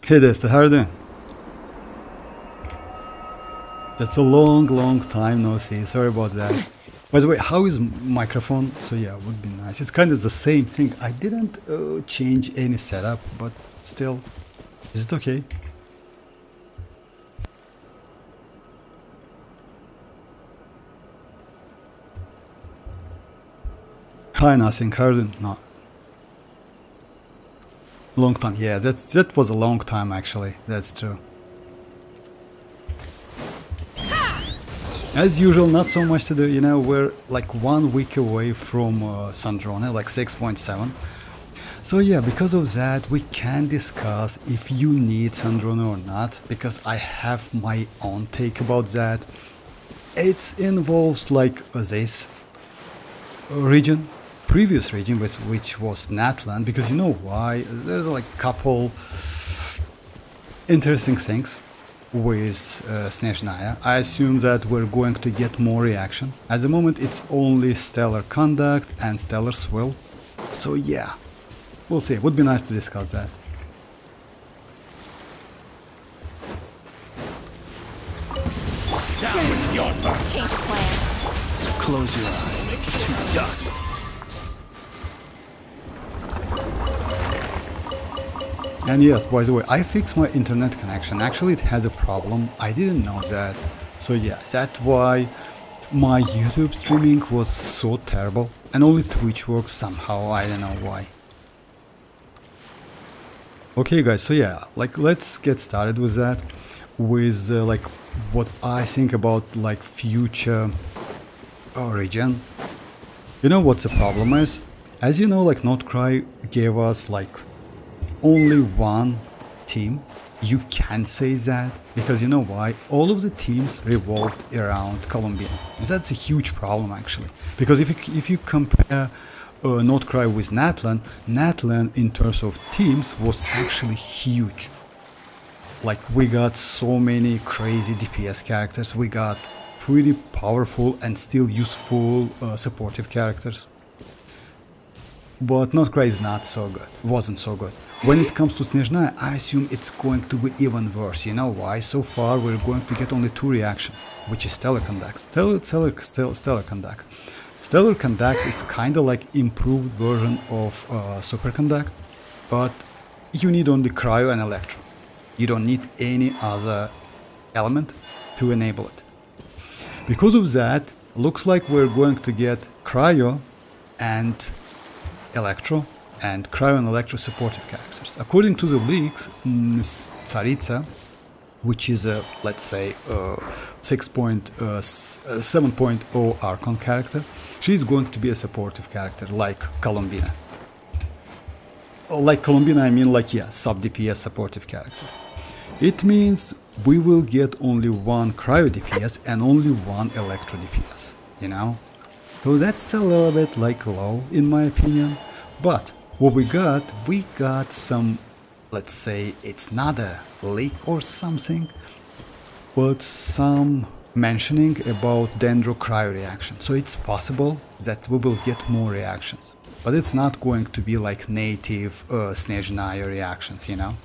Hey Desta, how are you doing? That's a long time no see, sorry about that. By the way, how is microphone? So yeah, would be nice. It's kind of the same thing. I didn't change any setup, but still, is it okay? Hi, nothing. How are you doing? No. Long time. Yeah, that was a long time actually. That's true. As usual, not so much to do, you know, we're like 1 week away from Sandrone, like 6.7. So yeah, because of that, we can discuss if you need Sandrone or not, because I have my own take about that. It involves like this region, previous region, which was Natlan, because you know why, there's like couple interesting things with Snezhnaya. I assume that we're going to get more reaction. At the moment it's only Stellar Conduct and Stellar Swill. So yeah, we'll see. It would be nice to discuss that. Change of plan. Close your eyes to dust. And yes, by the way, I fixed my internet connection. Actually, it has a problem. I didn't know that. So yeah, that's why my YouTube streaming was so terrible. And only Twitch works somehow. I don't know why. Okay guys, so yeah, like let's get started with that. With like what I think about like future region. You know what the problem is? As you know, like nod-krai gave us like only one team. You can say that because you know why? All of the teams revolved around Colombia. And that's a huge problem actually. Because if you compare nod-krai with Natlan, Natlan in terms of teams was actually huge. Like we got so many crazy DPS characters, we got pretty powerful and still useful supportive characters. But nod-krai is not so good, wasn't so good. When it comes to Snezhnaya, I assume it's going to be even worse. You know why? So far we're going to get only 2 reactions, which is Stellar Conduct. Stellar Conduct. Stellar Conduct is kinda like improved version of Super Conduct, but you need only Cryo and Electro. You don't need any other element to enable it. Because of that, looks like we're going to get Cryo and Electro, and Cryo and Electro supportive characters. According to the leaks, Tsaritsa, which is a, let's say, 7.0 Archon character, she's going to be a supportive character like Colombina. Like Colombina, I mean like, yeah, sub-DPS supportive character. It means we will get only one Cryo DPS and only one Electro DPS, you know? So that's a little bit like low in my opinion, but what we got some, let's say it's not a leak or something, but some mentioning about Dendro Cryo reaction. So it's possible that we will get more reactions, but it's not going to be like native Snezhnaya reactions, you know.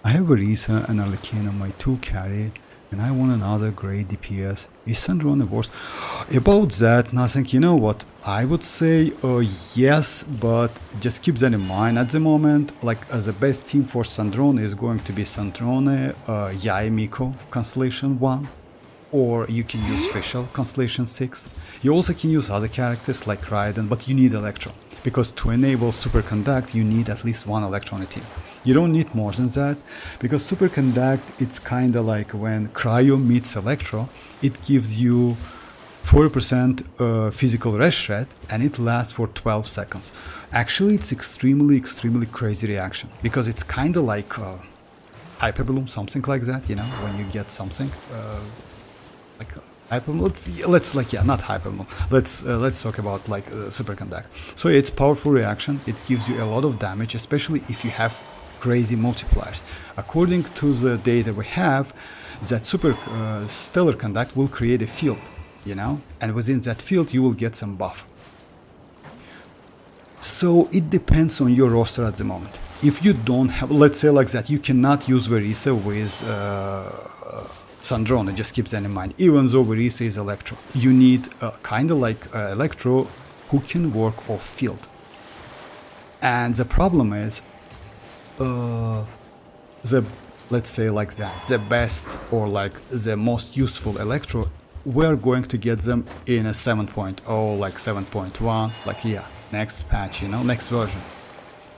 I have Arisa and Arlecane on my 2 carry, and I want another great DPS. Is Sandrone worse? About that, nothing. You know what? I would say yes, but just keep that in mind. At the moment, like the best team for Sandrone is going to be Sandrone, Yaemiko Constellation 1, or you can use Fischl Constellation 6. You also can use other characters like Raiden, but you need Electro, because to enable Super Conduct you need at least 1 Electro on a team. You don't need more than that, because Super Conduct, it's kinda like when Cryo meets Electro, it gives you 40% physical rest rate and it lasts for 12 seconds. Actually, it's extremely crazy reaction, because it's kinda like Hyper Bloom, something like that, you know, when you get something like Hyper Bloom. Let's like, yeah, not Hyper Bloom. Let's talk about like Super Conduct. So it's powerful reaction. It gives you a lot of damage, especially if you have crazy multipliers. According to the data we have, that Stellar Conduct will create a field, you know, and within that field you will get some buff. So it depends on your roster at the moment. If you don't have, let's say like that, you cannot use Verisa with Sandrone, just keep that in mind. Even though Verisa is Electro, you need kind of like Electro who can work off field. And the problem is, let's say like that, the best or like the most useful Electro, we're going to get them in a 7.0, like 7.1, like yeah, next patch, you know, next version.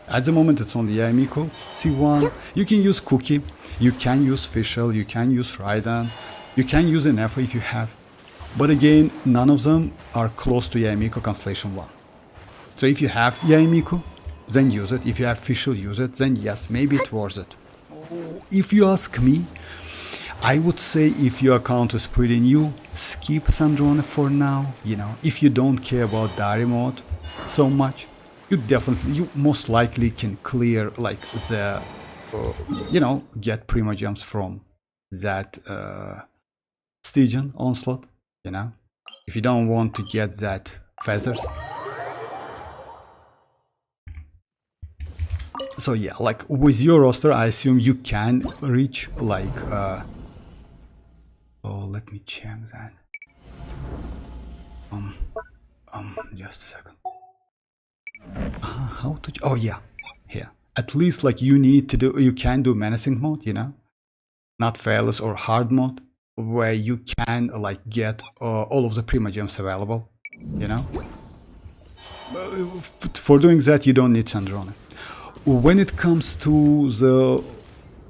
At the moment it's only Yamiko, C1, you can use Cookie, you can use Fischl, you can use Raiden, you can use an Efa if you have. But again, none of them are close to Yamiko Constellation 1. So if you have Yamiko, then use it. If you have Fischl, use it. Then yes, maybe it's worth it. If you ask me, I would say if your account is pretty new, skip Sandrone for now. You know, if you don't care about diary mode so much, you most likely can clear like the, you know, get primogems from that Stygian onslaught. You know, if you don't want to get that feathers. So yeah, like with your roster, I assume you can reach like oh, let me check that. Just a second. How to? Oh yeah, here. At least like you can do menacing mode, you know, not fearless or hard mode, where you can like get all of the primogems available, you know. For doing that, you don't need Sandrone. When it comes to the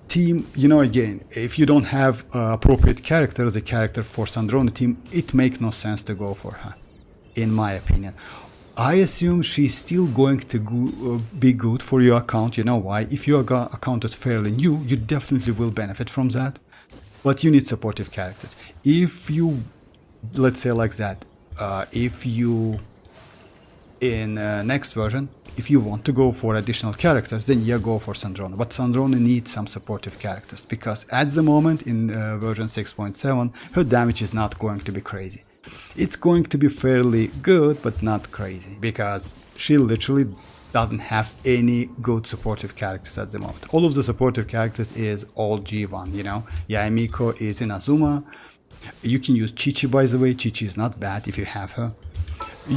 team, you know, again, if you don't have appropriate character, the character for Sandrone team, it makes no sense to go for her, in my opinion. I assume she's still going to be good for your account. You know why? If your account is fairly new, you definitely will benefit from that. But you need supportive characters. If you, let's say like that, if you, in next version, if you want to go for additional characters, then yeah, go for Sandrone. But Sandrone needs some supportive characters, because at the moment in version 6.7, her damage is not going to be crazy. It's going to be fairly good, but not crazy, because she literally doesn't have any good supportive characters at the moment. All of the supportive characters is all G1, you know. Yamiko is in Azuma. You can use Chi-Chi, by the way. Chi-Chi is not bad if you have her.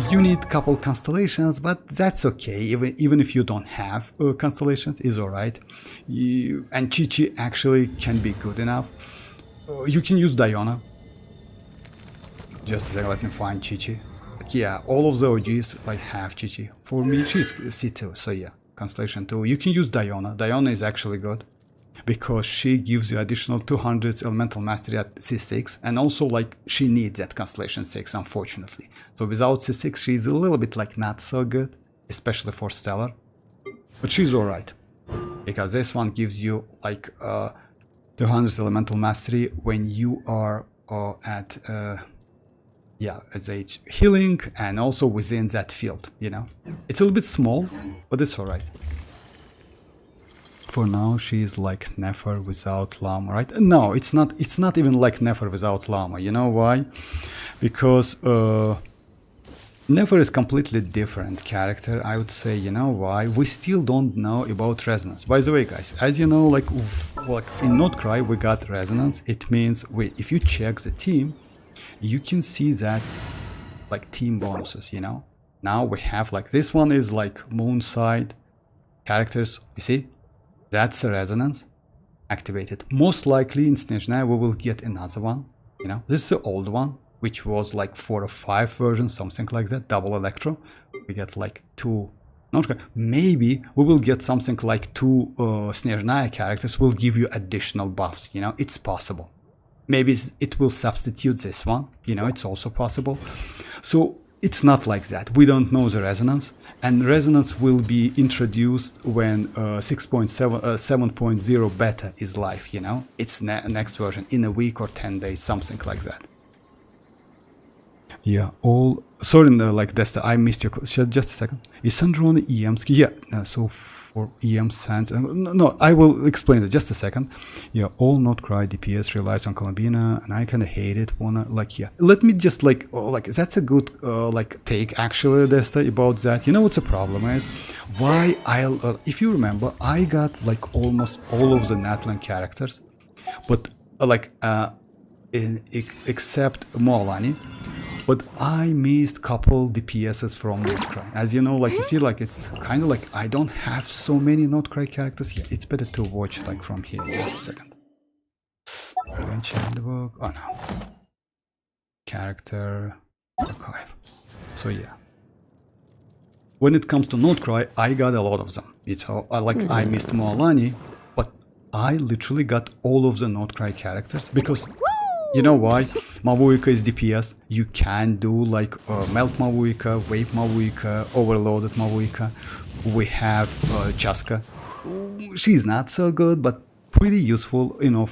You need couple constellations, but that's okay. Even if you don't have constellations, is alright. And Chi-Chi actually can be good enough. You can use Diona. Just a second, let me find Chi-Chi. Yeah, all of the OGs like have Chi-Chi. For me, she's C2, so yeah, Constellation 2. You can use Diona. Diona is actually good, because she gives you additional 200 elemental mastery at C6, and also like she needs that Constellation 6, unfortunately. So without C6 she's a little bit like not so good, especially for Stellar. But she's alright, because this one gives you like 200 elemental mastery when you are at age healing, and also within that field, you know. It's a little bit small, but it's alright. For now, she is like Nefer without Llama, right? No, it's not even like Nefer without Llama. You know why? Because Nefer is completely different character, I would say. You know why? We still don't know about resonance. By the way, guys, as you know, like in nod-krai we got resonance. It means if you check the team, you can see that like team bonuses, you know. Now we have like this one is like moon side characters, you see. That's a resonance activated. Most likely in Snezhnaya we will get another one, you know. This is the old one, which was like 4 or 5 versions, something like that, double electro. We get like 2, maybe we will get something like 2 Snezhnaya characters will give you additional buffs, you know. It's possible. Maybe it will substitute this one, you know, it's also possible. So it's not like that. We don't know the resonance, and resonance will be introduced when 7.0 beta is live, you know. It's next version in a week or 10 days, something like that. Yeah, all sorry, no, like that's the, I missed your just a second. Is Sandrone EM skill? Yeah, so for EM sands, no, I will explain it just a second. Yeah, all nod-krai DPS relies on Columbina, and I kind of hate it. Wanna like, yeah, let me just like, oh, like that's a good like take actually, Desta, about that. You know what's the problem is? Why I'll if you remember, I got like almost all of the Natlan characters, but except Moalani. But I missed couple DPSs from nod-krai. As you know, like you see, like it's kind of like I don't have so many nod-krai characters here. It's better to watch like from here. Just a second. Oh no. Character archive. So yeah. When it comes to nod-krai, I got a lot of them. It's how I missed Moalani, but I literally got all of the nod-krai characters because. You know why? Mavuika is DPS. You can do like melt mavuika, wave mavuika, overloaded mavuika. We have chasca. She's not so good, but pretty useful, you know,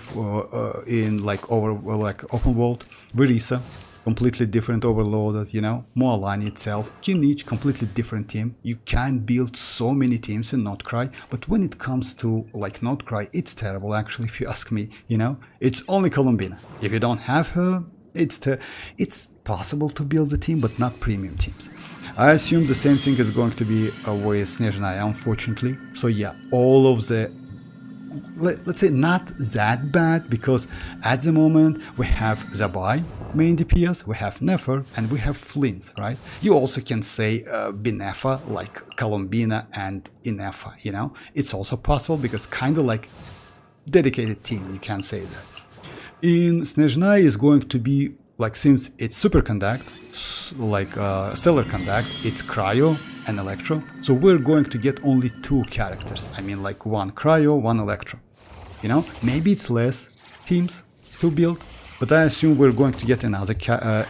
in like open world. Verisa, completely different overloaded, you know. Moalani itself, Kinich, completely different team. You can build so many teams in nod-krai, but when it comes to like nod-krai, it's terrible actually, if you ask me, you know. It's only Columbina. If you don't have her, it's possible to build the team, but not premium teams. I assume the same thing is going to be with Snezhnaya, unfortunately. So yeah, all of the let's say not that bad, because at the moment we have Zibai, main DPS, we have Nefer, and we have Flins, right? You also can say Binefa, like Columbina and Inefa, you know? It's also possible because kind of like dedicated team, you can say that. In Snezhnaya is going to be, like, since it's superconduct, like stellar conduct, it's cryo and electro, so we're going to get only two characters. I mean, like one cryo, one electro, you know. Maybe it's less teams to build, but I assume we're going to get another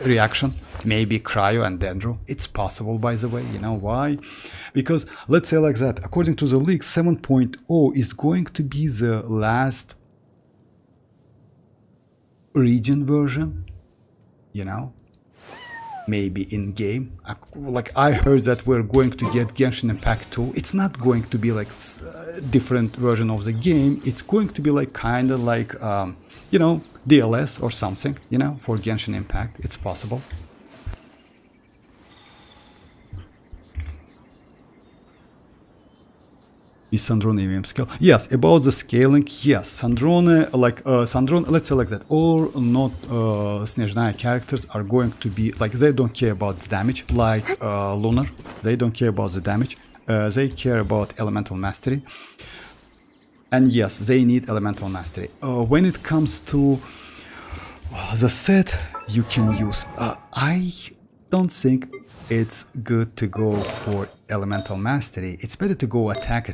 reaction, maybe cryo and dendro. It's possible, by the way. You know why? Because let's say like that, according to the leaks, 7.0 is going to be the last region version, you know. Maybe in game, like I heard that we're going to get Genshin Impact 2. It's not going to be like different version of the game. It's going to be like kind of like you know, DLS or something, you know, for Genshin Impact. It's possible. Is Sandrone EVM scale? Yes, about the scaling, yes. Sandrone, like Sandrone, let's say like that, all not Snezhnaya characters are going to be like, they don't care about the damage, like Lunar, they don't care about the damage, they care about elemental mastery. And yes, they need elemental mastery. When it comes to the set you can use, I don't think it's good to go for elemental mastery. It's better to go attack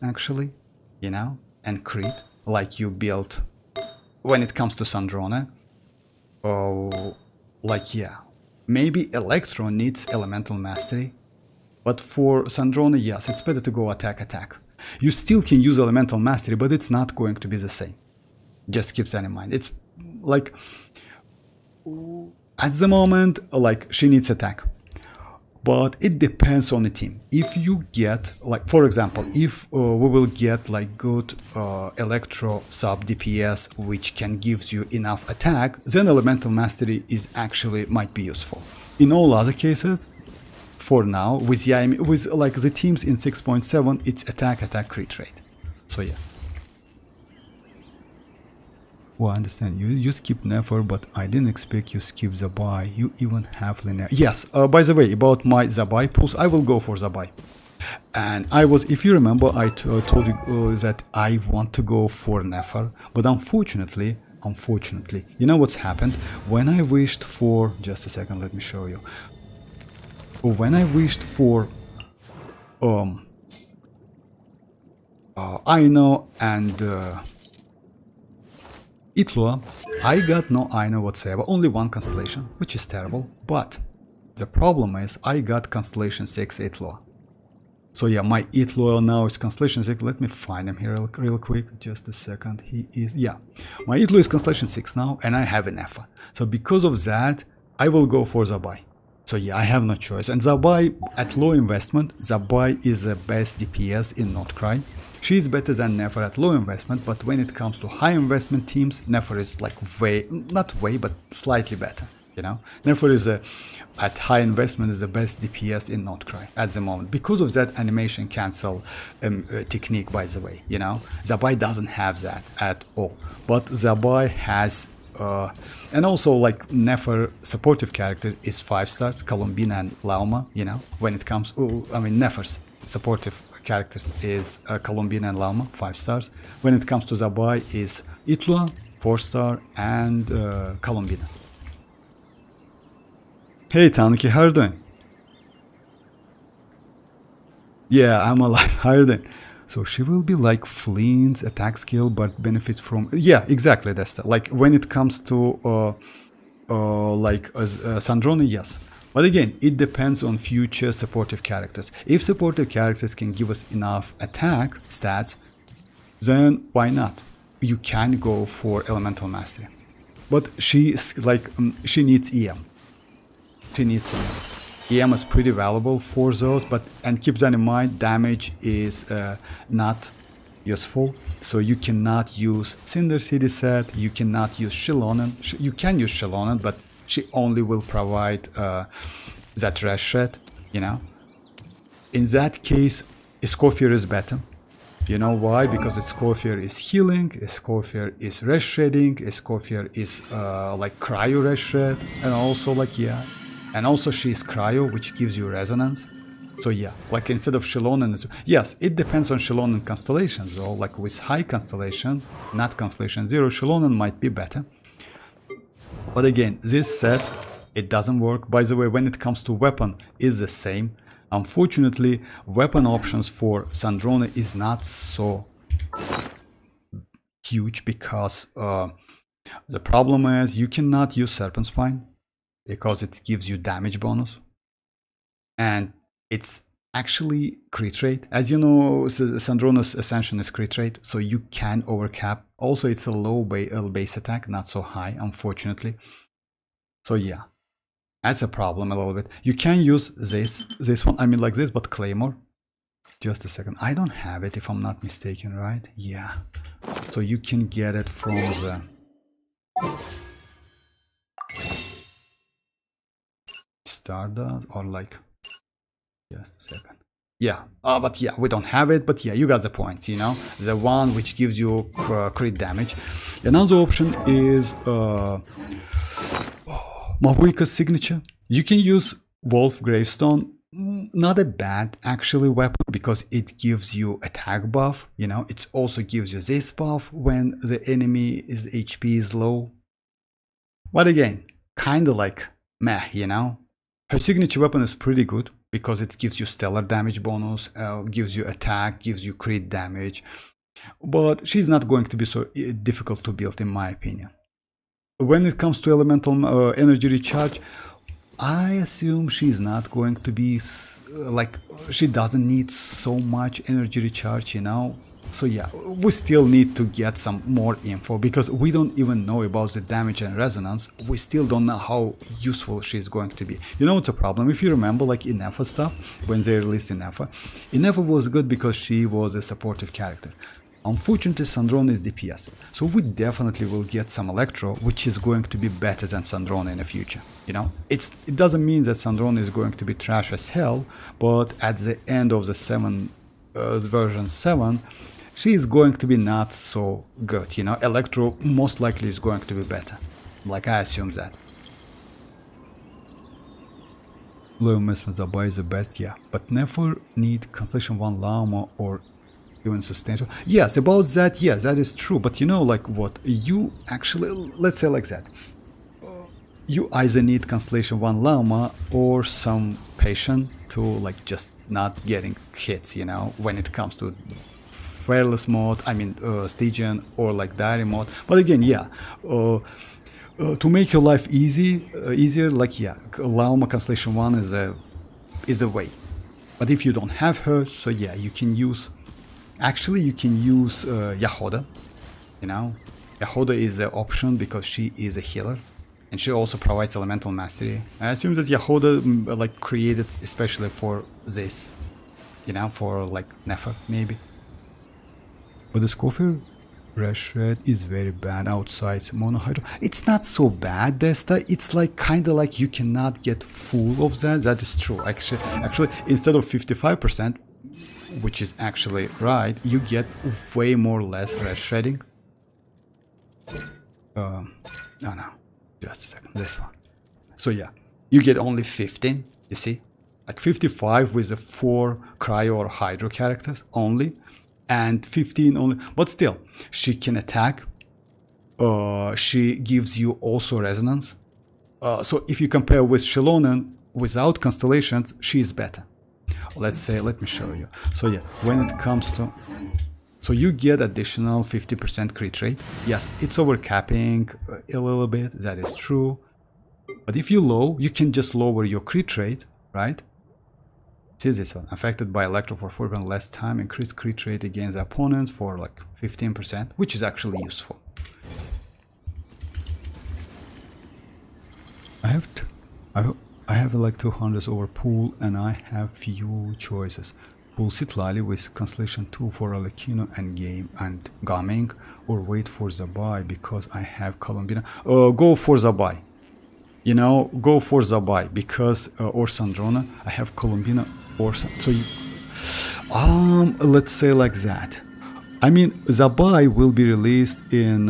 actually, you know, and crit like you built when it comes to Sandrone. Oh, like yeah, maybe Electro needs elemental mastery, but for Sandrone, yes, it's better to go attack. You still can use elemental mastery, but it's not going to be the same. Just keep that in mind. It's like at the moment, like she needs attack. But it depends on the team. If you get, like, for example, if we will get like good electro sub DPS which can gives you enough attack, then elemental mastery is actually might be useful. In all other cases, for now, with like the teams in 6.7, it's attack crit rate. So yeah. Well, I understand. You skip Nefer, but I didn't expect you skip Zibai. You even have linear. Yes, by the way, about my Zibai pulls, I will go for Zibai. And I was, if you remember, I told you that I want to go for Nefer, but unfortunately, you know what's happened? When I wished for, just a second, let me show you. When I wished for Aino and Itlua, I got no Aino whatsoever, only one constellation, which is terrible, but the problem is I got constellation 6 Itlua. So yeah, my Itlua now is constellation 6, let me find him here real quick, just a second, he is, yeah, my Itlua is constellation 6 now, and I have an Efa. So because of that, I will go for Zibai. So yeah, I have no choice. And Zibai, at low investment, Zibai is the best DPS in nod-krai. She is better than Nefer at low investment, but when it comes to high investment teams, Nefer is like not way, but slightly better. You know, Nefer is at high investment is the best DPS in nod-krai at the moment because of that animation cancel technique. By the way, you know, Zibai doesn't have that at all, but Zibai has. And also, like, Nefer supportive character is 5 stars, Columbina and Lauma, you know, when it comes, Nefer's supportive characters is Columbina and Lauma, 5 stars. When it comes to Zibai is Itlua, 4 star, and Columbina. Hey Tanuki, how are you doing? Yeah, I'm alive, how are you doing? So she will be like Flins attack skill, but benefits from, yeah, exactly, that's like when it comes to Sandrone, yes. But again, it depends on future supportive characters. If supportive characters can give us enough attack stats, then why not? You can go for elemental mastery. But she's like, she needs EM. She needs EM. EM is pretty valuable for those, but and keep that in mind, damage is not useful. So you cannot use Cinder City set, you cannot use xilonen. You can use xilonen, but she only will provide that red shred, you know. In that case, Escoffier is better. You know why? Because Escoffier is healing, Escoffier is red shredding, Escoffier is like cryo red shred, and also like, yeah. And also she is cryo, which gives you resonance. So yeah, like instead of xilonen, yes, it depends on xilonen constellations though. Like with high constellation, not constellation 0, xilonen might be better. But again, this set, it doesn't work. By the way, when it comes to weapon, is the same. Unfortunately, weapon options for Sandrone is not so huge because the problem is you cannot use Serpent Spine because it gives you damage bonus. And it's actually crit rate. As you know, Sandrone's Ascension is crit rate, so you can overcap. Also, it's a low base attack, not so high, unfortunately. So yeah, that's a problem a little bit. You can use this one, I mean like this, but Claymore. Just a second, I don't have it if I'm not mistaken, right? Yeah. So you can get it from the... Stardust or like... Just a second. Yeah, but yeah, we don't have it, but yeah, you got the point, you know? The one which gives you crit damage. Another option is Mavuika's signature. You can use Wolf Gravestone. Not a bad actually weapon because it gives you attack buff, you know? It also gives you this buff when the enemy's HP is low. But again, kinda like meh, you know? Her signature weapon is pretty good because it gives you stellar damage bonus, gives you attack, gives you crit damage. But she's not going to be so difficult to build in my opinion. When it comes to elemental energy recharge, I assume she's not going to be like, she doesn't need so much energy recharge, you know? So yeah, we still need to get some more info because we don't even know about the damage and resonance. We still don't know how useful she's going to be. You know what's a problem? If you remember, like in Nefa stuff, when they released Nefa was good because she was a supportive character. Unfortunately, Sandrone is DPS, so we definitely will get some Electro, which is going to be better than Sandrone in the future. You know, it doesn't mean that Sandrone is going to be trash as hell, but at the end of the version 7, she is going to be not so good. You know, Electro most likely is going to be better. Like I assume that. Low investment Zibai is the best, yeah, but never need Constellation 1 Llama or even substantial. Yes, about that, yes, that is true. But you know, like what you actually, let's say like that, you either need Constellation 1 Llama or some patient to like just not getting hits, you know, when it comes to Fearless mode, I mean Stygian or like Diary mode. But again, yeah, to make your life easier, like yeah, Llama Constellation 1 is a way. But if you don't have her, so yeah, you can use. Actually, you can use Yahoda, you know. Yahoda is an option because she is a healer. And she also provides elemental mastery. I assume that Yahoda like created especially for this, you know, for like Nefer maybe. But the Scofield Rash Red is very bad outside monohydro. It's not so bad, Desta. It's like kind of like you cannot get full of that. That is true. Actually, instead of 55%, which is actually right, you get way more less red shredding. Oh no, just a second. This one. So yeah, you get only 15. You see, like 55 with the 4 cryo or hydro characters only. And 15 only, but still, she can attack. She gives you also resonance. So if you compare with xilonen without constellations, she is better. Let's say, let me show you. So yeah, when it comes to, so you get additional 50% crit rate. Yes, it's overcapping a little bit. That is true. But if you low, you can just lower your crit rate, right? See this one, affected by electro for 4% less time, increased crit rate against opponents for like 15%, which is actually useful. I have like 200s over pool, and I have few choices. Pull citlali with Constellation 2 for Alekino and game and Gaming, or wait for Zibai because I have Columbina. Go for Zibai. You know, go for Zibai because or Sandrone. I have Columbina or so. Let's say like that. I mean, Zibai will be released in,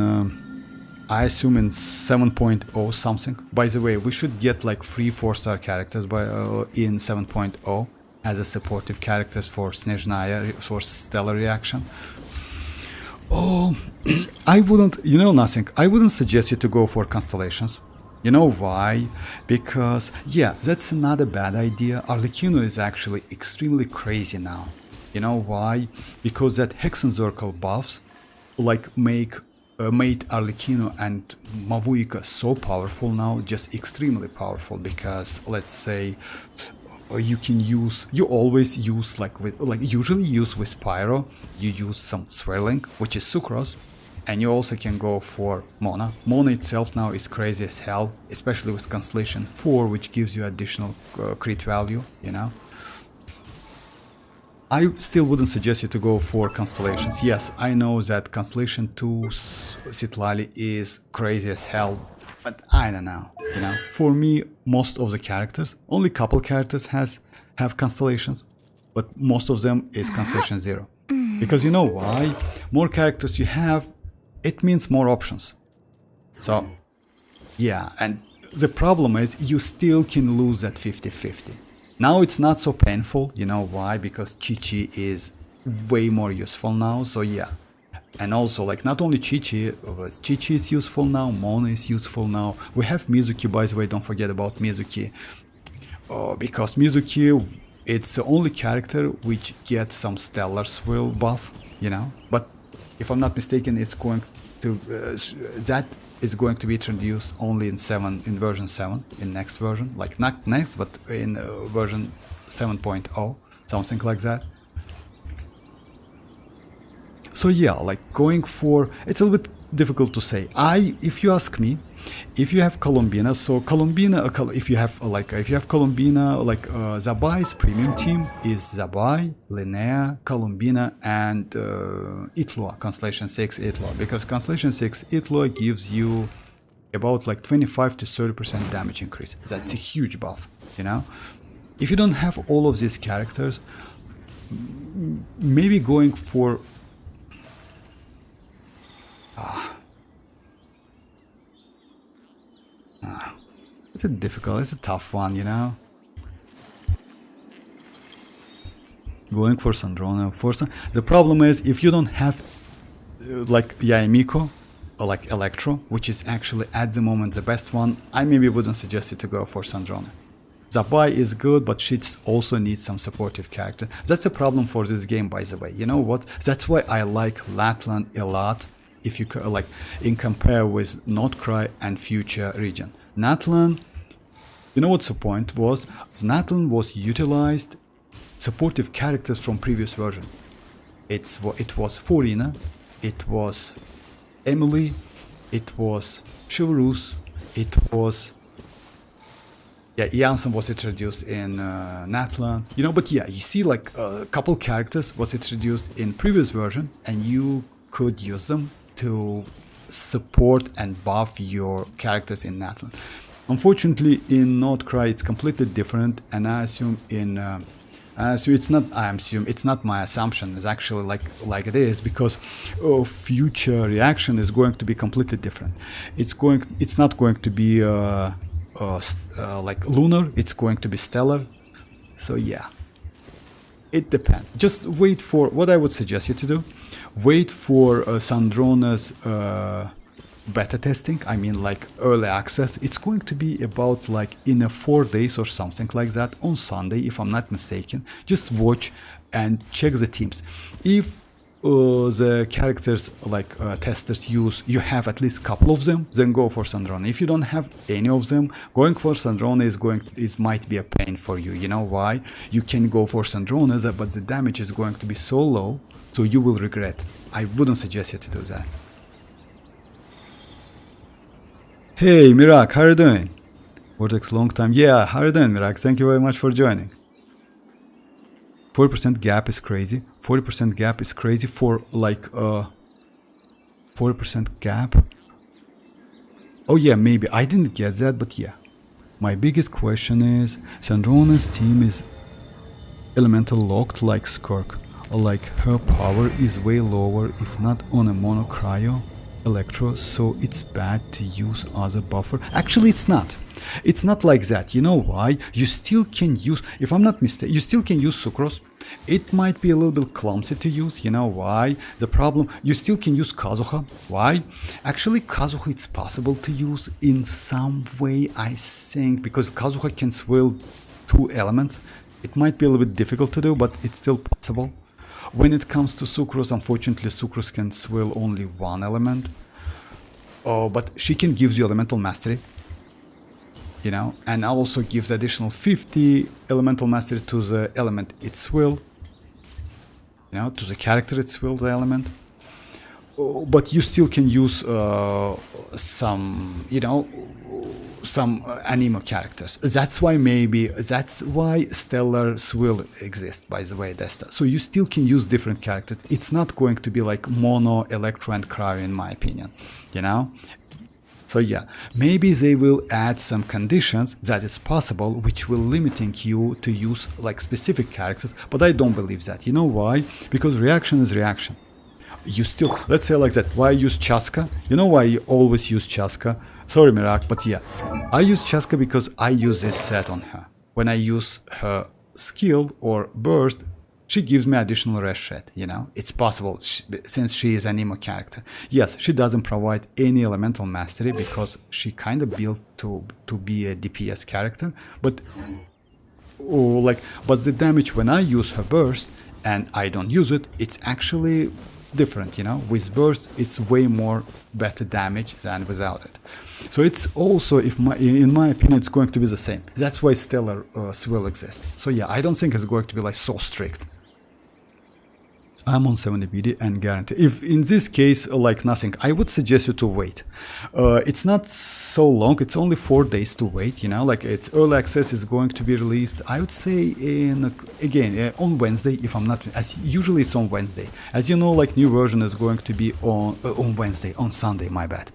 I assume in 7.0 something. By the way, we should get like 3 4-star characters by in 7.0 as a supportive characters for Snezhnaya for stellar reaction. Oh, I wouldn't, you know, nothing. I wouldn't suggest you to go for constellations. You know why? Because, yeah, that's not a bad idea. Arlecchino is actually extremely crazy now. You know why? Because that Hexen Circle buffs, like, made Arlecchino and Mavuika so powerful now, just extremely powerful. Because, let's say, you can use, you always use, usually use with Pyro, you use some swirling, which is sucrose. And you also can go for Mona. Mona itself now is crazy as hell, especially with Constellation 4, which gives you additional crit value, you know. I still wouldn't suggest you to go for Constellations. Yes, I know that Constellation 2's citlali is crazy as hell, but I don't know, you know. For me, most of the characters, only couple characters have Constellations, but most of them is Constellation 0. Because you know why? More characters you have, it means more options. So, yeah, and the problem is you still can lose at 50-50. Now it's not so painful, you know why? Because Chi-Chi is way more useful now, so yeah. And also, like, not only Chi-Chi, but Chi-Chi is useful now, Mona is useful now. We have Mizuki, by the way, don't forget about Mizuki. Because Mizuki, it's the only character which gets some stellar swirl buff, you know? But if I'm not mistaken, it's going to that is going to be introduced only in version 7, in next version, like not next, but in version 7.0, something like that. So yeah, like going for, it's a little bit difficult to say. If you ask me, if you have Columbina, so Columbina, if you have Columbina, like Zibai's premium team is Zibai, Linnea, Columbina, and Itlua, Constellation 6 Itlua, because Constellation 6 Itlua gives you about like 25 to 30% damage increase. That's a huge buff, you know. If you don't have all of these characters, maybe going for it's a difficult, it's a tough one, you know. Going for Sandrone, the problem is if you don't have like Yaemiko or like Electro, which is actually at the moment the best one, I maybe wouldn't suggest you to go for Sandrone. Zibai is good, but she also needs some supportive character. That's a problem for this game, by the way. You know what? That's why I like Natlan a lot. If you like, in compare with nod-krai and future region. Natlan, you know what's the point was? Natlan was utilized supportive characters from previous version. It was Furina, it was Emily, it was Chivalrous, it was, yeah, Janssen was introduced in Natlan, you know, but yeah, you see like a couple characters was introduced in previous version and you could use them to support and buff your characters in Natlan. Unfortunately, in nod-krai it's completely different, and I assume in it's not my assumption. It's actually like it is, because future reaction is going to be completely different. It's not going to be like lunar. It's going to be stellar. So yeah, it depends. Just wait for what I would suggest you to do. Wait for Sandrone's beta testing. I mean, like early access. It's going to be about like in a 4 days or something like that on Sunday, if I'm not mistaken. Just watch and check the teams. If the characters like testers you have at least a couple of them, then go for Sandrone. If you don't have any of them, going for Sandrone might be a pain for you. You know why? You can go for Sandrone, but the damage is going to be so low, so you will regret. I wouldn't suggest you to do that. Hey Mirak, how are you doing? Vortex, long time. Yeah, how are you doing, Mirak? Thank you very much for joining. 40% gap is crazy. 40% gap is crazy for like 40% gap. Oh yeah, maybe I didn't get that, but yeah. My biggest question is, Sandrone's team is elemental locked like Skirk. Like her power is way lower, if not on a mono cryo electro, so it's bad to use other buffer. Actually, it's not. It's not like that. You know why? You still can use, if I'm not mistaken, you still can use sucrose. It might be a little bit clumsy to use. You know why? The problem, you still can use kazuha. Why? Actually, kazuha it's possible to use in some way, I think, because kazuha can swirl 2 elements. It might be a little bit difficult to do, but it's still possible. When it comes to sucrose, unfortunately, sucrose can swirl only 1 element. Oh, but she can give you elemental mastery, you know, and also gives additional 50 elemental mastery to the element it swirl, you know, to the character it swirl, the element. Oh, but you still can use some, you know, some anemo characters. That's why stellar swirl exists, by the way, Desta. So you still can use different characters. It's not going to be like mono, electro and cryo, in my opinion, you know. So yeah, maybe they will add some conditions, that is possible, which will limiting you to use like specific characters, but I don't believe that. You know why? Because reaction is reaction. You still, let's say like that, why use chasca? You know why you always use chasca? Sorry Mirak, but yeah, I use chasca because I use this set on her. When I use her skill or burst, she gives me additional rest shit, you know. It's possible since she is an emo character. Yes, she doesn't provide any elemental mastery because she kind of built to be a DPS character, but but the damage when I use her burst and I don't use it, it's actually different, you know. With burst it's way more better damage than without it. So it's also, in my opinion, it's going to be the same. That's why stellar swirl exists. So yeah, I don't think it's going to be like so strict. I'm on 70 BD and guarantee. If in this case, like nothing, I would suggest you to wait. It's not so long. It's only 4 days to wait. You know, like it's early access is going to be released. I would say on Wednesday. If I'm not, as usually it's on Wednesday. As you know, like new version is going to be on Wednesday, on Sunday. My bad.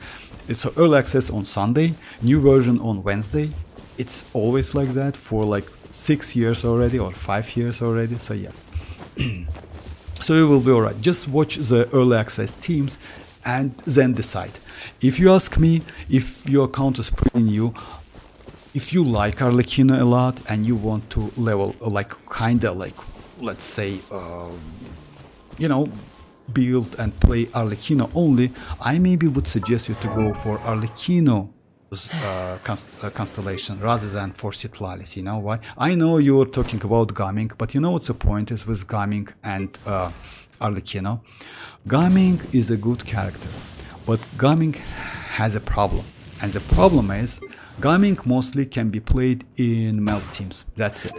It's early access on Sunday. New version on Wednesday. It's always like that for like 6 years already or 5 years already. So yeah. So you will be alright. Just watch the early access teams and then decide. If you ask me, if your account is pretty new, if you like Arlecchino a lot and you want to level, like kinda like, let's say, you know, build and play Arlecchino only, I maybe would suggest you to go for Arlecchino constellation rather than for citlali. You know why? I know you're talking about gaming, but you know what's the point is with gaming and Arlecchino. Gaming is a good character, but gaming has a problem, and the problem is gaming mostly can be played in melt teams. That's it.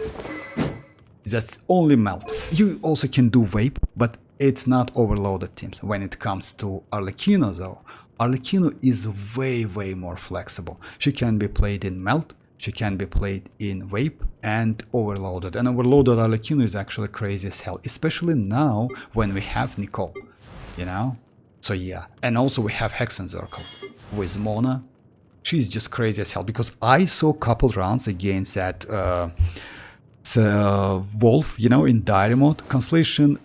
That's only melt. You also can do vape, but it's not overloaded teams. When it comes to Arlecchino though, Arlecchino is way more flexible. She can be played in Melt, she can be played in Vape and Overloaded. And Overloaded Arlecchino is actually crazy as hell, especially now when we have Nicole, you know? So yeah, and also we have Hexenzirkel with Mona. She's just crazy as hell, because I saw a couple rounds against that Wolf, you know, in Diary mode. Constellation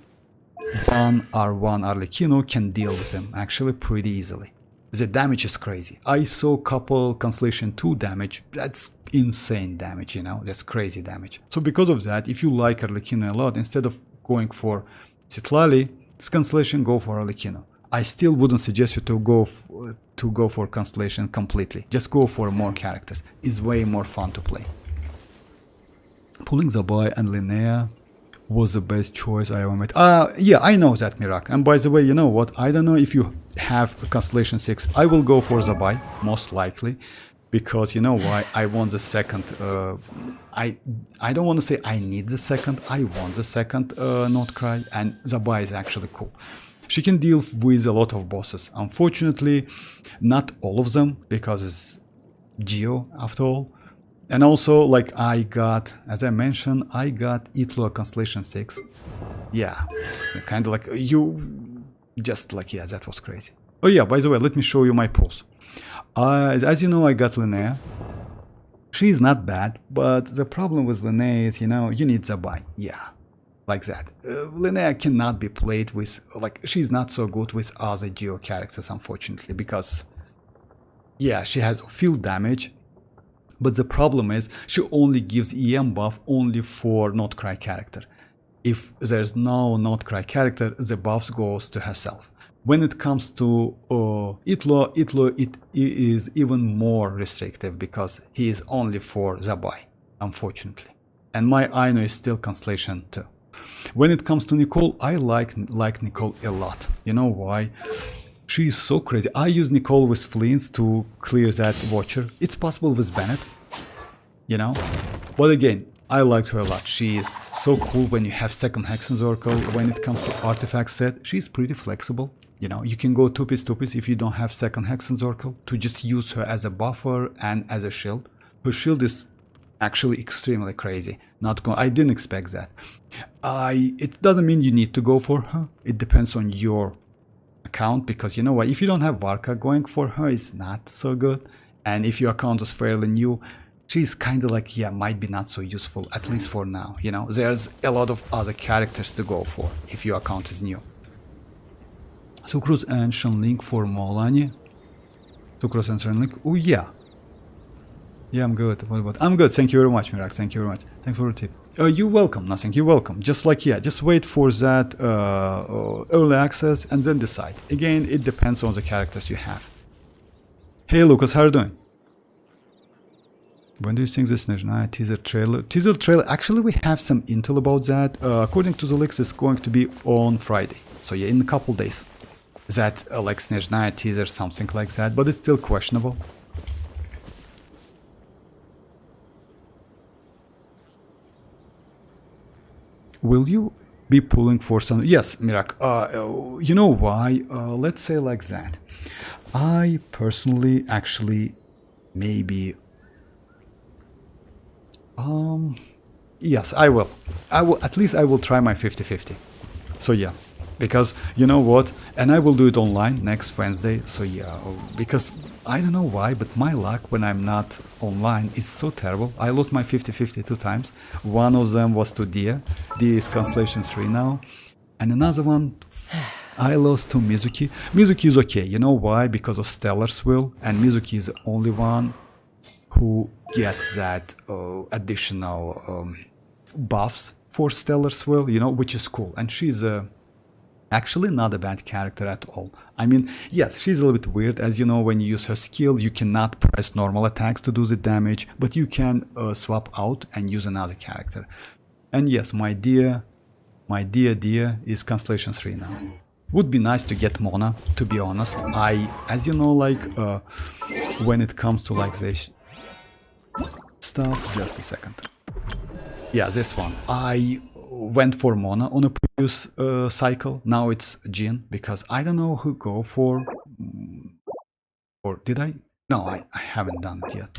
1 R1 Arlecchino can deal with him actually pretty easily. The damage is crazy. I saw a couple Constellation 2 damage. That's insane damage, you know, that's crazy damage. So because of that, if you like Arlecchino a lot, instead of going for Citlali, this Constellation, go for Arlecchino. I still wouldn't suggest you to go for Constellation completely. Just go for more characters. It's way more fun to play. Pulling Zibai and Linnea was the best choice I ever made. Yeah, I know that, Mirak. And by the way, you know what? I don't know if you have a Constellation 6. I will go for Zibai, most likely. Because you know why? I want the second. I don't want to say I need the second. I want the second nod-krai, and Zibai is actually cool. She can deal with a lot of bosses. Unfortunately, not all of them, because it's Geo after all. And also, like, I got, as I mentioned, I got Itlo Constellation 6. Yeah, kind of like you, just like, yeah, that was crazy. Oh yeah, by the way, let me show you my pulls. As you know, I got Linnea. She's not bad, but the problem with Linnea is, you know, you need Zibai. Yeah, like that. Linnea cannot be played with, like, she's not so good with other Geo characters, unfortunately, because, yeah, she has field damage. But the problem is, she only gives EM buff only for nod-krai character. If there's no nod-krai character, the buffs goes to herself. When it comes to Itlo, it is even more restrictive, because he is only for Zibai, unfortunately. And my Aino is still Constellation 2. When it comes to Nicole, I like Nicole a lot. You know why? She is so crazy. I use Nicole with flins to clear that Watcher. It's possible with Bennett, you know? But again, I like her a lot. She is so cool when you have second Hexenzirkel. When it comes to artifact set, she's pretty flexible. You know, you can go 2-piece if you don't have second Hexenzirkel, to just use her as a buffer and as a shield. Her shield is actually extremely crazy. I didn't expect that. It doesn't mean you need to go for her. It depends on your account, because you know what, if you don't have Varka, going for her is not so good. And if your account is fairly new, she's kind of like, yeah, might be not so useful, at least for now. You know, there's a lot of other characters to go for if your account is new. Sucrose and Shenlink for Molani. Sucrose and Shenlink. Oh yeah. Yeah, I'm good. What about? I'm good. Thank you very much, Mirak. Thank you very much. Thanks for the tip. You're welcome. Nothing. You're welcome. Just like, yeah, just wait for that early access and then decide. Again, it depends on the characters you have. Hey, Lucas, how are you doing? When do you think this Snezhnaya teaser trailer? Teaser trailer. Actually, we have some intel about that. According to the leaks, it's going to be on Friday. So yeah, in a couple days. That like Snezhnaya teaser, something like that. But it's still questionable. Will you be pulling for some? Yes, Mirak. You know why? Let's say like that. I personally, actually, maybe. Yes, I will. At least I will try my 50-50. So yeah, because you know what? And I will do it online next Wednesday. So yeah, because I don't know why, but my luck when I'm not online is so terrible. I lost my 50-50 2 times. One of them was to Dia. Dia is Constellation 3 now. And another one, I lost to Mizuki. Mizuki is okay. You know why? Because of Stellar's Will. And Mizuki is the only one who gets that additional buffs for Stellar's Will, you know, which is cool. And she's actually not a bad character at all. I mean, yes, she's a little bit weird. As you know, when you use her skill, you cannot press normal attacks to do the damage, but you can swap out and use another character. And yes, my dear is Constellation 3 now. Would be nice to get Mona, to be honest. As you know, like, when it comes to like this stuff, just a second. Yeah, this one. I went for Mona on a previous cycle. Now it's Jin, because I don't know who go for. Or did I? No, I haven't done it yet.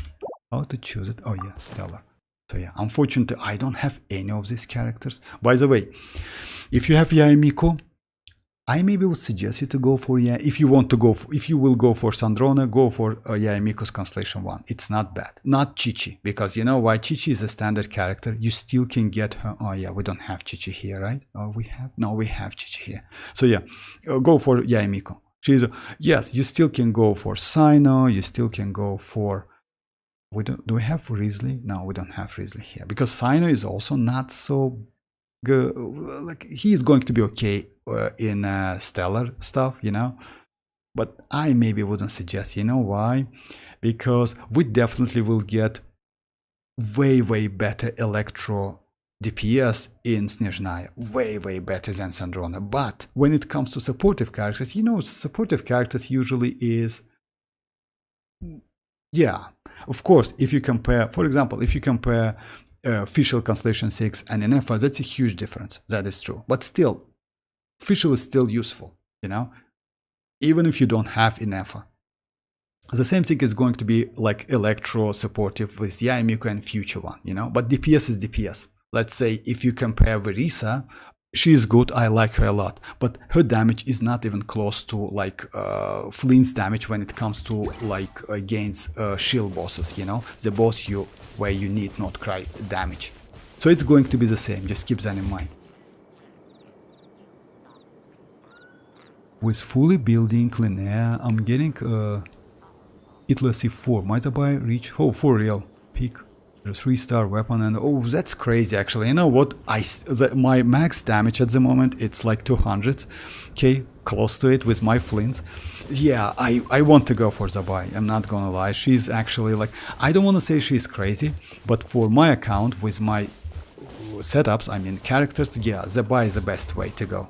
How to choose it? Oh yeah, Stellar. So yeah, unfortunately, I don't have any of these characters. By the way, if you have Yaemiko, I maybe would suggest you to go for if you want to go for, if you will go for Sandrone, go for Yaemiko's Constellation 1. It's not bad. Not Chichi, because you know why? Chichi is a standard character. You still can get her. Oh yeah, we don't have Chichi here, right? Oh, we have? No, we have Chichi here. So yeah, go for Yaemiko. She's yes, you still can go for Sino, you still can go for do we have Risley? No, we don't have Risley here because Sino is also not so good. Like he is going to be okay in stellar stuff, you know. But I maybe wouldn't suggest. You know why? Because we definitely will get way better electro DPS in Snezhnaya, way better than Sandrone. But when it comes to supportive characters, you know, supportive characters usually is, yeah, of course, if you compare, for example, if you compare official Constellation 6 and Inefa, that's a huge difference. That is true. But still, official is still useful, you know, even if you don't have Inefa. The same thing is going to be like Electro supportive with Yaemiko and Future one, you know, but DPS is DPS. Let's say if you compare Verisa, she is good, I like her a lot, but her damage is not even close to like Flint's damage when it comes to like against shield bosses, you know, the boss where you need nod-krai damage. So it's going to be the same, just keep that in mind. With fully building Linnea, I'm getting Hitless C4, might I buy reach, oh, for real, peak. 3-star weapon, and oh, that's crazy actually. You know what, my max damage at the moment, it's like 200k, close to it with my flins. Yeah, I want to go for Zibai, I'm not gonna lie. She's actually like, I don't want to say she's crazy, but for my account with my setups, I mean characters, yeah, Zibai is the best way to go.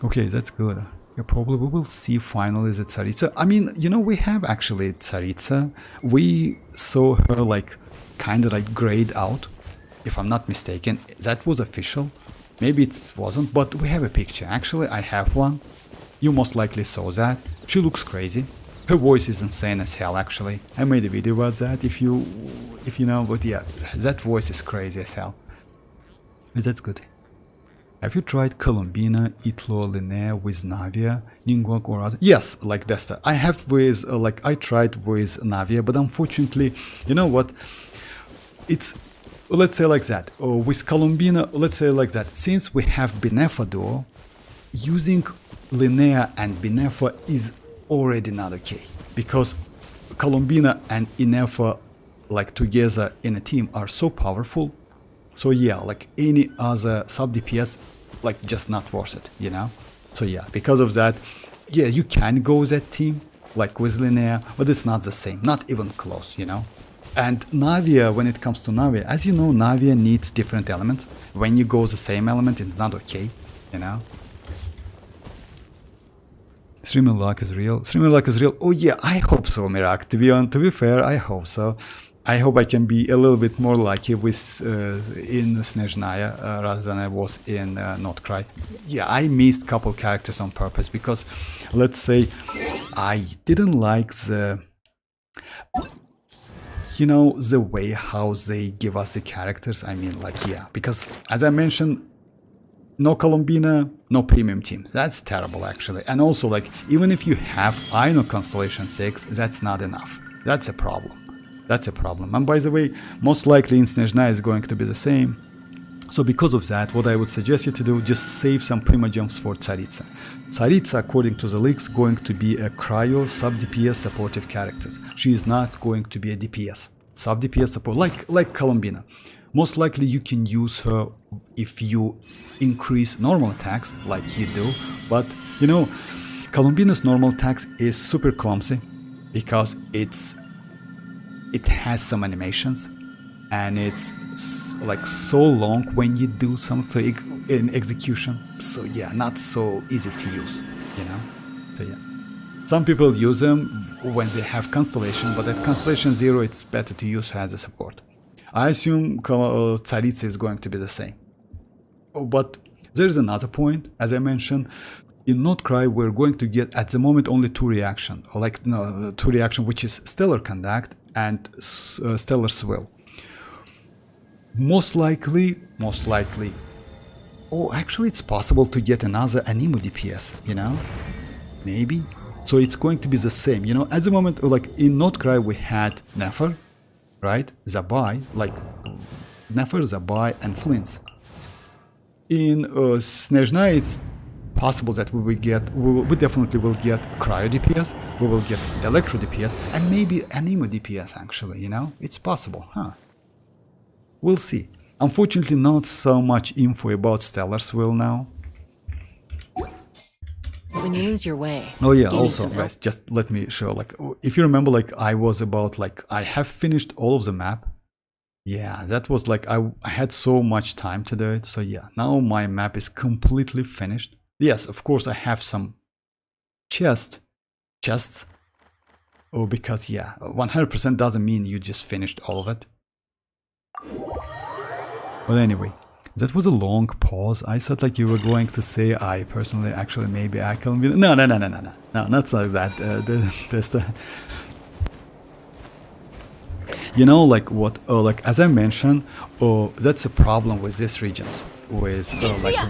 Okay, that's good. Yeah, probably we will see finally the Tsaritsa. I mean, you know, we have actually Tsaritsa. We saw her like kind of like grayed out, if I'm not mistaken. That was official. Maybe it wasn't, but we have a picture. Actually, I have one. You most likely saw that. She looks crazy. Her voice is insane as hell, actually. I made a video about that, if you know, but yeah, that voice is crazy as hell. But that's good. Have you tried Columbina, Itlo, Linnea with Navia, Ningguang or other? Yes, like Desta. I have with, like, I tried with Navia, but unfortunately, you know what? It's, let's say like that, with Columbina, let's say like that, since we have Binefa duo, using Linnea and Binefa is already not okay, because Columbina and Inefa like together in a team are so powerful, so yeah, like any other sub DPS, like just not worth it, you know. So yeah, because of that, yeah, you can go with that team, like with Linnea, but it's not the same, not even close, you know. And Navia, when it comes to Navia, as you know, Navia needs different elements. When you go the same element, it's not okay, you know. Streamer luck is real. Streamer luck is real. Oh yeah, I hope so, Mirak. To be fair, I hope so. I hope I can be a little bit more lucky with in Snezhnaya rather than I was in nod-krai. Yeah, I missed a couple characters on purpose because, let's say, I didn't like the, you know, the way how they give us the characters. I mean, like, yeah, because as I mentioned, no Columbina, no premium team. That's terrible, actually. And also, like, even if you have Aino Constellation 6, that's not enough. That's a problem. That's a problem. And by the way, most likely in Snezhnaya is going to be the same. So because of that, what I would suggest you to do, just save some primogems for Tsaritsa. Tsaritsa, according to the leaks, going to be a cryo sub-DPS supportive character. She is not going to be a DPS. Sub-DPS support, like Columbina. Most likely you can use her if you increase normal attacks, like you do. But, you know, Columbina's normal attacks is super clumsy because it has some animations and it's like so long when you do something in execution. So yeah, not so easy to use, you know. So yeah, some people use them when they have Constellation, but at Constellation 0 it's better to use her as a support. I assume Tsaritsa is going to be the same. Oh, but there's another point, as I mentioned, in nod-krai we're going to get at the moment only two reaction, or like no, two reaction, which is stellar conduct and stellar swell. Most likely, oh, actually it's possible to get another anemo DPS, you know, maybe. So it's going to be the same, you know. At the moment, like in nod-krai we had Nefer, right, Zibai, like Nefer, Zibai and Flins. In Snezhnaya it's possible that we definitely will get cryo DPS, we will get electro DPS, and maybe anemo DPS actually, you know, it's possible, huh? We'll see. Unfortunately, not so much info about stellar swell now. When you lose your way. Oh yeah, do you need also some help? guys, just let me show, like, if you remember, like I was about, like, I have finished all of the map. Yeah, that was like, I had so much time to do it. So yeah, now my map is completely finished. Yes, of course I have some chests. Oh, because yeah, 100% doesn't mean you just finished all of it. But anyway, that was a long pause. I thought like you were going to say, I personally, actually, maybe I can be... No, not like that. You know, like what, like as I mentioned, that's a problem with these regions, with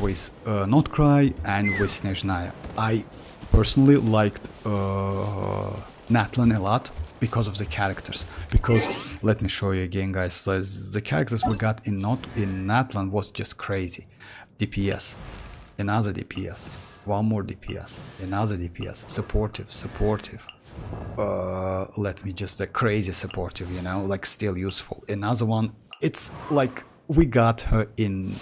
with nod-krai and with Snezhnaya. I personally liked Natlan a lot because of the characters. Because let me show you again, guys. The characters we got in Natlan was just crazy. DPS, another DPS, one more DPS, another DPS, supportive. Let me just crazy supportive, you know, like still useful. Another one, it's like we got her in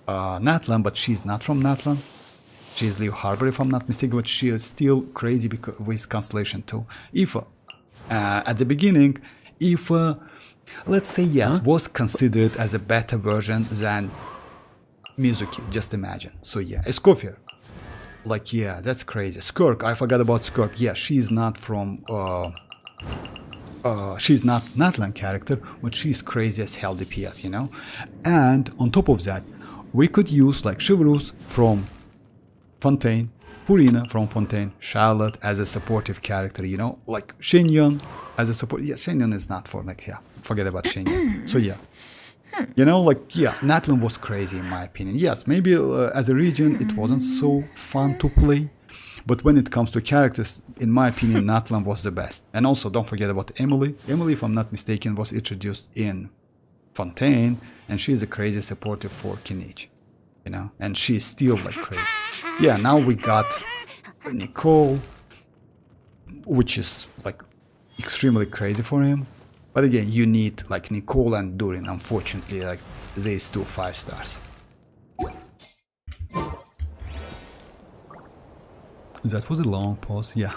Natlan, but she's not from Natlan. She's Leaf Harbor, if I'm not mistaken, but she is still crazy because with Constellation 2. Ifa, at the beginning, Ifa, let's say yes, was considered as a better version than Mizuki, just imagine. So yeah, Escoffier, like yeah, that's crazy. Skirk, I forgot about Skirk. Yeah, she's not from, she's not Natlan character, but she's crazy as hell DPS, you know. And on top of that, we could use like Chivalrous from Fontaine, Furina from Fontaine, Charlotte as a supportive character, you know, like Shenyon as a support. Yeah, Shenyon is not for like, yeah, forget about Shenyon. So yeah, you know, like yeah, Natlan was crazy in my opinion. Yes, maybe as a region it wasn't so fun to play, but when it comes to characters, in my opinion, Natlan was the best. And also don't forget about Emily. Emily, if I'm not mistaken, was introduced in Fontaine, and she's a crazy supportive for Kinich, you know, and she's still like crazy. Yeah, now we got Nicole, which is like extremely crazy for him. But again, you need like Nicole and Durin, unfortunately, like these two 5 stars. That was a long pause, yeah.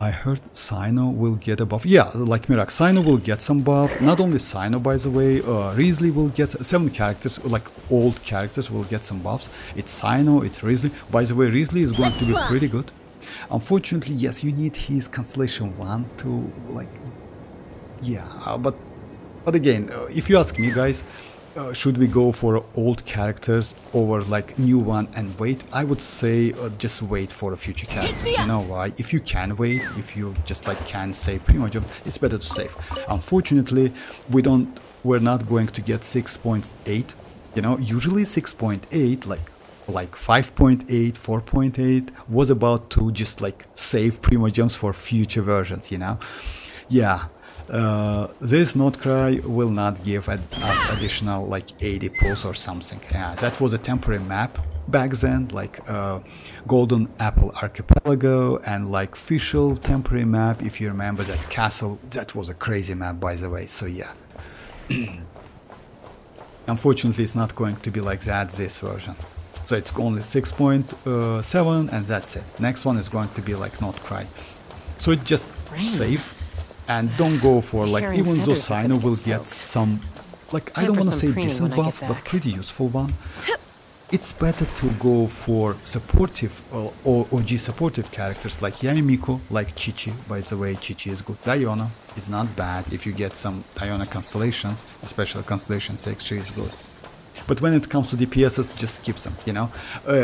I heard Sino will get a buff. Yeah, like Mirak, Sino will get some buff. Not only Sino, by the way, Risley will get 7 characters, like old characters will get some buffs. It's Sino, it's Risley. By the way, Risley is going to be pretty good. Unfortunately, yes, you need his Constellation 1 to like, yeah, but again, if you ask me, guys, should we go for old characters over like new one and wait? I would say just wait for the future characters. You know why? If you can wait, if you just like can save Primogem, it's better to save. Unfortunately, we're not going to get 6.8. You know, usually 6.8, like 5.8, 4.8 was about to just like save Primogems for future versions. You know, yeah. This nod-krai will not give us additional like 80 pulls or something. Yeah, that was a temporary map back then, like Golden Apple Archipelago and like Fischl temporary map. If you remember that castle, that was a crazy map, by the way. So yeah, unfortunately it's not going to be like that this version. So it's only 6.7 and that's it. Next one is going to be like nod-krai. So it just save. And don't go for like, even though Sino will get some, like, I don't want to say decent buff, but pretty useful one. It's better to go for supportive or OG supportive characters like Yamiko, like Chichi. By the way, Chichi is good. Diona is not bad. If you get some Diona constellations, especially Constellation 6, she is good. But when it comes to DPSs, just skip them, you know.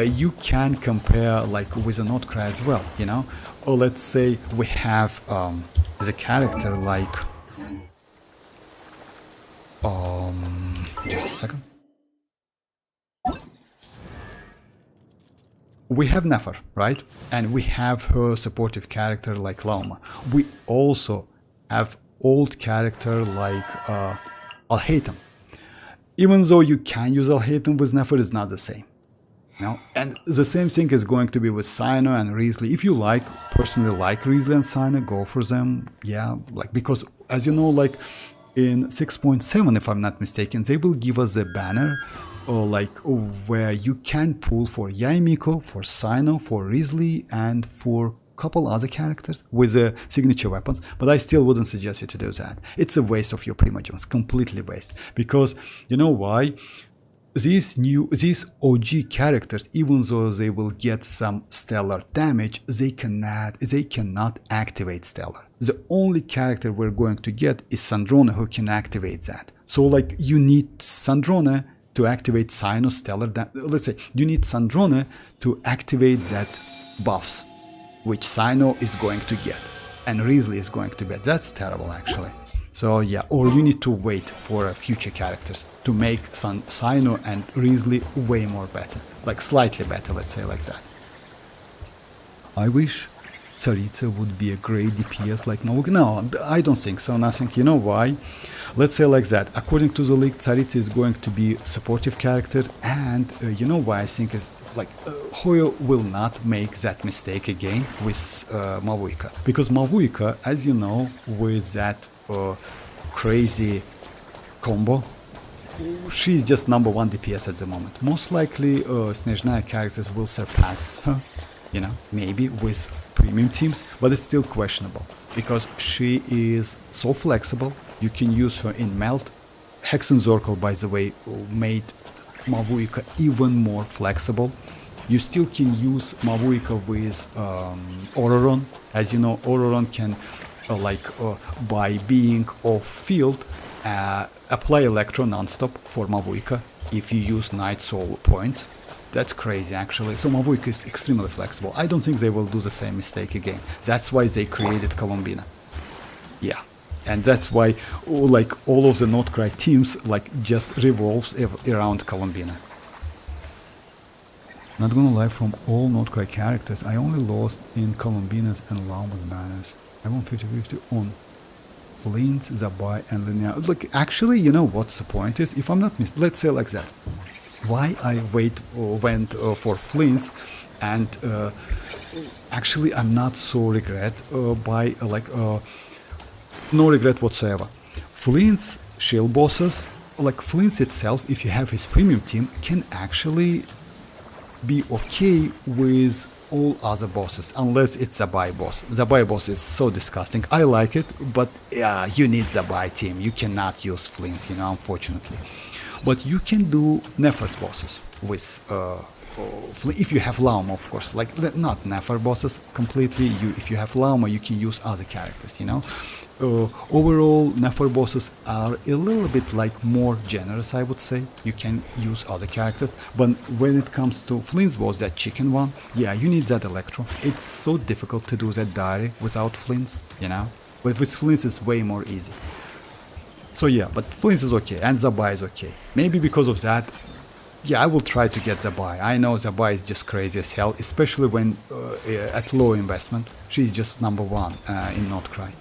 You can compare like with a nod-krai as well, you know. Or let's say we have the character like just a second. We have Nefer, right? And we have her supportive character like Lauma. We also have old character like Alhaitham. Even though you can use Alhaitham with Nefer, it's not the same. You know? And the same thing is going to be with Cyno and Risley. If you like, personally like Risley and Cyno, go for them. Yeah, like because as you know, like in 6.7, if I'm not mistaken, they will give us a banner or like where you can pull for Yaimiko, for Cyno, for Risley, and for couple other characters with signature weapons, but I still wouldn't suggest you to do that. It's a waste of your primogems, completely waste, because you know why? These OG characters, even though they will get some stellar damage, they cannot activate stellar. The only character we're going to get is Sandrone, who can activate that. So like you need Sandrone to activate Cyno stellar. Let's say you need Sandrone to activate that buffs, which Cyno is going to get and Risley is going to get. That's terrible actually. So yeah, or you need to wait for future characters to make Cyno and Risley way more better, like slightly better, let's say like that. I wish Tsaritsa would be a great DPS like Mavuika. No, I don't think so, nothing. You know why? Let's say like that. According to the league, Tsaritsa is going to be supportive character, and you know why I think is like Hoyo will not make that mistake again with Mavuika, because Mavuika, as you know, with that crazy combo, she's just #1 DPS at the moment. Most likely Snezhnaya characters will surpass her, you know, maybe with premium teams, but it's still questionable because she is so flexible. You can use her in melt. Hexen Zorkel, by the way, made Mavuika even more flexible. You still can use Mavuika with Ororon. As you know, Ororon can by being off field apply Electro non-stop for Mavuika if you use Night Soul points. That's crazy actually. So Mavuika is extremely flexible. I don't think they will do the same mistake again. That's why they created Columbina. Yeah. And that's why like all of the nod-krai teams like just revolves around Columbina. Not gonna lie, from all nod-krai characters, I only lost in Columbinas and Lauma's banners. I won 50-50 on Flins, Zibai, and Linear. Like, actually, you know what's the point is? If I'm not mistaken, let's say like that. Why I went for Flins, and actually I'm not so regret by no regret whatsoever. Flins shield bosses, like Flins itself, if you have his premium team, can actually be okay with all other bosses, unless it's Zibai boss. Zibai boss is so disgusting. I like it, but yeah, you need Zibai team. You cannot use Flins, you know, unfortunately. But you can do Nefer's bosses with if you have Lauma, of course. Like not Nefer bosses completely. If you have Lauma, you can use other characters, you know. Overall, Nefer bosses are a little bit like more generous, I would say. You can use other characters, but when it comes to Flint's boss, that chicken one, yeah, you need that Electro. It's so difficult to do that diary without Flint's, you know. But with Flint's, it's way more easy. So yeah, but Flint's is okay, and Zibai is okay. Maybe because of that, yeah, I will try to get Zibai. I know Zibai is just crazy as hell, especially when at low investment. She's just #1 in nod-krai.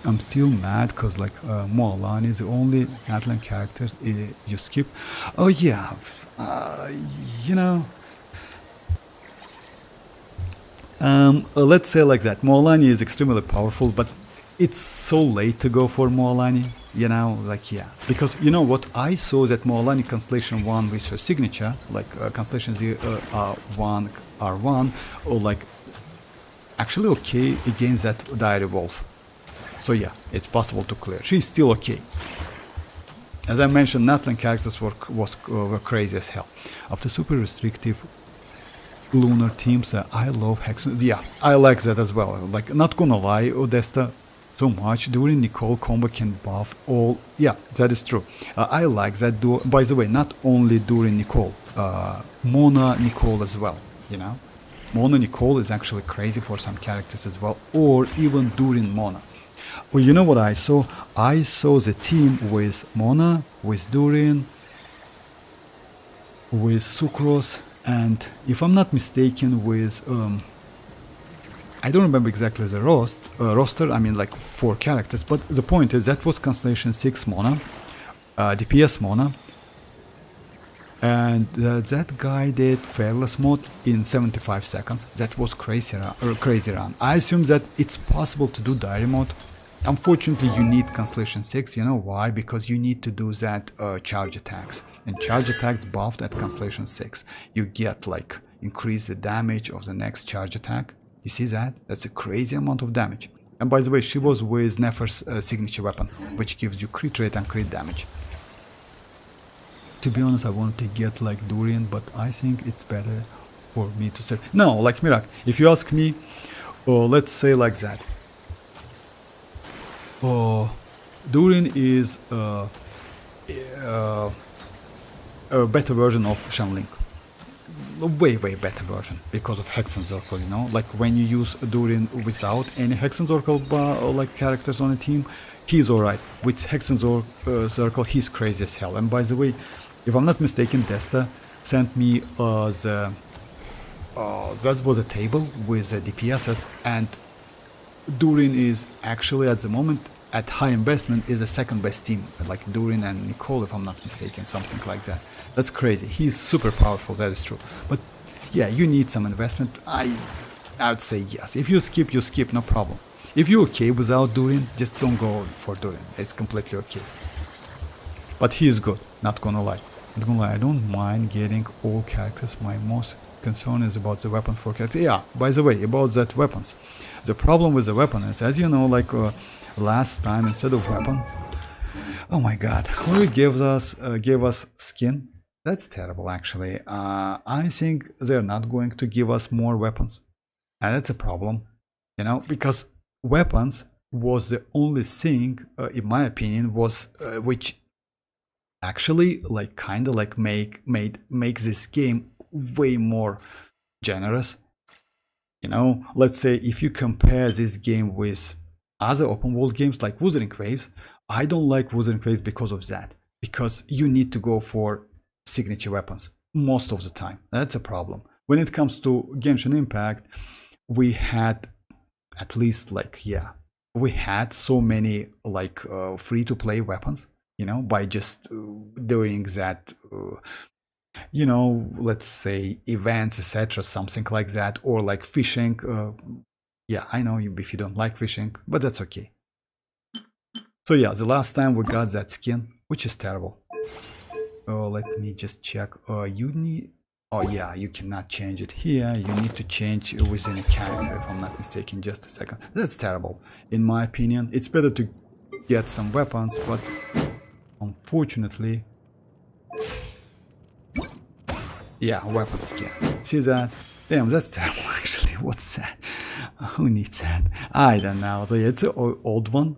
I'm still mad because like Moalani is the only Natlan character you skip. Oh yeah, you know. Let's say like that. Moalani is extremely powerful, but it's so late to go for Moalani. You know, like yeah, because you know what, I saw that Moalani Constellation 1 with her signature, like Constellation R1 R1, or like actually okay against that Diary Wolf. So yeah, it's possible to clear. She's still okay. As I mentioned, Natlan characters were crazy as hell. After super restrictive lunar teams, I love Hexen. Yeah, I like that as well. Like, not gonna lie, Odesta, so much. During Nicole combo can buff all. Yeah, that is true. I like that duo. By the way, not only during Nicole, Mona Nicole as well. You know, Mona Nicole is actually crazy for some characters as well, or even during Mona. Well, you know what I saw? I saw the team with Mona, with Durin, with Sucrose, and if I'm not mistaken, with I don't remember exactly the roster. I mean, like 4 characters. But the point is that was Constellation 6 Mona, DPS Mona, and that guy did Fearless mode in 75 seconds. That was crazy run. I assume that it's possible to do Diary mode. Unfortunately, you need Constellation 6. You know why? Because you need to do that charge attacks. And charge attacks buffed at Constellation 6. You get like increase the damage of the next charge attack. You see that? That's a crazy amount of damage. And by the way, she was with Nefer's signature weapon, which gives you crit rate and crit damage. To be honest, I wanted to get like Durian, but I think it's better for me to serve. No, like Mirak, if you ask me, let's say like that. Durian is a better version of Shenling. Way better version because of Hexen Circle, you know, like when you use Durian without any Hexen Circle like characters on the team, he's alright. With Hexen Circle, he's crazy as hell. And by the way, if I'm not mistaken, Desta sent me that was a table with DPSs, and Durian is actually at the moment at high investment is the second best team, like Durian and Nicole, if I'm not mistaken, something like that. That's crazy. He's super powerful, that is true. But yeah, you need some investment. I would say yes. If you skip, no problem. If you're okay without Durian, just don't go for Durian. It's completely okay. But he is good, not gonna lie. Not gonna lie, I don't mind getting all characters. My most concern is about the weapon for characters. Yeah, by the way, about that weapons. The problem with the weapon is, as you know, like last time, instead of weapon, oh my god, who gave us skin? That's terrible, actually. I think they're not going to give us more weapons, and that's a problem, you know, because weapons was the only thing, in my opinion, was which actually like kind of like makes this game way more generous. You know, let's say if you compare this game with other open world games like Wuthering Waves, I don't like Wuthering Waves because of that. Because you need to go for signature weapons most of the time. That's a problem. When it comes to Genshin Impact, we had at least like, yeah, we had so many like free-to-play weapons, you know, by just doing that, you know, let's say events, etc., something like that, or like fishing. Yeah, I know if you don't like fishing, but that's okay. So yeah, the last time we got that skin, which is terrible. Let me just check. You need. Oh yeah, you cannot change it here. You need to change within a character, if I'm not mistaken. Just a second. That's terrible. In my opinion, it's better to get some weapons, but unfortunately, yeah, weapon skin. See that? Damn, that's terrible. Actually, what's that? Who needs that? I don't know. It's an old one.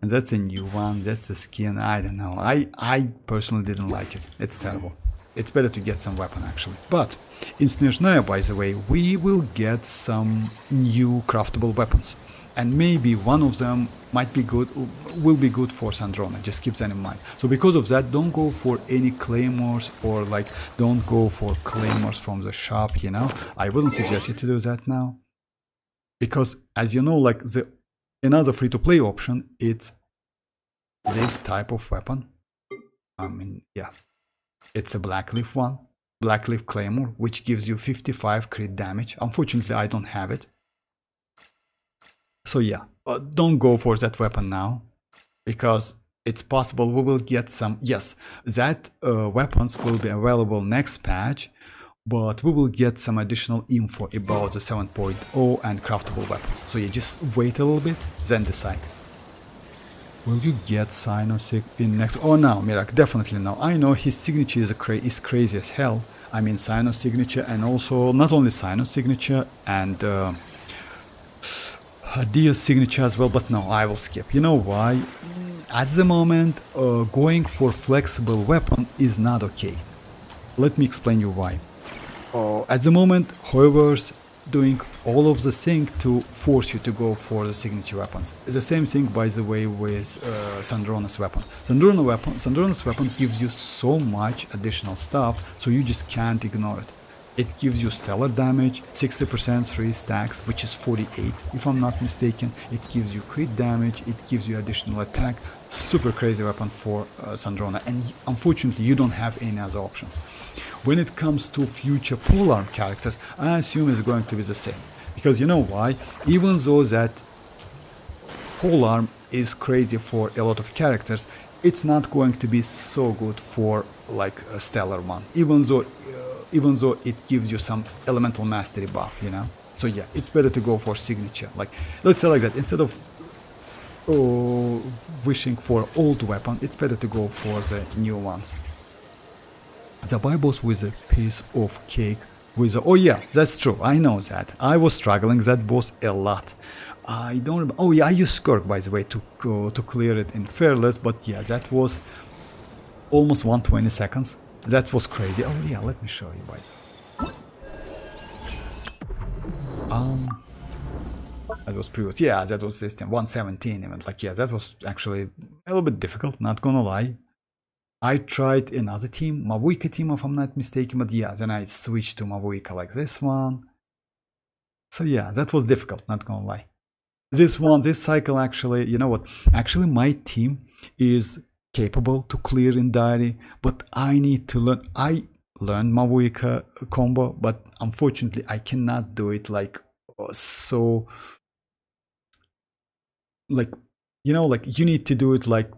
And that's a new one. That's the skin. I don't know. I personally didn't like it. It's terrible. It's better to get some weapon, actually. But in Snezhnaya, by the way, we will get some new craftable weapons. And maybe one of them might be good, will be good for Sandrone. Just keep that in mind. So because of that, don't go for any claymores, or like don't go for claymores from the shop, you know. I wouldn't suggest you to do that now. Because as you know, like another free-to-play option, it's this type of weapon. I mean, yeah, it's a Blackleaf one, Blackleaf Claymore, which gives you 55 crit damage. Unfortunately, I don't have it. So yeah, don't go for that weapon now, because it's possible we will get some. Yes, that weapons will be available next patch, but we will get some additional info about the 7.0 and craftable weapons. So yeah, just wait a little bit, then decide. Will you get Sinosig in next? Oh no, Mirak, definitely no. I know his signature is crazy as hell. I mean Sinos signature, and also not only Sinos signature, and Dia's signature as well, but no, I will skip. You know why? At the moment, going for flexible weapon is not okay. Let me explain you why. At the moment, hoyoverse doing all of the thing to force you to go for the signature weapons. It's the same thing, by the way, with Sandrone's weapon. Sandrone's weapon gives you so much additional stuff, so you just can't ignore it. It gives you stellar damage, 60% 3 stacks, which is 48 if I'm not mistaken. It gives you crit damage, it gives you additional attack. Super crazy weapon for Sandrone, and unfortunately you don't have any other options. When it comes to future polearm characters, I assume it's going to be the same. Because you know why? Even though that polearm is crazy for a lot of characters, it's not going to be so good for like a stellar one. Even though it gives you some elemental mastery buff, you know. So yeah, it's better to go for signature. Like, let's say like that, instead of wishing for old weapon, it's better to go for the new ones. Zibai boss with a piece of cake with a, oh yeah, that's true, I know that. I was struggling that boss a lot. I don't remember. Oh yeah, I used skirk, by the way, to clear it in fearless, but yeah, that was almost 120 seconds. That was crazy. Oh yeah, let me show you guys. That was previous. Yeah, that was this time 117 even. Like yeah, that was actually a little bit difficult, not gonna lie. I tried another team, mavuika team if I'm not mistaken, but yeah, then I switched to mavuika like this one. So yeah, that was difficult, not gonna lie. This cycle actually, you know what? Actually my team is capable to clear in diary, but I need to learn. I learned mavuika combo, but unfortunately I cannot do it like so, like, you know, like you need to do it like,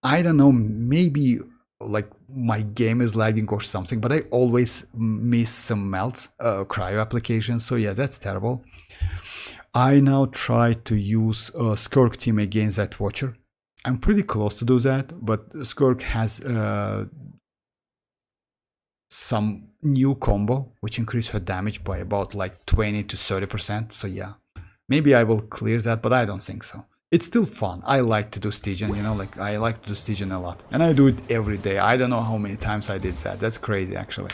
I don't know, maybe like my game is lagging or something, but I always miss some melts, cryo applications. So yeah, that's terrible. I now try to use a skirk team against that watcher. I'm pretty close to do that, but skirk has some new combo which increase her damage by about like 20 to 30%. So yeah, maybe I will clear that, but I don't think so. It's still fun. I like to do Stygian, you know, like I like to do Stygian a lot, and I do it every day. I don't know how many times I did that. That's crazy actually.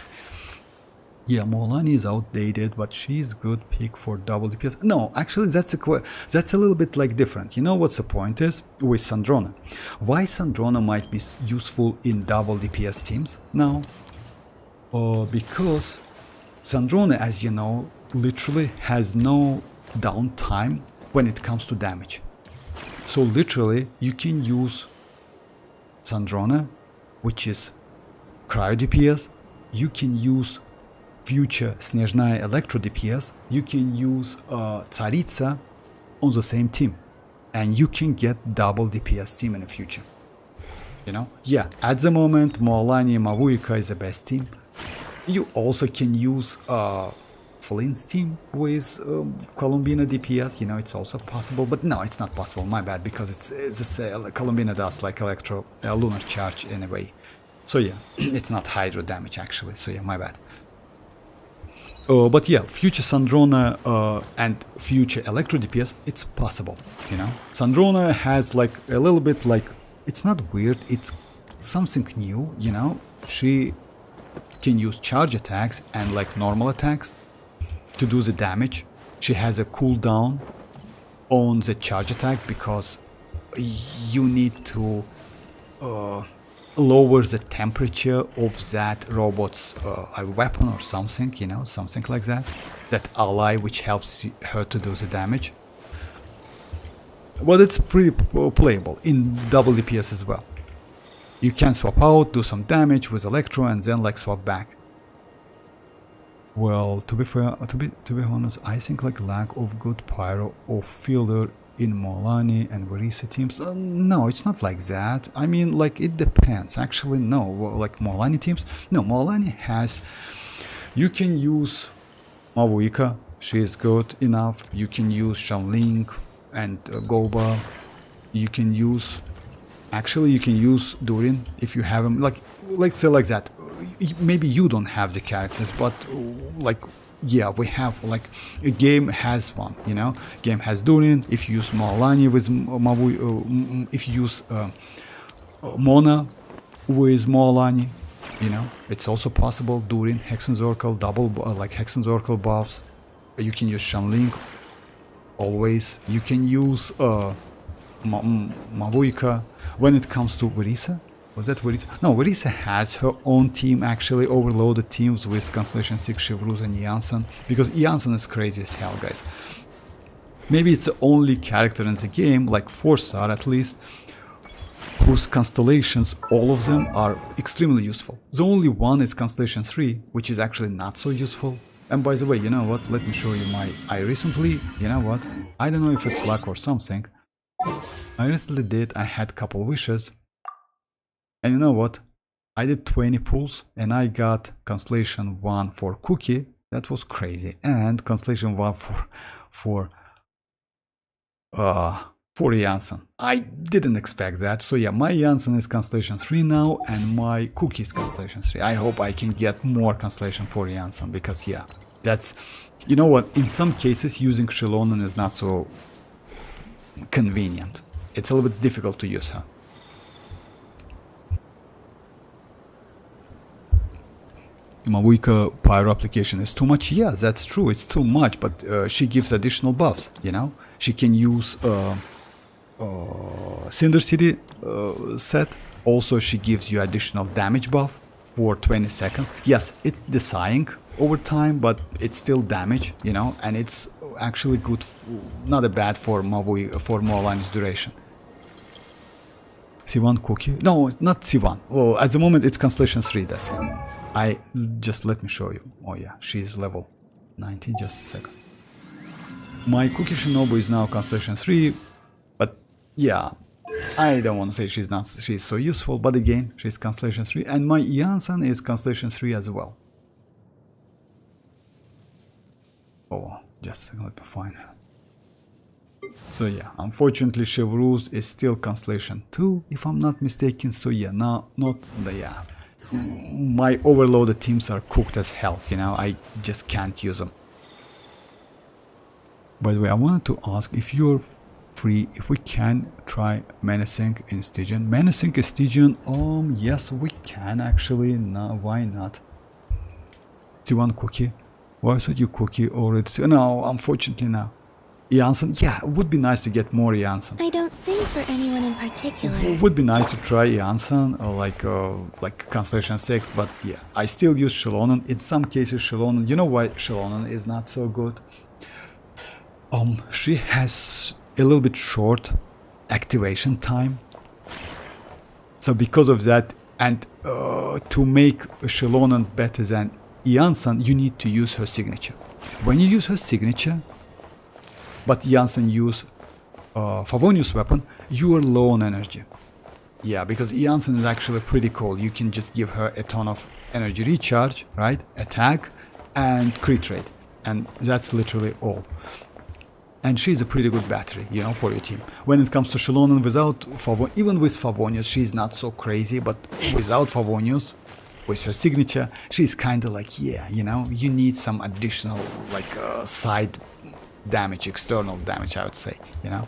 Yeah, Molani is outdated, but she's good pick for double DPS. No, actually, that's a little bit like different. You know what's the point is with Sandrone? Why Sandrone might be useful in double DPS teams now? Because Sandrone, as you know, literally has no downtime when it comes to damage. So literally, you can use Sandrone, which is cryo DPS. You can use future Snezhnaya Electro DPS, you can use Tsaritsa on the same team, and you can get double DPS team in the future. You know? Yeah, at the moment, Moalani Mavuika is the best team. You also can use flins team with Columbina DPS, you know, it's also possible, but no, it's not possible, my bad, because it's Columbina does like electro lunar charge anyway. So yeah, it's not hydro damage actually, so yeah, my bad. But yeah, future Sandrone and future Electro DPS, it's possible, you know. Sandrone has like a little bit like, it's not weird, it's something new, you know. She can use charge attacks and like normal attacks to do the damage. She has a cooldown on the charge attack because you need to lower the temperature of that robot's weapon or something, you know, something like that. That ally which helps her to do the damage. But it's pretty playable in double DPS as well. You can swap out, do some damage with Electro, and then like swap back. Well, to be fair, to be honest, I think like lack of good pyro or fielder in Molani and Verisa teams, no, it's not like that. I mean, like, it depends. Actually, no, like Molani teams, no, Molani has, you can use Mavuika, she is good enough. You can use Xiaoling and Goba. You can use, actually, you can use Durin if you have them. Like, let's say like that. Maybe you don't have the characters, but like yeah, we have like a game has one, you know, game has Durin. If you use Malani with if you use Mona with Malani, you know, it's also possible. Durin, Hexenzorkel, double like Hexenzorkel buffs. You can use Shanling always. You can use Mavuika. When it comes to Verisa, was that Verisa? No, Verisa has her own team, actually overloaded teams with Constellation 6, Chevruz and Janssen, because Janssen is crazy as hell, guys. Maybe it's the only character in the game, like 4-star at least, whose constellations, all of them, are extremely useful. The only one is Constellation 3, which is actually not so useful. And by the way, you know what, let me show you I recently, you know what, I don't know if it's luck or something, I recently I had a couple wishes, and you know what, I did 20 pulls, and I got Constellation 1 for Cookie, that was crazy, and Constellation 1 for Janssen. I didn't expect that, so yeah, my Janssen is Constellation 3 now, and my Cookie is Constellation 3. I hope I can get more Constellation 4 Janssen, because yeah, that's, you know what, in some cases using xilonen is not so convenient. It's a little bit difficult to use her. Mavuika pyro application is too much. Yeah, that's true, it's too much, but she gives additional buffs, you know. She can use Cinder City set. Also, she gives you additional damage buff for 20 seconds. Yes, it's dying over time, but it's still damage, you know, and it's actually good, not bad for Mavui, for Morlani's duration. C1 Cookie? No, not C1. Oh, at the moment it's Constellation 3, that's it. Let me show you. Oh yeah, she's level 90, just a second. My Cookie Shinobu is now Constellation 3, but yeah, I don't want to say she's so useful, but again, she's Constellation 3, and my Janssen is Constellation 3 as well. Oh, just a second, let me find her. So yeah, unfortunately Chevruz is still Constellation 2, if I'm not mistaken, so yeah, my overloaded teams are cooked as hell, you know, I just can't use them. By the way, I wanted to ask if you're free, if we can try menacing in Stygian. Menacing in Stygian, yes we can actually, no, why not? T1 Cookie? Why should you Cookie already? No, unfortunately no. Janssen, yeah, it would be nice to get more Janssen. I don't think for anyone in particular. It would be nice to try Janssen or like Constellation 6, but yeah, I still use xilonen. In some cases xilonen, you know why xilonen is not so good? She has a little bit short activation time. So because of that, and to make xilonen better than Janssen, you need to use her signature. When you use her signature, but Janssen use Favonius weapon, you are low on energy. Yeah, because Janssen is actually pretty cool. You can just give her a ton of energy recharge, right? Attack and crit rate. And that's literally all. And she's a pretty good battery, you know, for your team. When it comes to xilonen, even with Favonius, she's not so crazy, but without Favonius, with her signature, she's kind of like, yeah, you know, you need some additional, like, side damage, external damage, I would say, you know.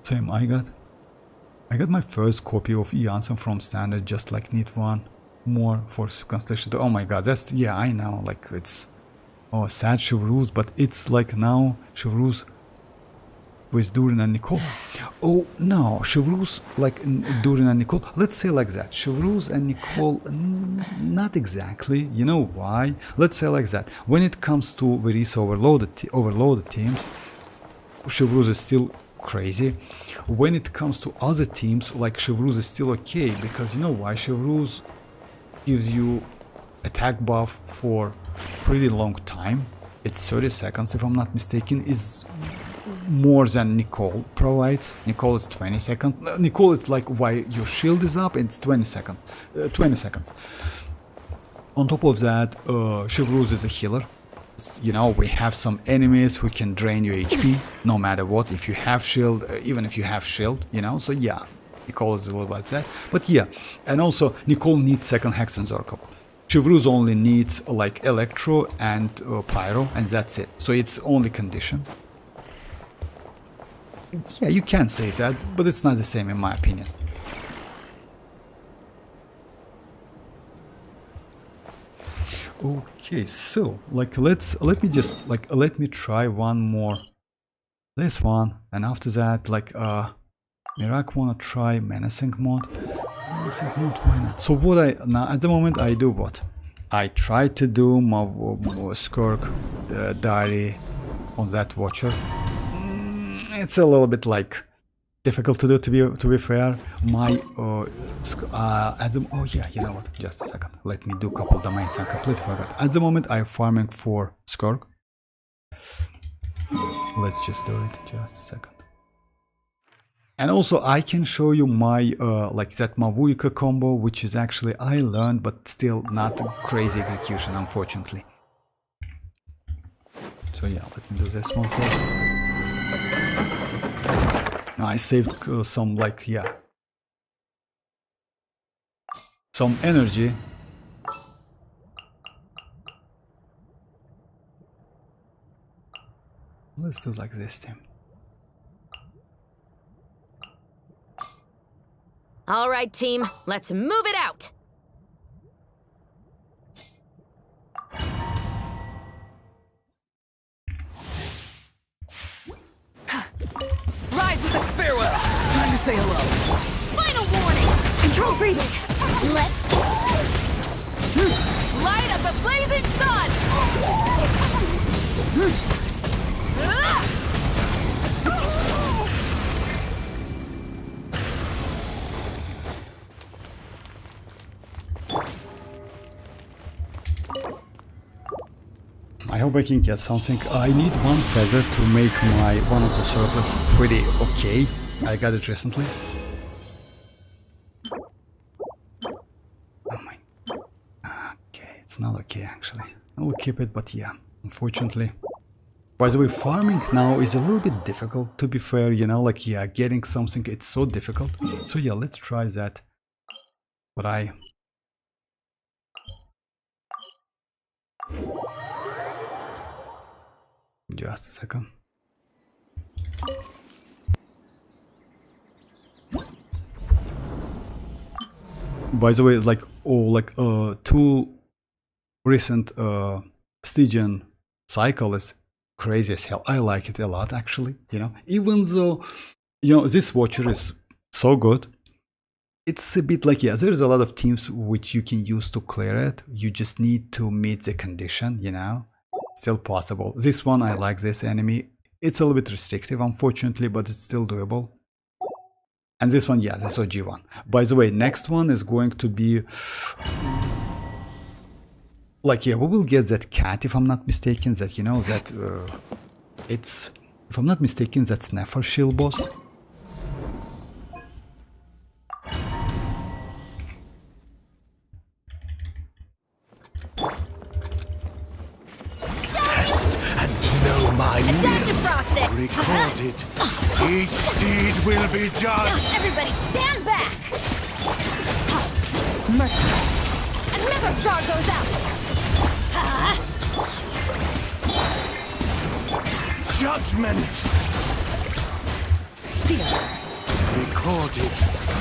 Same, I got my first copy of Janssen from standard, just like need one more for Constellation 2. Oh my god, that's, yeah, I know, like, it's, oh, sad Chevruz, but it's like now Chevruz with Durin and Nicole. Oh no, Chevruz like Durin and Nicole, let's say like that, Chevruz and Nicole, not exactly, you know why? Let's say like that, when it comes to Verisa overloaded teams, Chevruz is still crazy. When it comes to other teams, like Chevruz is still okay, because you know why? Chevruz gives you attack buff for pretty long time. It's 30 seconds if I'm not mistaken, is more than Nicole provides. Nicole is 20 seconds. Nicole is like why your shield is up, it's 20 seconds. 20 seconds. On top of that, Chevruz is a healer. You know, we have some enemies who can drain your HP no matter what, if you have shield, even if you have shield, you know, so yeah, Nicole is a little bit that. But yeah, and also Nicole needs second Hexenzorkel. Chevreuse only needs like electro and pyro, and that's it. So it's only condition. Yeah, you can say that, but it's not the same in my opinion. Okay, so like let me try one more, this one, and after that like Mirak wanna try menacing mode. Menacing mode, why not? So what now at the moment I do what? I try to do my skirk diary on that watcher. It's a little bit like difficult to do, to be fair. My at the oh yeah, you know what? Just a second. Let me do a couple domains. I completely forgot. At the moment, I'm farming for skirk. Let's just do it. Just a second. And also, I can show you my like that mavuika combo, which is actually I learned, but still not a crazy execution, unfortunately. So yeah, let me do this one first. I saved some like, yeah, some energy. Let's do like this team. All right, team, let's move it out. Rise with a farewell. Time to say hello. Final warning! Control breathing. Let's Light up the blazing sun! I hope I can get something. I need one feather to make my one of the circle pretty okay. I got it recently. Oh my. Okay, it's not okay actually. I will keep it, but yeah, unfortunately. By the way, farming now is a little bit difficult, to be fair, you know, like, yeah, getting something, it's so difficult. So yeah, let's try that. But just a second. By the way, like, two recent Stygian cycle is crazy as hell. I like it a lot actually, you know, even though, you know, this watcher is so good. It's a bit like, yeah, there's a lot of teams which you can use to clear it. You just need to meet the condition, you know. Still possible. This one, I like this enemy. It's a little bit restrictive, unfortunately, but it's still doable. And this one, yeah, this OG one. By the way, next one is going to be like, yeah, we will get that cat, if I'm not mistaken, that, you know, that it's, if I'm not mistaken, that's Nefer shield boss. My Adaptive frosting! recorded. Each deed will be judged. Everybody stand back! Merciless! Another star goes out! Judgment. Feel. Recorded.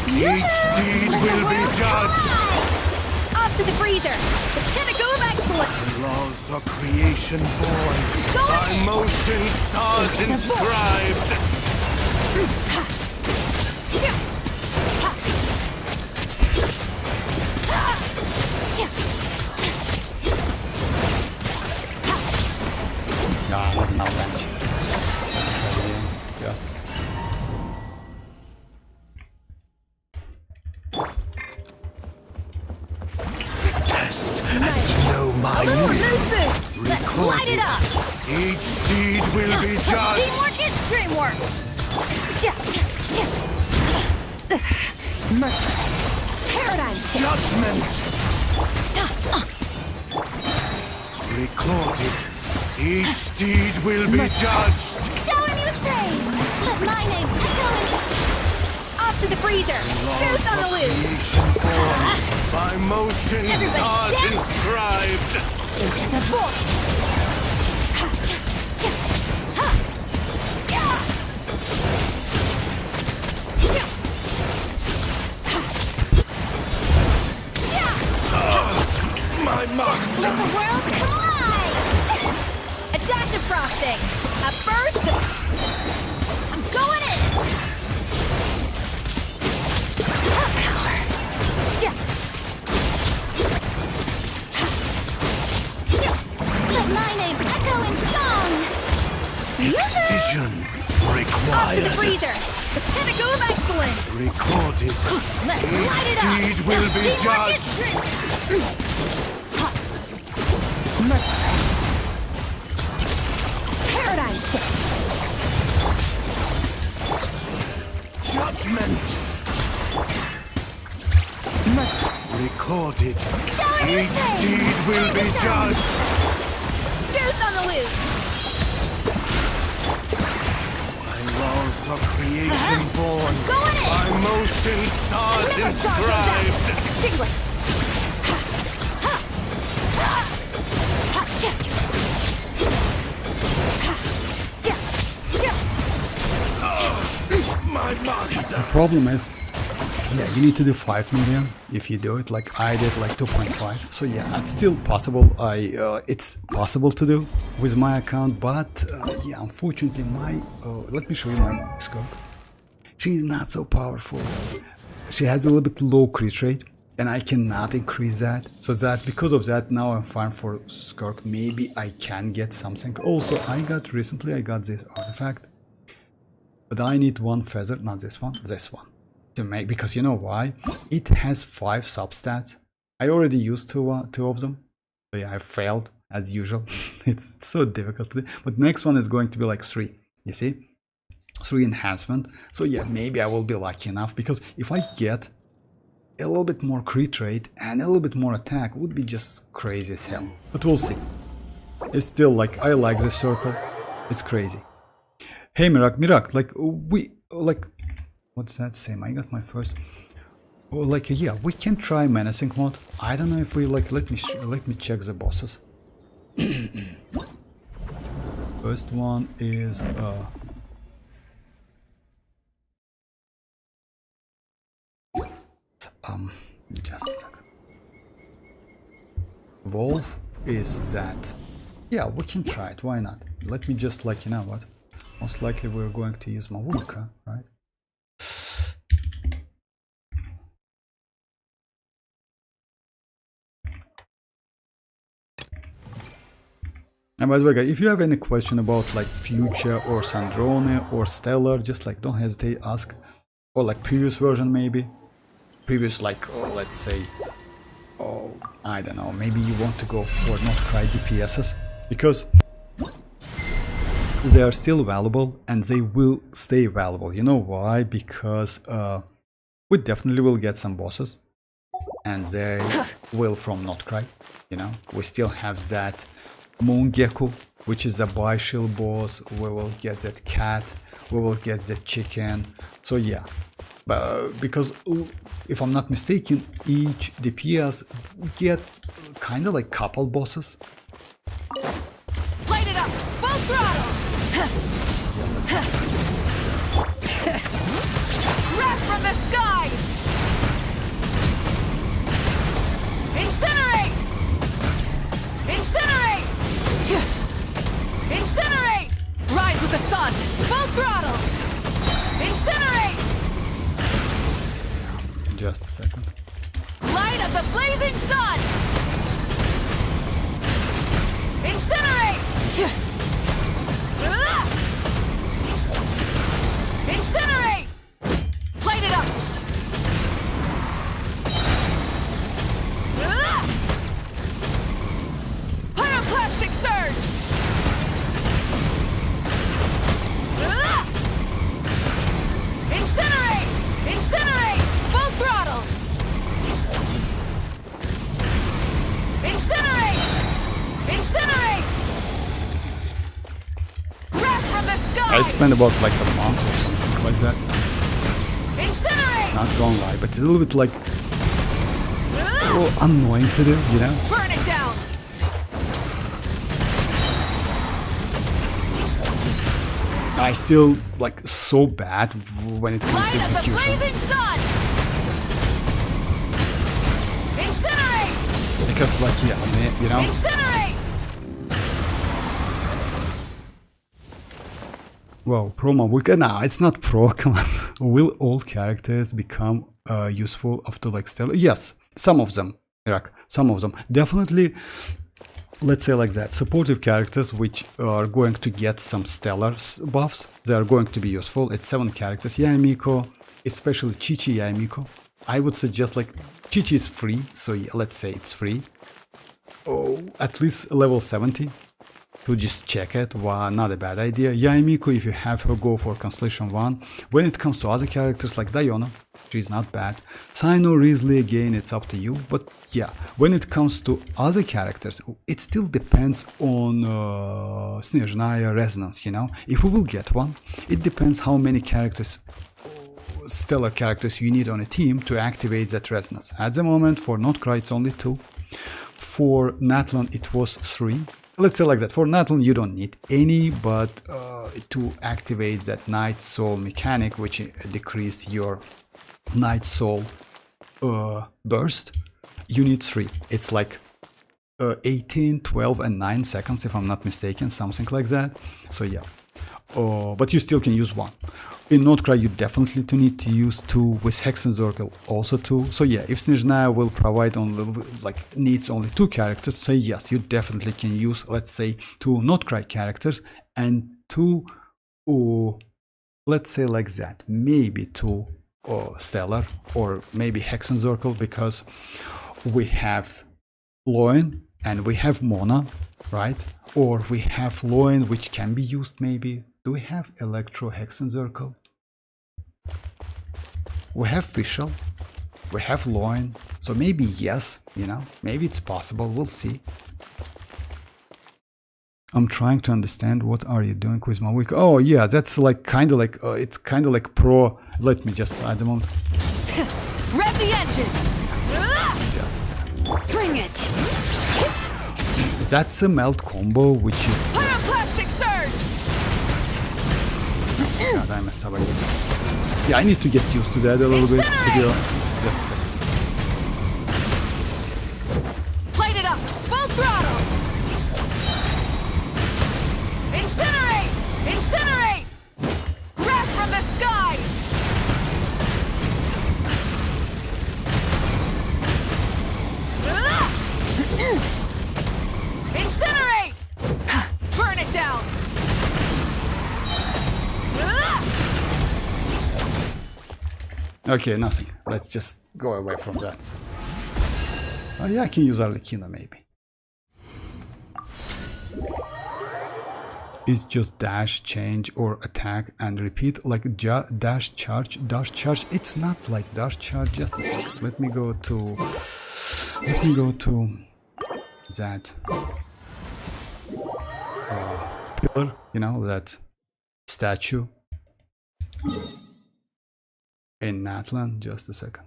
Each deed will be judged. Off to the freezer! The pinnacle of excellence! Laws of creation born. By motion stars inscribed. Yeah, not an avalanche. Yes. Test and know my A little will. new boost! Let's light it up! Each deed will be judged. Teamwork is dreamwork! Merciless! Paradigm shift! Judgment. Recorded. Each deed will be judged. Showing you praise! Let my name echo in... Off to the freezer! Truth on the loose! Creation born. By motion Everybody stars stand. inscribed. Into the void. Ha, cha, cha, ha. Yeah. Yeah. Ha. Yeah. My master. Let the world come alive! A dash of frosting. A burst of... I'm going in! Power. Yeah. Let my name echo in song! Precision Off to the required. freezer! The pinnacle of excellence! Recorded. Let's light it Each up! deed will be Teamwork judged. is true. Merciless. Paradigm shift. Judgment. Merciless. Recorded. Show it in Each the face. deed will Time be to shine. judged. Goose on the loose. By laws of creation born. Going in. By motion stars Never saw those out. inscribed. Extinguished. Ha. Ha. Ha. Ha. Cha. Ha. Ja. Ja. My master. The problem is, yeah, you need to do 5 million if you do it. Like I did, like 2.5. So yeah, it's still possible. It's possible to do with my account, but yeah, unfortunately, my let me show you my skirk. She's not so powerful. She has a little bit low crit rate, and I cannot increase that. So that because of that, now I'm fine for skirk. Maybe I can get something. Also, I got this artifact, but I need one feather, not this one, to make, because you know why? It has 5 substats. I already used two of them. So yeah, I failed as usual. It's so difficult to do. But next one is going to be like 3. You see? 3 enhancement. So yeah, maybe I will be lucky enough, because if I get a little bit more crit rate and a little bit more attack, would be just crazy as hell. But we'll see. It's still like, I like this circle. It's crazy. Hey Mirak, like what's that same? I got my first. Oh, like yeah, we can try menacing mode. I don't know if we like. Let me check the bosses. First one is just a second. Wolf is that. Yeah, we can try it. Why not? Let me just like, you know what? Most likely we're going to use mavuika, right? And by the way, guys, if you have any question about like Future or Sandrone or Stellar, just like don't hesitate, ask. Or like previous version maybe. Previous like, oh, let's say, oh, I don't know, maybe you want to go for nod-krai DPSs. Because they are still valuable and they will stay valuable. You know why? Because we definitely will get some bosses. And they will from nod-krai, you know. We still have that moon gecko, which is a bi-shield boss. We will get that cat. We will get that chicken. So yeah, because if I'm not mistaken, each DPS get kind of like couple bosses. Light it up! Full throttle! Wrath from the skies! Incinerate! Incinerate! Incinerate! Rise with the sun! Full throttle! Incinerate! Just a second. Light of the blazing sun! Incinerate! Incinerate! Light it up! Pyroclastic surge! Incinerate! Incinerate! Full throttle! Incinerate! Incinerate! Wrath from the sky! I spent about like a month or something like that. Incinerate! Not gonna lie, but it's a little bit like annoying to do, you know? Burn it down! I still like so bad when it comes Light to up the execution. blazing sun! Incinerate! Because like, yeah, I mean, you know? Incinerate! Well, pro mavuika, no, it's not pro, come on. Will all characters become useful after like stellar? Yes, some of them, Iraq, some of them. Definitely, let's say like that, supportive characters which are going to get some stellar buffs, they are going to be useful. It's 7 characters, Yaemiko, especially Chichi Yaemiko. I would suggest like, Chichi is free, so yeah, let's say it's free. Oh, at least level 70. To just check it, well, not a bad idea. Yaemiko, if you have her, go for Constellation 1. When it comes to other characters like Diona, she's not bad. Sino, Risley, again, it's up to you. But yeah, when it comes to other characters, it still depends on Snezhnaya Resonance, you know. If we will get one, it depends how many characters, stellar characters you need on a team to activate that Resonance. At the moment, for nod-krai, it's only 2. For Natlan, it was 3. Let's say like that, for Natlan you don't need any, but to activate that Night Soul mechanic, which decrease your Night Soul burst, you need 3. It's like 18, 12 and 9 seconds if I'm not mistaken, something like that. So yeah, but you still can use 1. In nod-krai you definitely need to use 2, with Hexenzorkel also 2. So yeah, if Snezhnaya will provide only like needs only 2 characters, so yes, you definitely can use, let's say, 2 nod-krai characters and 2, let's say like that, maybe 2 stellar or maybe Hexenzorkel, because we have Loin and we have Mona, right? Or we have Loin which can be used maybe. Do we have Electro Hexenzorkel? We have Fischl, we have Loin, so maybe yes, you know, maybe it's possible, we'll see. I'm trying to understand what are you doing with mavuika. Oh yeah, that's like kind of like, it's kind of like pro, let me just, at the moment. Rev the engines! Just Bring it! that's a melt combo, which is... Pyroclastic surge! God, I messed up again. Yeah, I need to get used to that a little bit. To be just a second. Light it up! Full throttle! Incinerate! Incinerate! Wrath from the sky! Incinerate! Burn it down! Okay, nothing. Let's just go away from that. Oh yeah, I can use Arlecchino maybe. It's just dash, change, or attack and repeat, like dash, charge, dash, charge. It's not like dash, charge. Just a second. Let me go to that pillar, you know, that statue in Natlan. Just a second.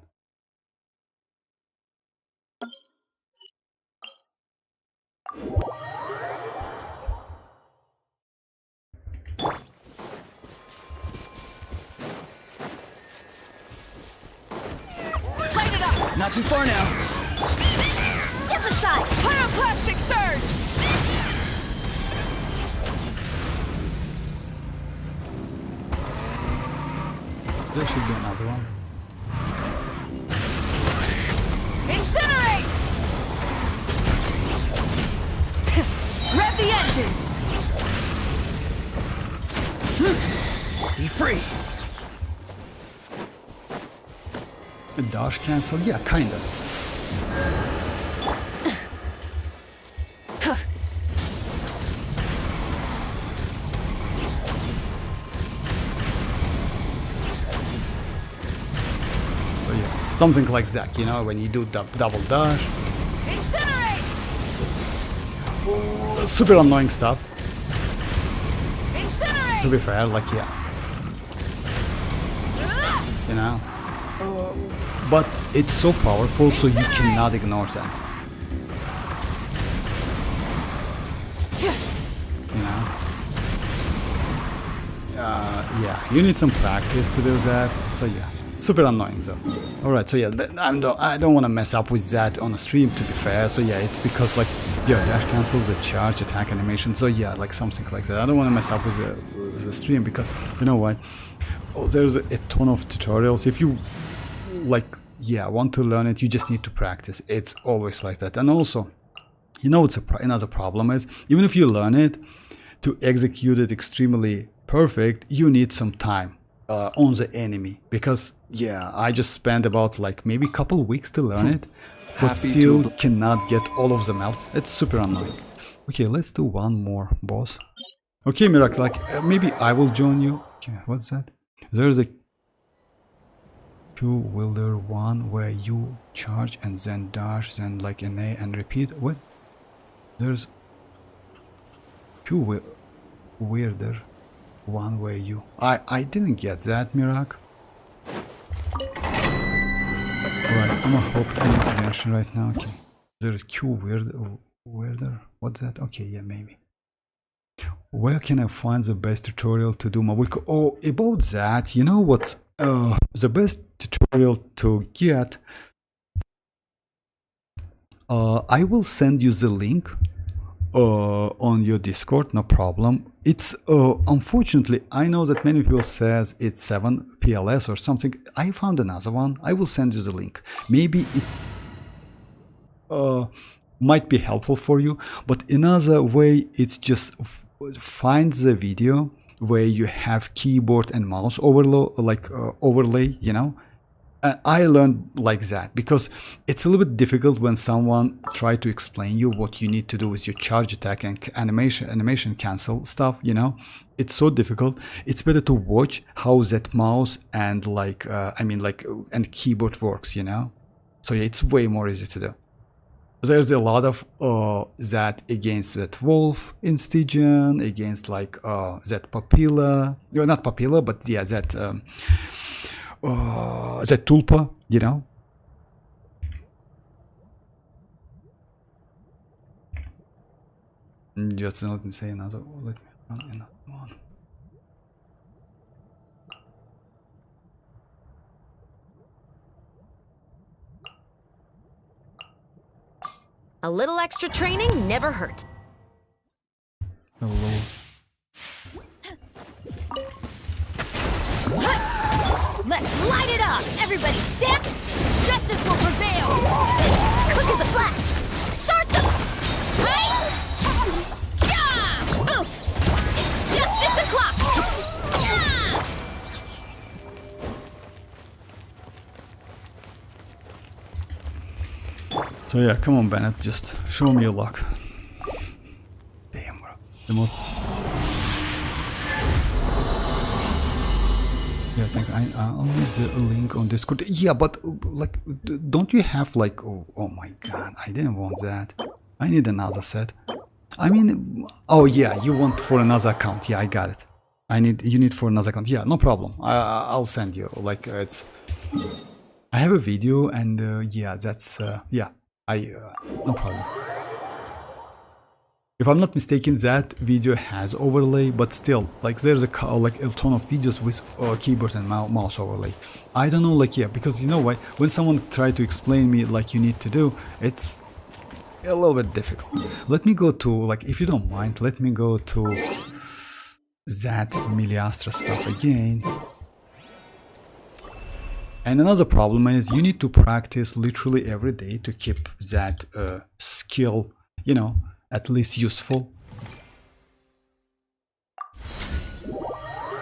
Light it up! Not too far now. Step aside! Pyroclastic surge! There should be another one. Incinerate! Rev the engines! Be free. A dash cancel? Yeah, kinda. So yeah, something like that, you know, when you do double dash. Incinerate! Super annoying stuff, to Incinerate! be fair, like yeah, you know. but it's so powerful, so you cannot ignore that. You know? Yeah, you need some practice to do that. So yeah, super annoying though. All right, so yeah, I don't want to mess up with that on a stream, to be fair. So yeah, it's because like yeah, dash cancels the charge attack animation. So yeah, like something like that. I don't want to mess up with the stream because you know what? Oh, there's a ton of tutorials. If you like, yeah, want to learn it, you just need to practice. It's always like that. And also, you know, it's another problem is even if you learn it, to execute it extremely perfect, you need some time on the enemy because yeah, I just spent about like maybe a couple weeks to learn it, but still cannot get all of the melts. It's super annoying. Okay, let's do one more boss. Okay, Miracle, like maybe I will join you. Okay, what's that? There's a Q-wielder one where you charge and then dash, then like an A and repeat. What? There's Q-wielder one where you... I didn't get that, Mirak. Alright, I'm gonna hope in Genshin right now. Okay. There's Q-wielder. What's that? Okay, yeah, maybe. Where can I find the best tutorial to do mavuika? Oh, about that, you know what? The best tutorial to get, I will send you the link on your Discord, no problem. It's unfortunately, I know that many people says it's 7 PLS or something. I found another one. I will send you the link. Maybe it might be helpful for you, but another way, it's just find the video where you have keyboard and mouse overlay, you know. I learned like that because it's a little bit difficult when someone try to explain you what you need to do with your charge attack and animation cancel stuff, you know. It's so difficult. It's better to watch how that mouse and and keyboard works, you know. So yeah, it's way more easy to do. There's a lot of that against that wolf in Stygian, against like that papilla, not papilla, but yeah, that tulpa, you know. Just let me say another. Let me run another one. A little extra training never hurts. Hello. Let's light it up! Everybody stand! Justice will prevail! Quick as a flash! Start the... Right? Yeah! Oof! It's justice o'clock! Yeah! So yeah, come on, Bennett, just show me your luck. Damn, bro. The most... Yeah, I think I'll need the link on Discord. Yeah, but like, don't you have like... Oh my god, I didn't want that. I need another set. I mean... Oh yeah, you want for another account. Yeah, I got it. You need for another account. Yeah, no problem. I'll send you. Like, it's... I have a video and yeah, that's... yeah. No problem. If I'm not mistaken, that video has overlay, but still, like there's a ton of videos with keyboard and mouse overlay. I don't know, like, yeah, because you know why? When someone try to explain me like you need to do, it's a little bit difficult. Let me go to, like, if you don't mind, let me go to that Miliastra stuff again. And another problem is you need to practice literally every day to keep that skill, you know, at least useful.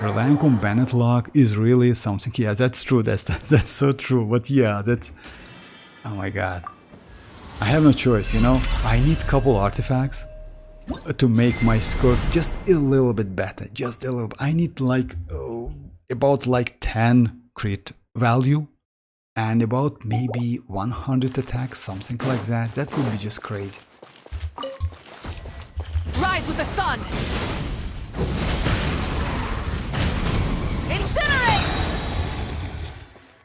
Relying on Bennett luck is really something. Yeah, that's true. That's so true. But yeah, that's... Oh my god. I have no choice, you know. I need a couple artifacts to make my skirk just a little bit better. Just a little bit. I need like about like 10 crit value and about maybe 100 attacks, something like that. That would be just crazy. Rise with the sun! Incinerate!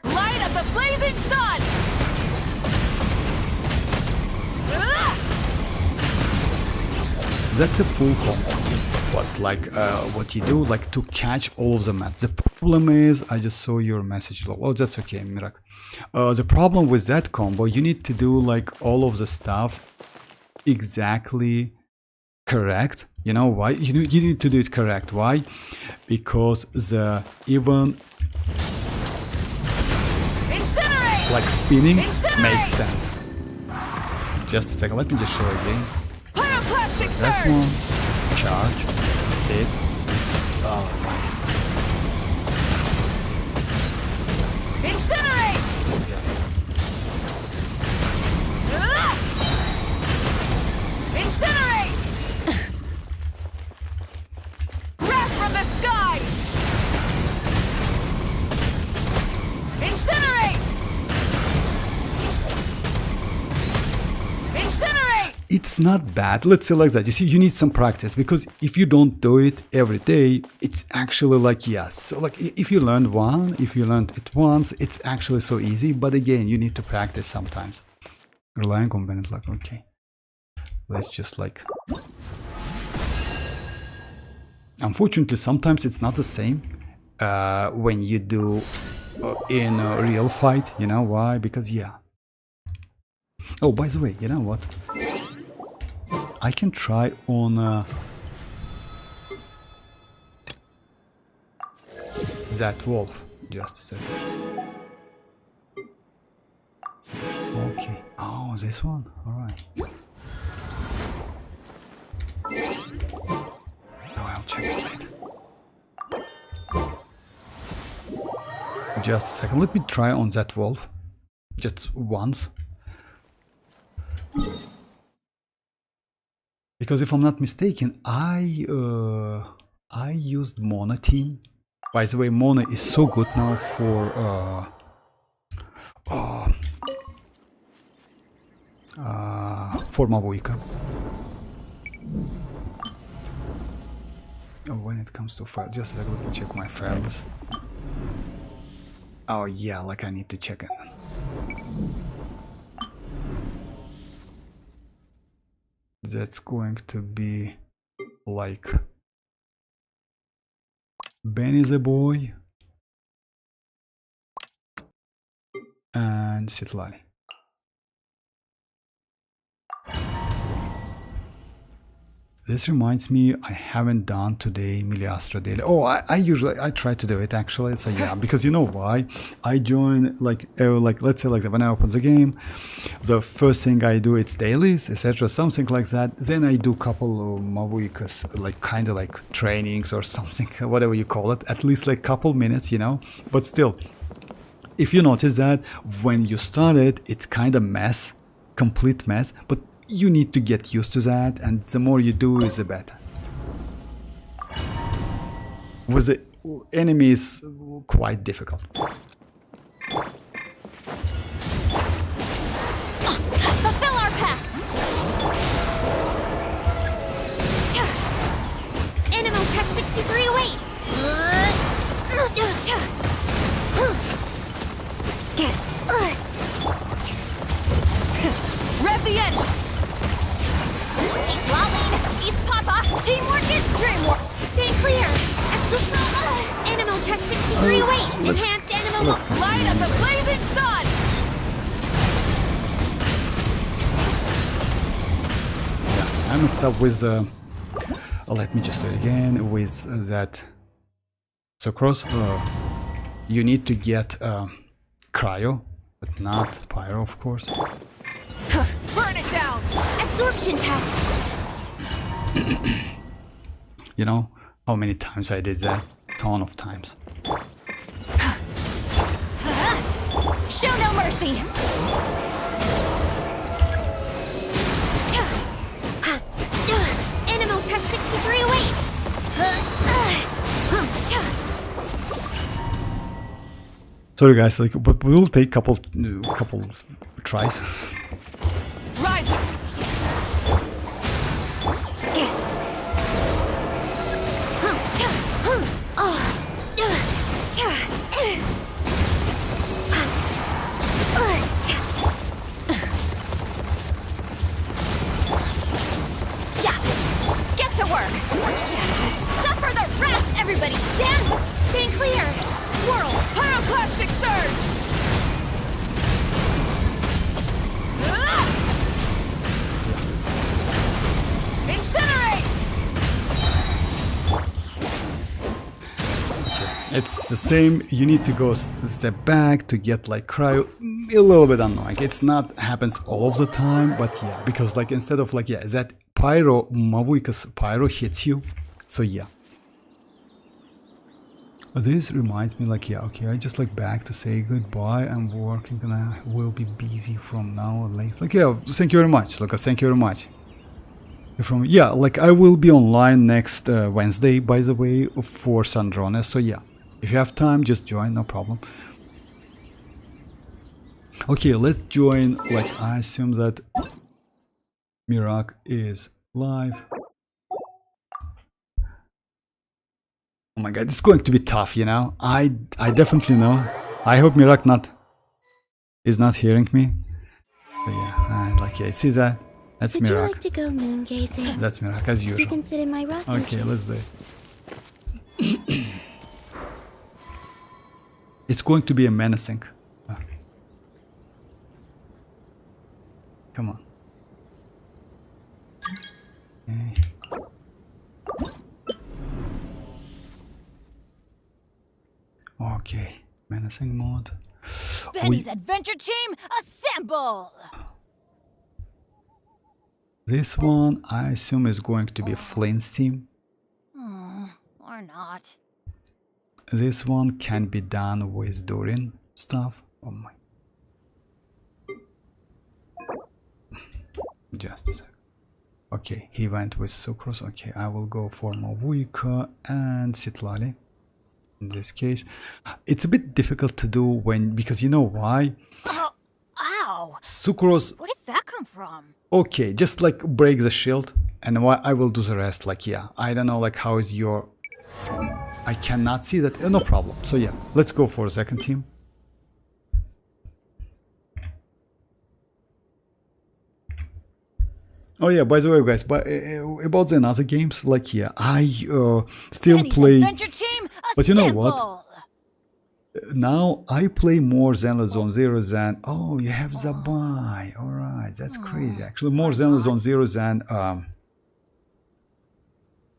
Light up the that's a full combo. But like what you do, like to catch all of the mats. The problem is, I just saw your message. Oh, that's okay, Mirak. The problem with that combo, you need to do like all of the stuff exactly correct. You know why? You need to do it correct. Why? Because the even Incinerate! like spinning Incinerate! makes sense. Just a second, let me just show again. Pyroclastic That's surge! one. Charge. Hit. Oh my. Incinerate! Just. Ah! Incinerate! Wrath from the sky! Incinerate! Incinerate! It's not bad, let's say like that. You see, you need some practice, because if you don't do it every day, it's actually like, yes, so like if you learned it once, it's actually so easy. But again, you need to practice sometimes. Relying on Bennett luck. Okay, let's just like, unfortunately sometimes it's not the same when you do in a real fight. You know why? Because yeah. Oh, by the way, you know what? I can try on that wolf. Just a second. Okay. Oh, this one. All right. Oh, I'll check it later. Just a second. Let me try on that wolf. Just once. Because if I'm not mistaken, I used Mona team. By the way, Mona is so good now for mavuika. Oh, when it comes to fire, just a second, let me check my fireless. Oh yeah, like I need to check it. That's going to be like Benny the boy and citlali. This reminds me, I haven't done today Miliastra daily. Oh, I usually try to do it actually. It's a yeah, because you know why? I join like let's say like when I open the game, the first thing I do it's dailies, etc. Something like that. Then I do couple of mavuikas, like kind of like trainings or something, whatever you call it. At least like couple minutes, you know. But still, if you notice that when you start it, it's kind of mess, complete mess. But you need to get used to that, and the more you do is the better. With the enemies, quite difficult. Fulfill our pact! Animotech 63 await! Rev the engine! citlali! East Papa! Teamwork is dreamwork! Stay clear! Animotech 63 await! Enhanced animal... Light up the blazing sun! Yeah, I messed up with let me just do it again with that. So cross, you need to get cryo, but not pyro, of course. Burn it down! Absorption test! You know how many times I did that? Ton of times. Show no mercy! Animotech 63 await! Sorry guys, like, but we'll take couple tries. Rise! It's the same. You need to go step back to get like cryo. A little bit annoying. It's not happens all of the time, but yeah, because like instead of like yeah, that pyro mavuika's pyro hits you. So yeah. This reminds me like yeah, okay, I just like back to say goodbye. I'm working and I will be busy from now on. Like yeah, thank you very much. Like thank you very much. From yeah, like I will be online next Wednesday, by the way, for Sandrone. So yeah, if you have time, just join, no problem. Okay, let's join. Like I assume that Mirak is live. Oh my god, it's going to be tough, you know. I definitely know. I hope Mirak is not hearing me. But yeah, like yeah, see that. That's Would you Mirak. like to go moon gazing? That's Mirak as You usual. can sit in my rocking Okay, chair. let's do it. It's going to be a menacing. Come on. Okay. Okay, menacing mode. Benny's adventure team, assemble! This one, I assume, is going to be Flint's team. Or not. This one can be done with Dorian stuff. Oh my. Just a sec. Okay, he went with Sucrose. Okay, I will go for Mavuika and Citlali. In this case, it's a bit difficult to do because you know why? Ow! Sucrose. Where did that come from? Okay, just like break the shield, and I will do the rest. Like yeah, I don't know like how is your. I cannot see that. No problem. So yeah, let's go for a second team. Oh yeah, by the way, guys, but about the other games, like yeah, I still Benny's play. adventure team, But you know what? assemble! Now I play more than Zone Zero than. Oh, you have Zibai. All right, that's crazy. Actually, more than Zone Zero than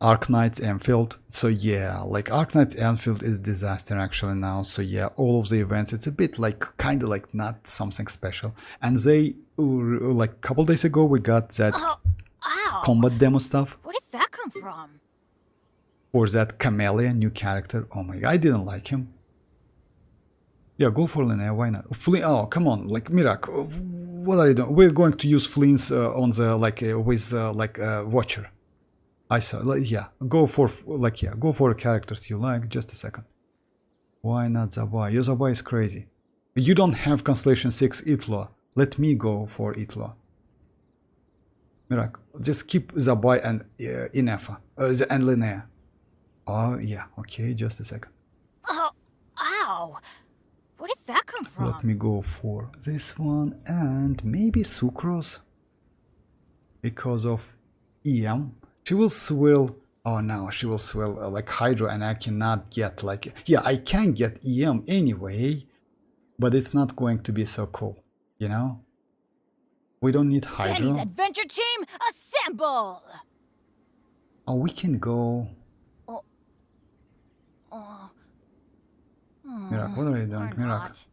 Arknight's Enfield. So yeah, like Arknight's Enfield is disaster actually now. So yeah, all of the events, it's a bit like kind of like not something special. And they like a couple days ago we got that Ow! combat demo stuff Where did that come from? for that Camellia new character. Oh my god, I didn't like him. Yeah, go for Linnea, why not? Oh, come on, like Mirak, what are you doing? We're going to use flins on the like with Watcher. I saw, like, yeah, go for like yeah, go for characters you like. Just a second. Why not Zibai? Your Zibai is crazy. You don't have Constellation 6 Itlo. Let me go for Itlo. Mirak, just keep Zibai and Inefa and Linnea. Oh yeah, okay, just a second. Ow! Where did that come from? Let me go for this one and maybe Sucrose. Because of EM. She will swill. Oh no, she will swill like Hydro and I cannot get like. Yeah, I can get EM anyway. But it's not going to be so cool. You know? We don't need Hydro. Benny's adventure team, assemble! Oh, we can go. Mirak, what are you doing? Or Mirak. not.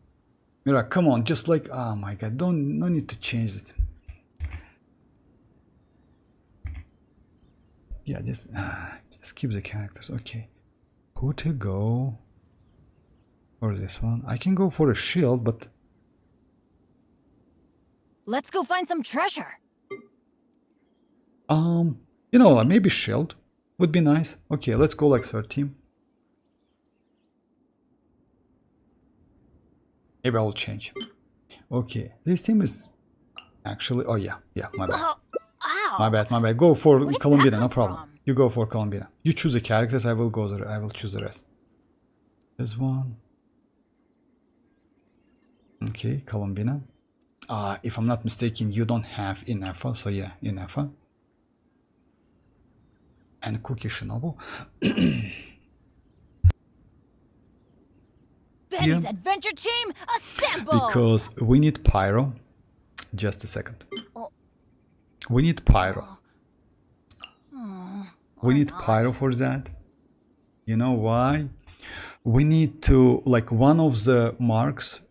Mirak, come on, just like, oh my god, no need to change it. Yeah, just keep the characters. Okay, who to go for this one? I can go for a shield, but Let's go find some treasure. you know, like maybe shield would be nice. Okay, let's go like third team. Maybe I will change. Okay, this team is actually. Oh yeah, my bad. Ow! My bad. Go for Where did Columbina, that no come problem. from? You go for Columbina. You choose the characters. I will go there. I will choose the rest. This one. Okay, Columbina. If I'm not mistaken, you don't have Inefa, so yeah, Inefa. And Cookie Shinobu. Benny's adventure team, assemble! Because we need Pyro. Just a second. We need Pyro. We need Pyro for that. You know why? we need to, like, one of the marks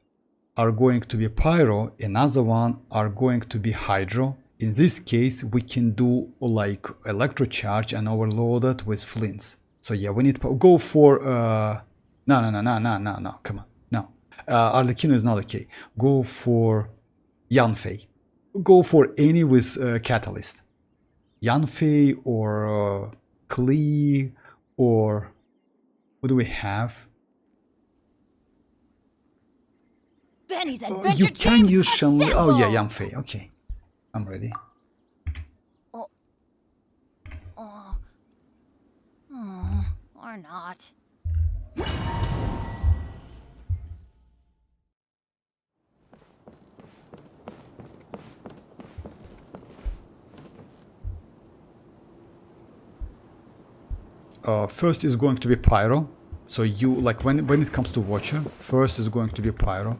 are going to be pyro, another one are going to be hydro. In this case, we can do like electrocharge and overload it with flins. So yeah, we need to go for no, come on, no. Arlecchino is not okay. Go for Yanfei. Go for any with catalyst. Yanfei or Klee, or what do we have? Benny's adventure You can team use Shanli. Oh yeah, assemble! Yanfei. Okay, I'm ready. Or not. First is going to be pyro. So you, like, when it comes to watcher, first is going to be pyro.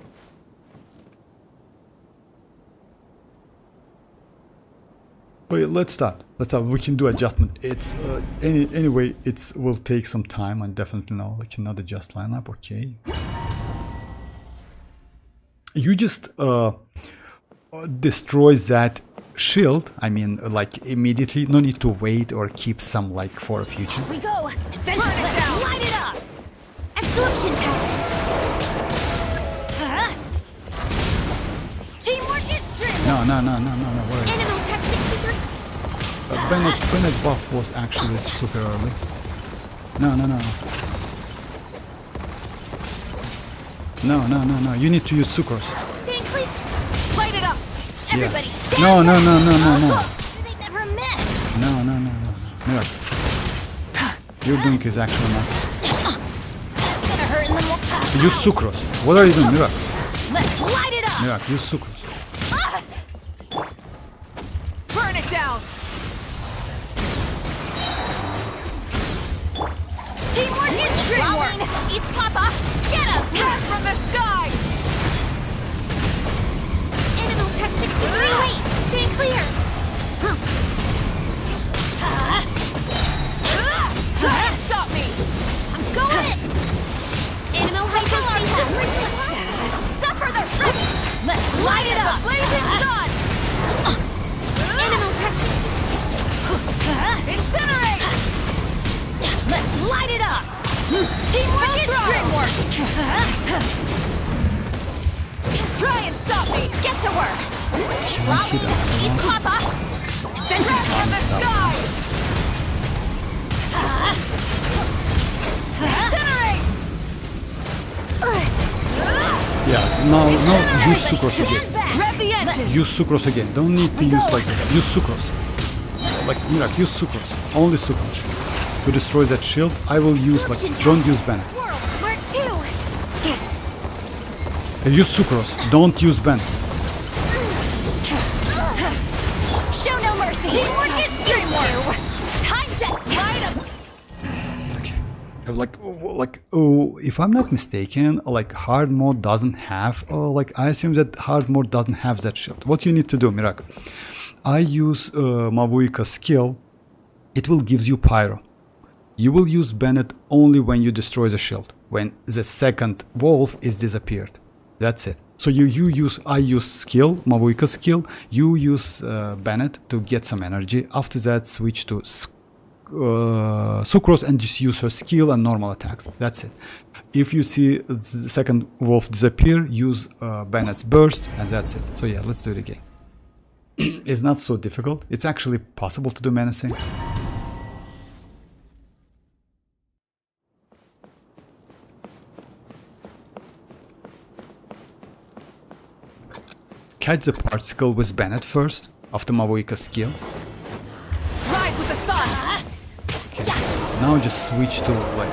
Okay, let's start. We can do adjustment. It's anyway. It will take some time, and definitely now we cannot adjust lineup. Okay. You just destroy that shield. I mean, like, immediately. No need to wait or keep some, like, for a future. Here we go! Adventure, let's light it up! Absorption test! Teamwork is dream! No. Where is it? Animal test 63! Bennett buff was actually super early. No. No. You need to use sucrose. Stay clear! Light it up! Everybody stand No. They never miss! No. Miracle. You're doing is actually not. Gonna hurt in the more. Use sucrose. What are you doing, Miracle? Let's light it up! Miracle, use sucrose. Burn it down! Teamwork is dreamwork! Eat Papa! Get him! Death from the sky! Animal tech 63! Wait! Stay clear! Try and stop me! I'm going in! Animal hydro suffer the wreck! Let's light it up! Blazing sun! Animal tech Incinerate! Let's light it up! Teamwork is dreamwork! Try and stop me! Get to work! Can I hit Eat another one? Papa! Death from the Stop. sky! Incinerate! Yeah, no, use sucrose again. Rev the engine! Use sucrose again. Don't need to use like that. Use sucrose. Like, Miracle, use sucrose. Only sucrose. To destroy that shield, I will use, like, don't use Bennett. Where to? Use sucrose. Don't use Bennett. Show no mercy! Teamwork is dreamwork! Time to light up! Okay. If I'm not mistaken, like, hard mode doesn't have, like, I assume that hard mode doesn't have that shield. What you need to do, Miracle? I use mavuika skill. It will give you pyro. You will use Bennett only when you destroy the shield, when the second wolf is disappeared. That's it. So I use skill, mavuika skill. You use Bennett to get some energy. After that, switch to sucrose and just use her skill and normal attacks. That's it. If you see the second wolf disappear, use Bennett's burst, and that's it. So yeah, let's do it again. It's not so difficult. It's actually possible to do menacing. Catch the particle with Bennett first, after mavuika skill. Rise with the sun! Okay. Now just switch to, like,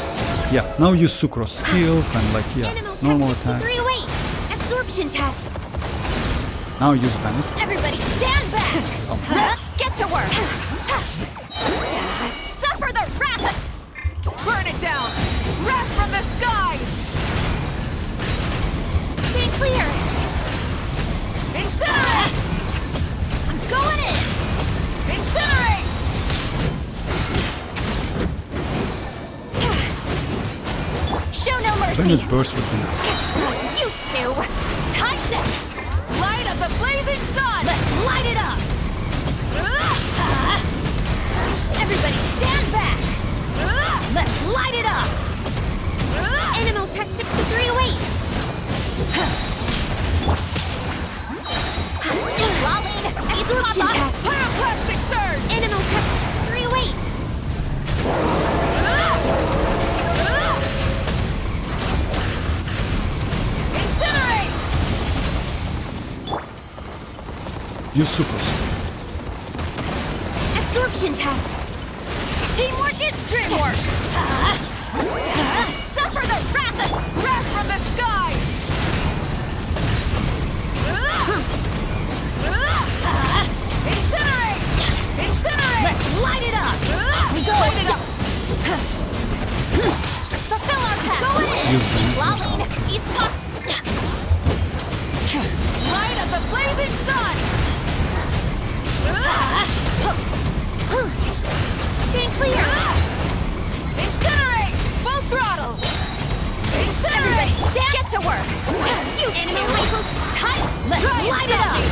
yeah, now use sucrose skills and, like, yeah, normal attacks. Wait! Absorption test! Now use Bennett. Everybody stand back! Get to work! Suffer the wrath! Burn it down! Wrath from the sky! Stay clear! Incinerate! I'm going in! Incinerate! Show no infinite burst would be nice. You two! Time set! Light of the blazing sun! Let's light it up! Everybody stand back! Let's light it up! Animal Tech 6308. Lolling! Absorption test. Pyroclastic surge! Animal Tech 308. Incinerate! Use supers. Absorption test. Teamwork is dreamwork! Suffer the wrath From the sky! Incinerate! Incinerate! Let's light it up! Light it up! Fulfill our task! Go in! Use them. Lolling! East pop! Light of the blazing sun! Stay clear. Incinerate! Full throttle! Everybody Incinerate! stand! Get to work! You Animal two! Michael. Tight! Let's Try and light it stop up!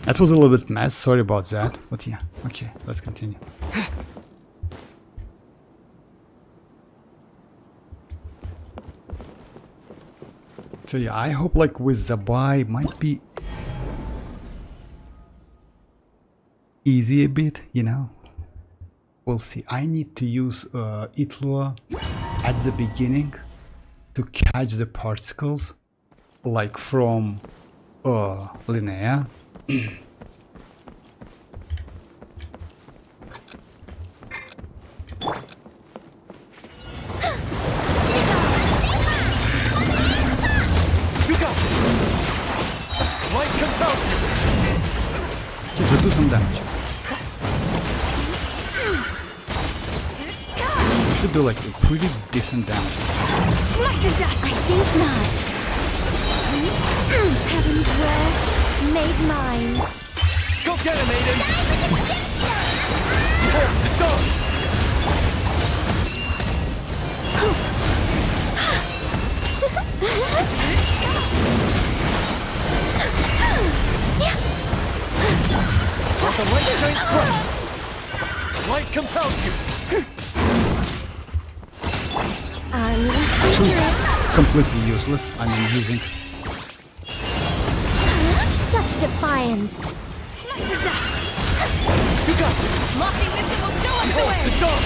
That was a little bit mess, sorry about that. But yeah, okay, let's continue. So yeah, I hope like with Zibai might be easy a bit, you know. We'll see. I need to use Itlua at the beginning to catch the particles, like from Linnea. We got this! Light compels you! Okay, so do some damage. You should do like a pretty decent damage. Light and dust. I think not. Heaven's will made mine. Go get him, Aiden! Hold the dog! Want the light giant crush? Light compels you! Actually, it's completely useless. I'm using. Such defiance. You got this! Lofty lifting will show us the Hold way! the dog!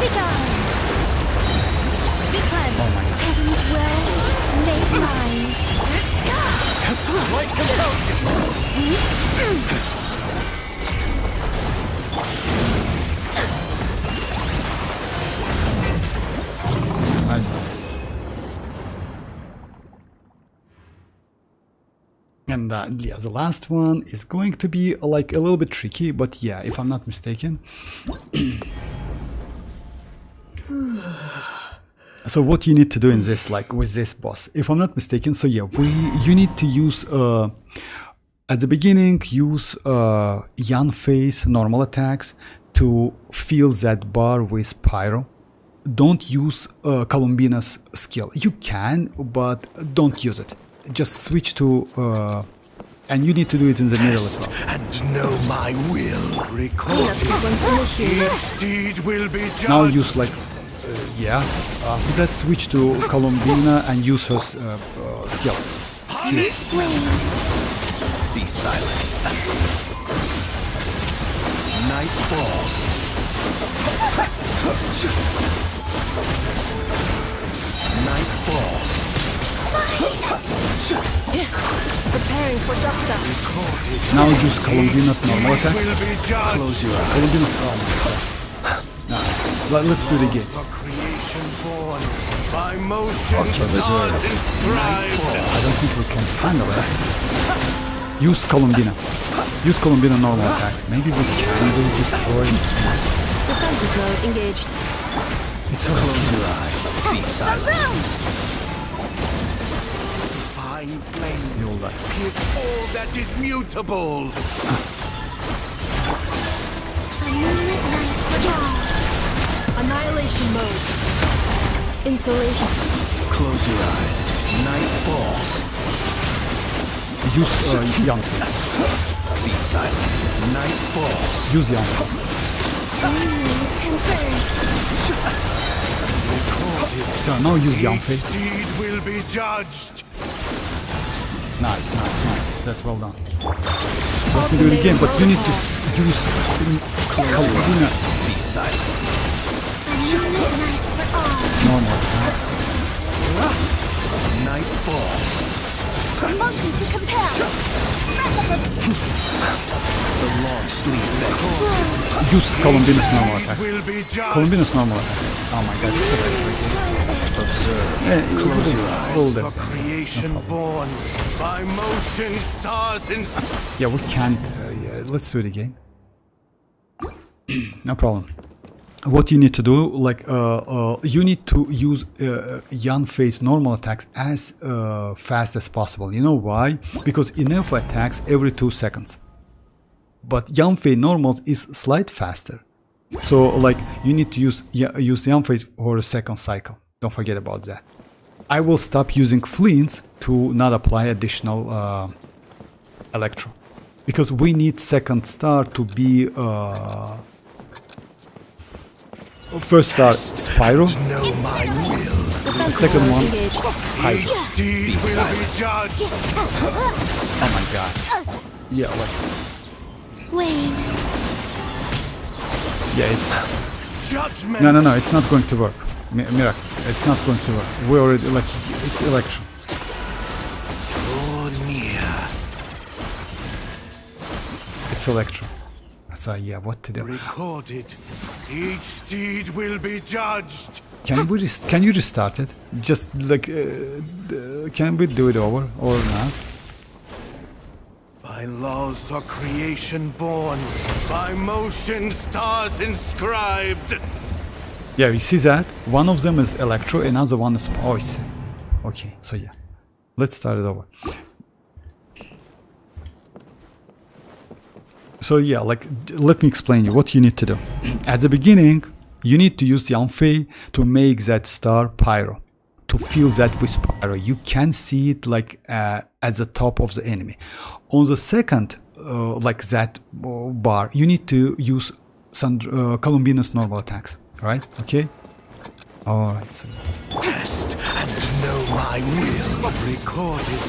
Begone. Because Oh my god. heaven's will made mine. Light compels you! Nice. And yeah, the last one is going to be like a little bit tricky, but yeah, if I'm not mistaken. So what you need to do in this, like with this boss, if I'm not mistaken, so yeah, you need to use at the beginning use Yan phase normal attacks to fill that bar with pyro. Don't use Columbina's skill. You can, but don't use it. Just switch to and you need to do it in the middle as well. And know my will. Record each deed will be judged. Now use like yeah. After that, switch to Columbina and use her skills. Be silent. Night falls. Night falls. Preparing for dust up. Now use Columbina's normal attacks. Will be judged. Close your eyes. Columbina's let's do it again. A creation born by motion Okay, not inscribed. I don't think we can handle that. Use Columbina. Use Columbina normal attacks. Maybe we can do destroy. Defensive mode engaged. It's a Close your eyes. Be silent. flames. You'll die. Pierce all that is mutable. Annihilation mode. Insulation. Close your eyes. Night falls. Use Yanfei. Be silent. Night falls. Use Yanfei. So now use Yanfei. Each deed will be judged. Nice. That's well done. Let me do it again, but you need to use Kalina. Be silent. Normal attacks. Night falls. Motion to compel. The long sleep beckons. Use Columbinus normal attacks. Will be judged. Columbinus normal attacks. Oh my god, it's a very tricky. Observe. Close your eyes. A creation born by motion, stars, and Yeah, we can't. Yeah, let's do it again. No problem. What you need to do, like, you need to use Yanfei's normal attacks as fast as possible. You know why? Because Inefo attacks every 2 seconds. But Yanfei normals is slight faster. So, like, you need to use Yanfei for a second cycle. Don't forget about that. I will stop using flins to not apply additional electro. Because we need second star to be first star Spyro, know my will. the second one Hydra. Each deed will be judged. Oh my god. Yeah, like, Wayne. yeah, it's Judgment. no, it's not going to work. Miracle, it's not going to work. We already, like, it's electro. Draw near. It's electro. So yeah, what to do? Recorded. Each deed will be judged. Can you restart it? Just like, can we do it over or not? By laws of creation born, by motion stars inscribed. Yeah, you see that? One of them is electro, another one is... Oh, I see. Okay, so yeah. Let's start it over. So yeah, like, let me explain you what you need to do. At the beginning, you need to use Yanfei to make that star pyro. To feel that with pyro. You can see it like at the top of the enemy. On the second, like that bar, you need to use Columbinus normal attacks. Right? Okay? Alright, so... Test and know my will. Recorded.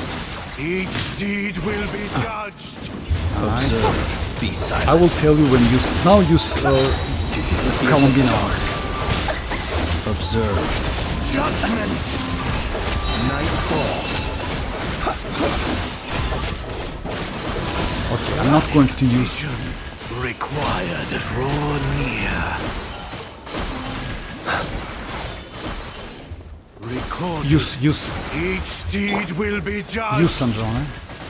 Each deed will be judged. Nice. Be silent. I will tell you when use... Now use Columbina. Observe. Judgment. Night falls. Okay, I'm not going to use... Vision required. Draw near. Record. Use Each deed will be judged. Sandrone.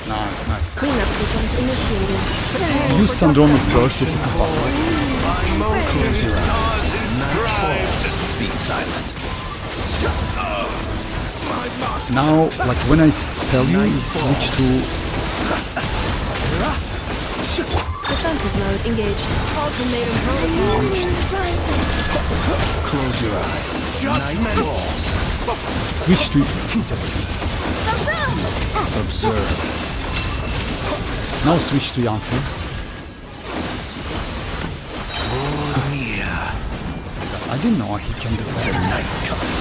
Nice. Cleanup sequence initiated. Use Sandrone's burst if it's possible. By motion stars inscribed. Be silent. Now, like, when I tell you, switch to... Defensive mode engaged. Ultimatum mode. Close your eyes. Judgment falls. Switch to... Just... Observe. Now switch to Yanfei. Draw near. I didn't know he can do The that. night comes.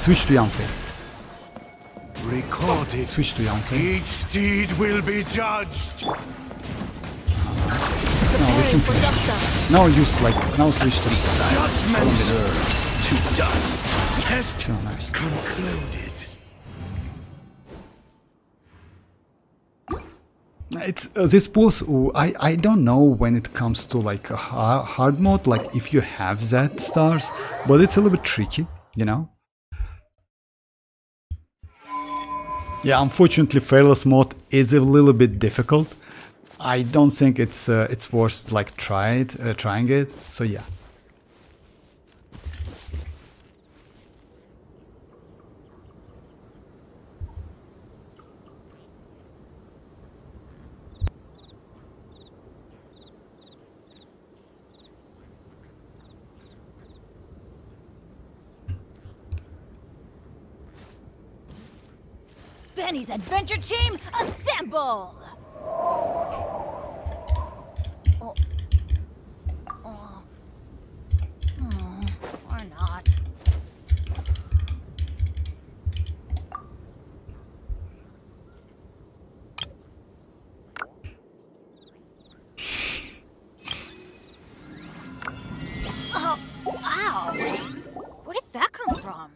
Switch to Yanfei. Recorded. Switch to Yanfei. Each deed will be judged. Now we can finish. Now use, like, now switch to... Judgment. Observe. To dust. Test So nice. concluded. It's this boss. I don't know when it comes to, like, a hard mode, like if you have that stars, but it's a little bit tricky, you know. Yeah, unfortunately, fearless mode is a little bit difficult. I don't think it's worth, like, trying it. So yeah. Benny's adventure team, assemble! Oh. Oh. Or not. Oh, wow! Where did that come from?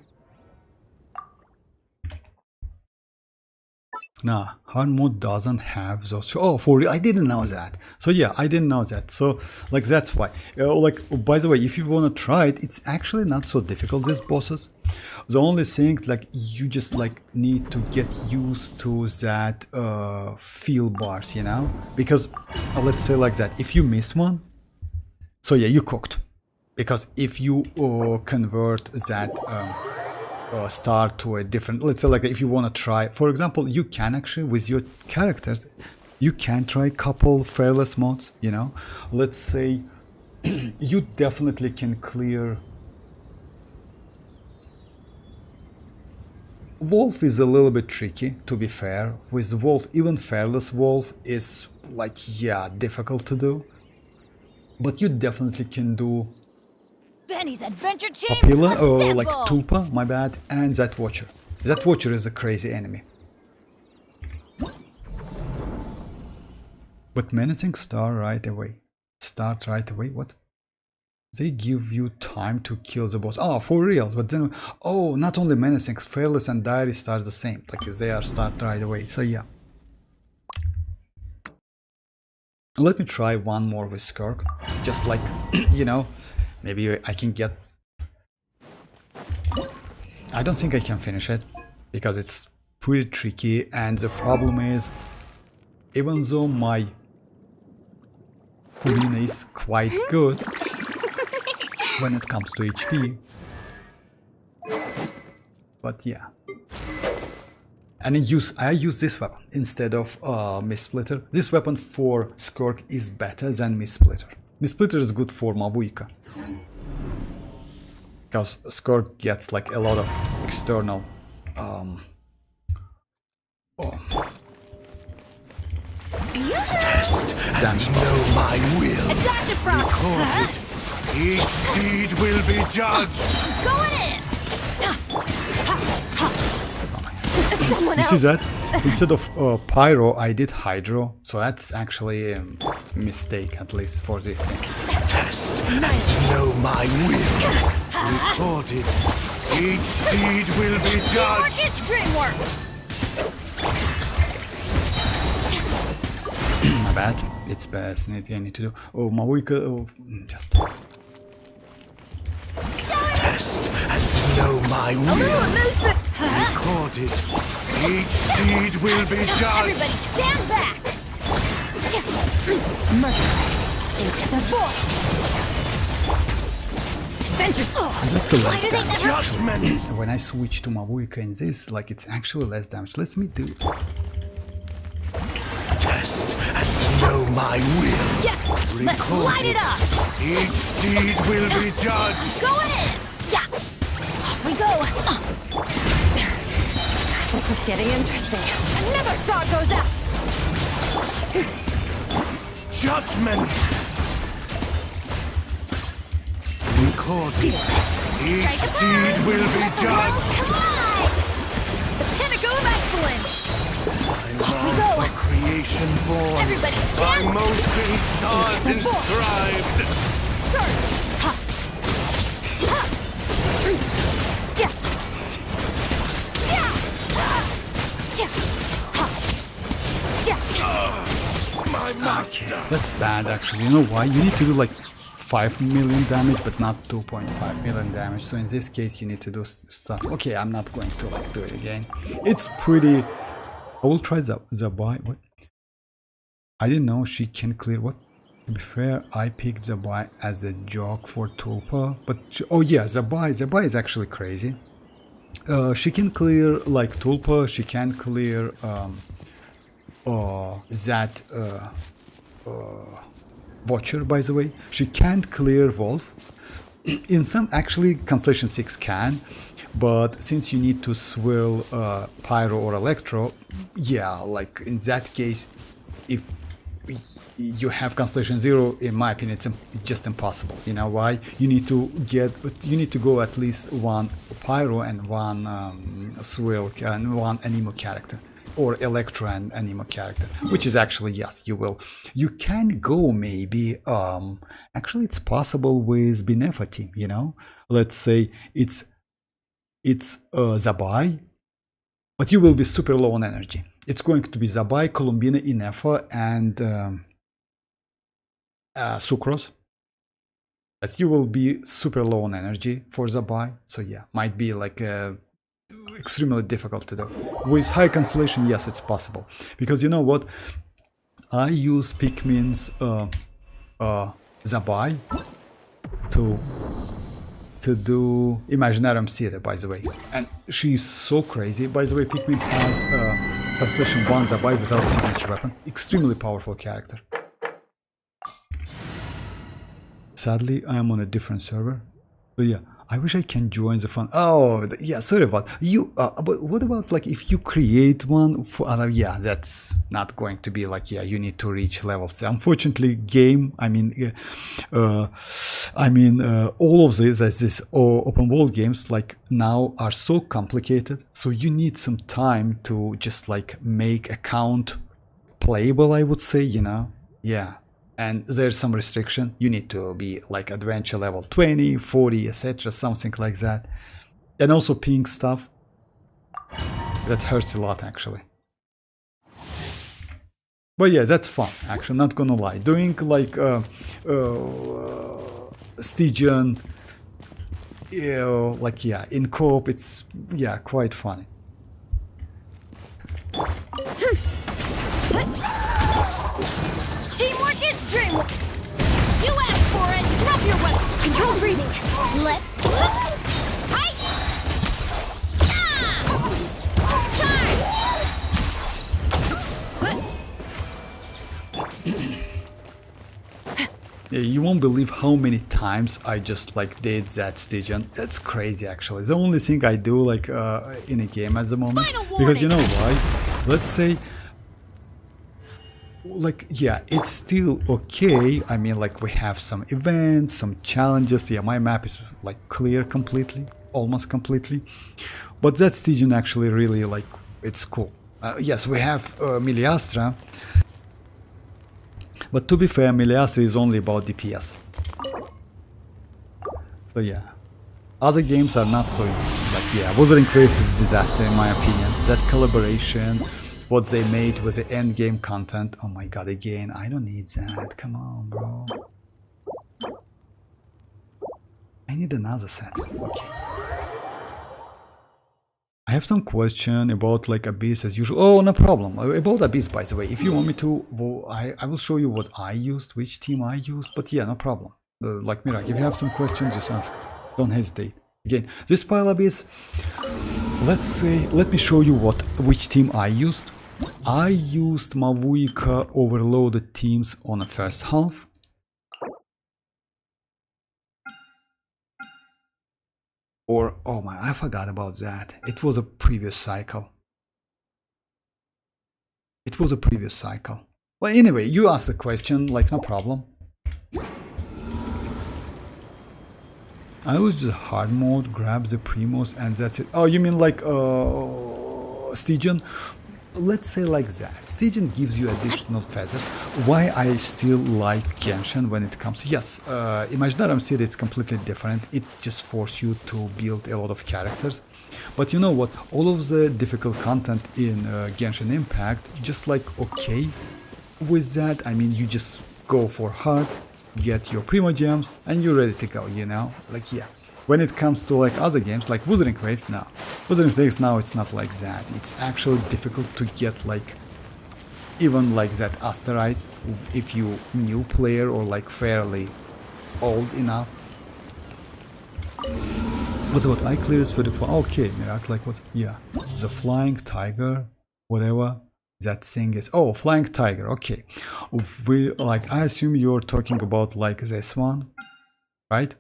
Nah, hard mode doesn't have those. Oh, for real? I didn't know that. So yeah, I didn't know that. So like that's why. Like by the way, if you wanna try it, it's actually not so difficult. These bosses. The only thing like you just like need to get used to that feel bars, you know? Because let's say like that. If you miss one, so yeah, you cooked. Because if you convert that. Start to a different, let's say like if you want to try, for example, you can actually with your characters you can try couple fearless modes, you know. Let's say you definitely can clear Wolf is a little bit tricky, to be fair. With Wolf, even fearless Wolf is like, yeah, difficult to do, but you definitely can do Benny's adventure team, Papilla, assemble! like Tulpa, my bad, and that Watcher. That Watcher is a crazy enemy. But Menacing Star right away. Start right away, what? They give you time to kill the boss. Oh, for reals, but then, oh, not only Menacing, Fearless and Diary start the same. Like, they are start right away, so yeah. Let me try one more with Skirk. Just like, you know, maybe I can get... I don't think I can finish it, because it's pretty tricky, and the problem is, even though my furina is quite good when it comes to HP, but yeah. And I use this weapon instead of Mist Splitter. This weapon for Skirk is better than Mist Splitter. Mist Splitter is good for mavuika, because Skirk gets like a lot of external Test and know my will. Recorded. Each deed will be judged. Going in! Someone You else. see that? Instead of Pyro, I did Hydro, so that's actually a mistake, at least for this thing. Test and know my will. Recorded. Each deed will be Teamwork judged. is dreamwork! My bad. It's best. I need to do. Oh, mavuika. Oh, just. Test and know my will. Recorded. Each deed will be Everybody judged. stand back! Murderers into the void! Adventures! That's a less Why do they damage. never... Judgment. When I switch to mavuika in this, like it's actually less damage. Let me do. Test and know my will. Yeah! Let's light it up! Each deed will be judged. Going in! Yeah! Off we go! This is getting interesting. Another star goes out! Judgment. Recorded. Each deed will be judged. Collide! The pinnacle of excellence! Lance of creation born. Everybody By stand! motion stars Into the void. inscribed. Surge! Ha! Ha! Yeah! Yeah! Yeah! Ha! Yeah! My master. That's bad, actually. You know why? You need to do like 5 million damage, but not 2.5 million damage. So in this case, you need to do stuff. Okay, I'm not going to like do it again. It's pretty. I will try Zibai. What? I didn't know she can clear. What? To be fair, I picked Zibai as a joke for Tulpa, but oh yeah, Zibai is actually crazy. She can clear like Tulpa. She can clear that Watcher. By the way, she can't clear Wolf. In some, actually, Constellation 6 can, But since you need to swill pyro or electro, yeah, like in that case, if you have Constellation 0, in my opinion, it's just impossible. You know why? You need to go at least one pyro and one swill and one anemo character, or electro and anemo character, which is actually, yes, you will. You can go maybe, actually it's possible with Benefa team, you know? Let's say it's Zibai, but you will be super low on energy. It's going to be Zibai, Columbina, Inefa, and Sucrose. As you will be super low on energy for Zibai, so yeah, might be like extremely difficult to do. With high constellation, yes, it's possible, because you know what? I use Pikmin's Zibai to do Imaginarium Theater, by the way, and she's so crazy. By the way, Pikmin has Constellation 1 Zibai without a signature weapon. Extremely powerful character. Sadly, I am on a different server, so yeah, I wish I can join the fun. Oh, yeah, sorry about you. But what about like if you create one for other? Yeah, that's not going to be like, yeah, you need to reach levels. Unfortunately, game. I mean, all of this open world games like now are so complicated. So you need some time to just like make account playable, I would say. You know, yeah. And there's some restriction. You need to be like adventure level 20, 40, etc. Something like that. And also ping stuff. That hurts a lot, actually. But yeah, that's fun, actually, not gonna lie. Doing like Stygian, like, yeah, in co-op, it's, yeah, quite funny. Teamwork is dreamwork. You asked for it. Drop your weapon. Control breathing. Let's. Hi. Yeah, you won't believe how many times I just like did that Stygian. That's crazy, actually. The only thing I do like in a game at the moment, because you know why? Let's say, like, yeah, it's still okay. I mean, like, we have some events, some challenges. Yeah, my map is like clear completely, almost completely, but that Stygian actually really, like, it's cool. Yes, we have Miliastra, but to be fair, Miliastra is only about DPS. So yeah, other games are not so, like, yeah, Wuthering Waves is a disaster in my opinion. That collaboration, what they made with the end game content, oh my god, again, I don't need that, come on, bro. I need another set, okay. I have some question about like Abyss as usual. Oh, no problem. About Abyss, by the way, if you want me to, well, I will show you what I used, which team I used, but yeah, no problem. Like Mirak, if you have some questions, just ask. Don't hesitate. Again, this pile Abyss, let's say, let me show you which team I used. I used Mavuika overloaded teams on the first half. Or, oh my, I forgot about that. It was a previous cycle. It was a previous cycle. Well, anyway, you asked the question, like, no problem. I was just hard mode, grab the primos, and that's it. Oh, you mean like Stygian? Let's say like that. Stygian gives you additional feathers. Why I still like Genshin when it comes, yes, Imaginarium City is completely different. It just forces you to build a lot of characters. But you know what? All of the difficult content in Genshin Impact, just like okay with that. I mean, you just go for hard, get your primogems, and you're ready to go, you know? Like, yeah. When it comes to like other games, like Wuthering Waves, now. Wuthering Waves now, it's not like that. It's actually difficult to get like, even like that asteroids, if you new player or like fairly old enough. What's what I cleared for the okay, Mirak, like what? Yeah, the flying tiger, whatever that thing is. Oh, flying tiger. Okay, we like. I assume you're talking about like this one, right?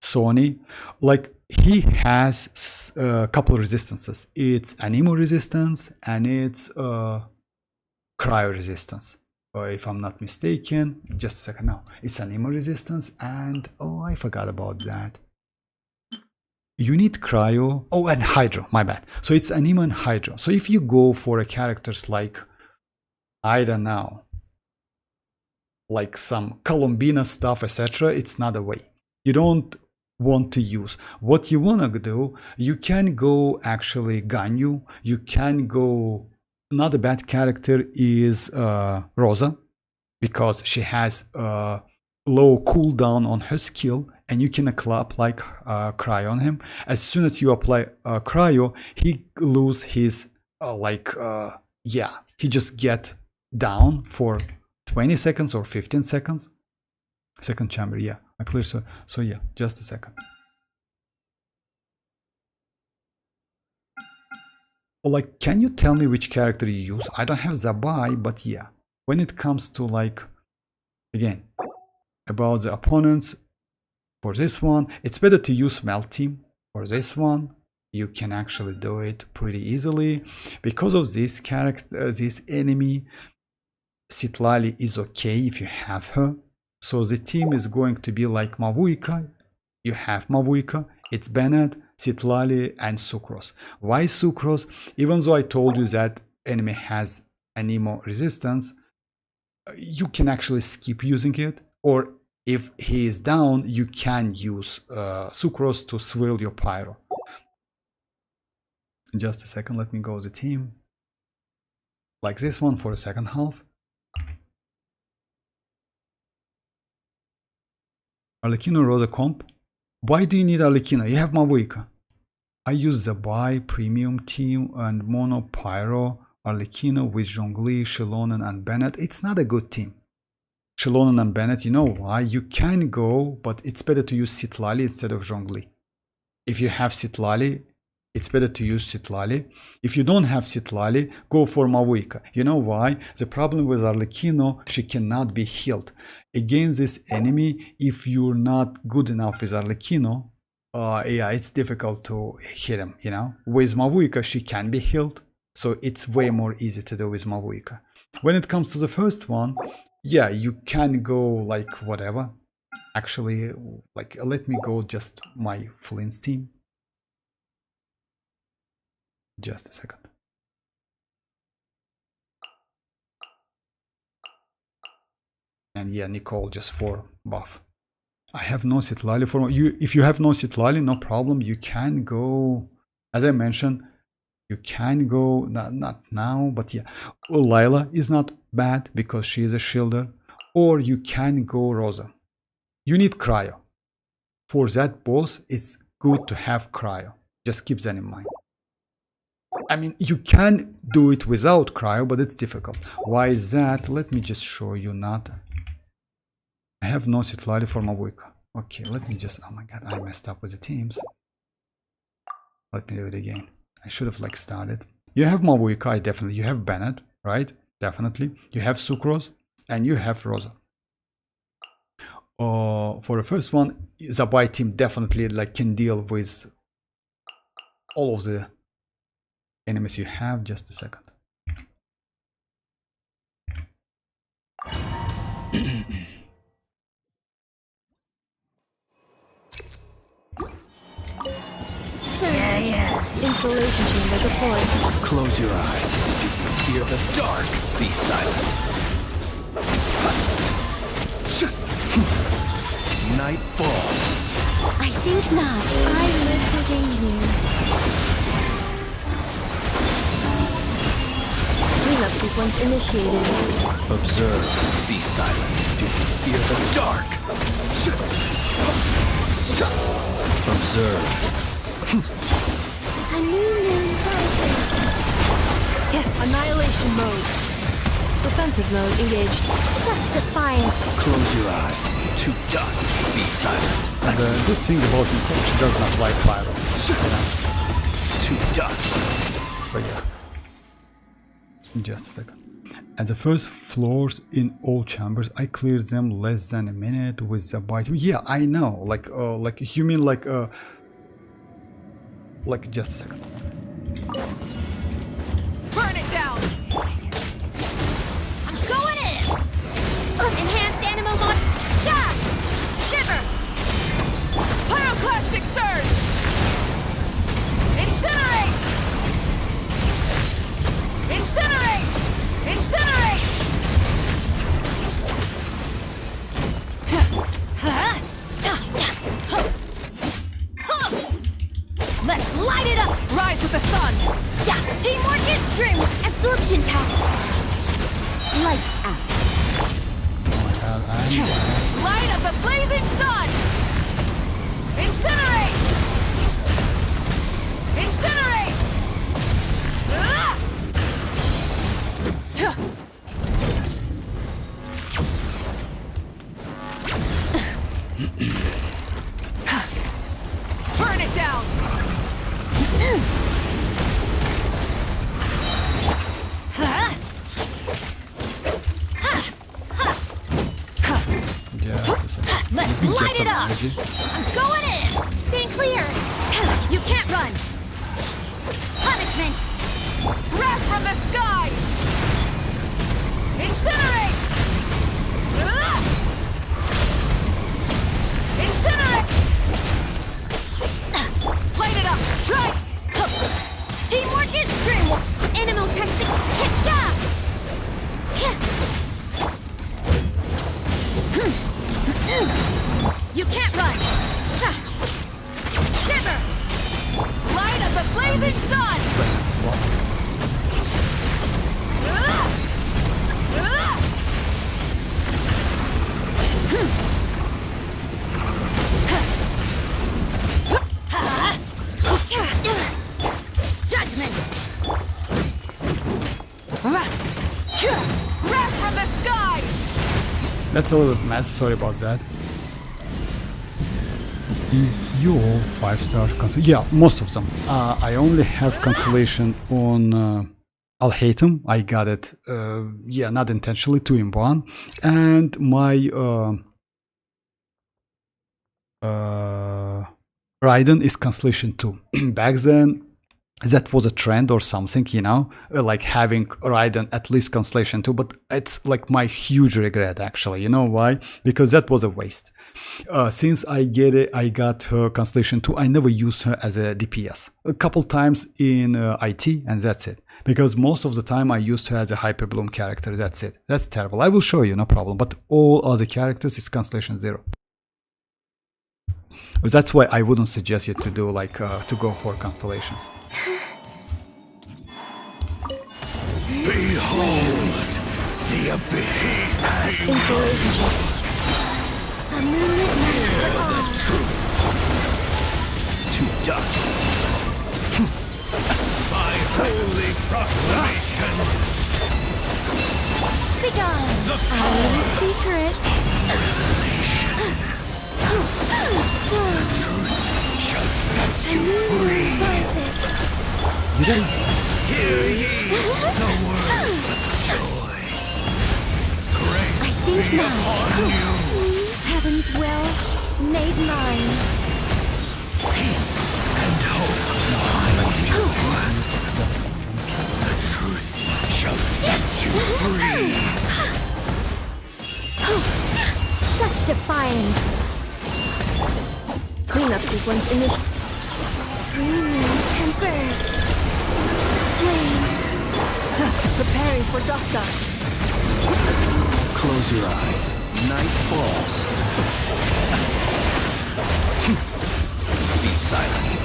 Sony, like he has a couple of resistances. It's anemo resistance and it's cryo resistance. If I'm not mistaken, just a second now. It's anemo resistance and oh, I forgot about that. You need cryo. Oh, and hydro. My bad. So it's anemo and hydro. So if you go for a characters like I don't know, like some Columbina stuff, etc., it's not a way. You don't want to use. What you want to do, you can go actually Ganyu. You can go. Not a bad character is Rosa, because she has a low cooldown on her skill, and you can apply cryo on him. As soon as you apply cryo, he lose his he just get down for 20 seconds or 15 seconds. Second chamber, yeah, I clear. So yeah, just a second. Like, can you tell me which character you use? I don't have Zibai, but yeah, when it comes to like, again, about the opponents, for this one, it's better to use Melt Team. For this one, you can actually do it pretty easily. Because of this character, this enemy, Citlali is okay if you have her. So the team is going to be like Mavuika. You have Mavuika, it's Bennett, Citlali, and Sucrose. Why Sucrose? Even though I told you that enemy has anemo resistance, you can actually skip using it. Or if he is down, you can use Sucrose to swirl your pyro. Just a second, let me go the team. Like this one for the second half. Arlecchino Rosa comp. Why do you need Arlecchino? You have Mavuika. I use Zibai, Premium Team, and Mono Pyro, Arlecchino with Zhongli, xilonen, and Bennett. It's not a good team. xilonen and Bennett, you know why? You can go, but it's better to use Citlali instead of Zhongli. If you have Citlali, it's better to use Citlali. If you don't have Citlali, go for Mavuika. You know why? The problem with Arlecchino, she cannot be healed. Against this enemy, if you're not good enough with Arlecchino, yeah, it's difficult to hit him, you know? With Mavuika, she can be healed, so it's way more easy to do with Mavuika. When it comes to the first one, yeah, you can go like whatever. Actually, like, let me go just my flins team. Just a second. And yeah, Nicole just for buff. I have no Citlali for you. If you have no Citlali, no problem. You can go, as I mentioned, you can go, not now, but yeah. Lila is not bad because she is a shielder. Or you can go Rosa. You need cryo. For that boss, it's good to have cryo. Just keep that in mind. I mean, you can do it without cryo, but it's difficult. Why is that? Let me just show you not. I have no Citlali for Mavuika. Okay, let me just, oh my god, I messed up with the teams. Let me do it again. I should have like started. You have Mavuika, definitely. You have Bennett, right? Definitely. You have Sucrose and you have Rosa. For the first one, Zibai team definitely like can deal with all of the enemies you have. Just a second. Installation chamber deployed. Close your eyes. Do you fear the dark? Be silent. Night falls. I think not. I live within you. Cleanup sequence initiated. Observe. Be silent. Do you fear the dark? Observe. A new moon rises. Annihilation mode. Defensive mode engaged. Such defiance. Close your eyes. To dust. Be silent. The good thing about Nicole, she does not like pyro. To dust. So yeah. Just a second. At the first floors in all chambers, I cleared them less than a minute with the bite. Yeah, I know. Like you mean like like just a second. Burn it down! I'm going in! Enhanced animal mod. Yeah! Shiver! Pyroclastic surge! Incinerate! Incinerate! Incinerate! Let's light it up! Rise with the sun! Yeah! Teamwork is dream! Absorption task! Lights out. Light of the blazing sun! Incinerate! Incinerate! Ah! Tuh. Burn it down! Just a second. Let's Get light some it up! energy. I'm going in! Stay clear! You can't run! Punishment! Wrath from the sky! Incinerate! Ah! Incinerate! Light it up! Try! Teamwork is dreamwork! Animal testing! Yeah! You can't run! Shiver! Light of the blazing sun! That's what. Ah! Ah! Judgment! Wrath from the sky! That's a little bit mess. Sorry about that. Is your 5-star constellation? Yeah, most of them. I only have constellation on Alhaitham. I got it, yeah, not intentionally, 2 in 1. And my Raiden is constellation 2. Back then, that was a trend or something, you know, like having Raiden at least constellation 2, but it's like my huge regret actually. You know why? Because that was a waste. Since I got her constellation 2, I never used her as a DPS. A couple times in IT, and that's it. Because most of the time I used her as a hyper bloom character. That's it. That's terrible. I will show you, no problem. But all other characters is constellation 0. That's why I wouldn't suggest you to do like to go for constellations. Behold the abyss. A moonlit night for all. To dust. By holy proclamation. Begone. Our little secret. You free. Hear ye the word of joy. Great I think be not. upon you. Heaven's will made mine. Peace and hope. The truth shall set you free. Such defiance. Cleanup sequence initial. Moons converge. Flame. Preparing for dusk up. Close your eyes. Night falls. Be silent.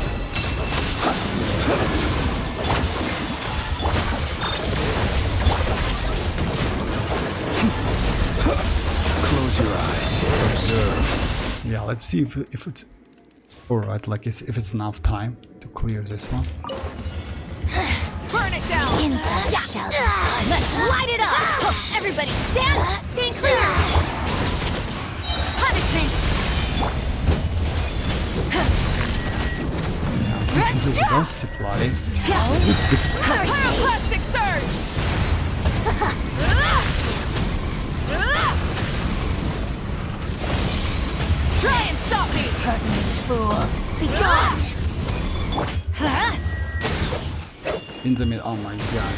Close your eyes. Observe. Yeah, let's see if it's alright, like if it's enough time to clear this one. Burn it down! Inside shall Let's light it up! Everybody stand! Stay clear! Punishment! Unfortunately, without citlali, it's a bit difficult. Pyroclastic surge! Try and stop me! fool. Be gone. In the middle. Oh my god.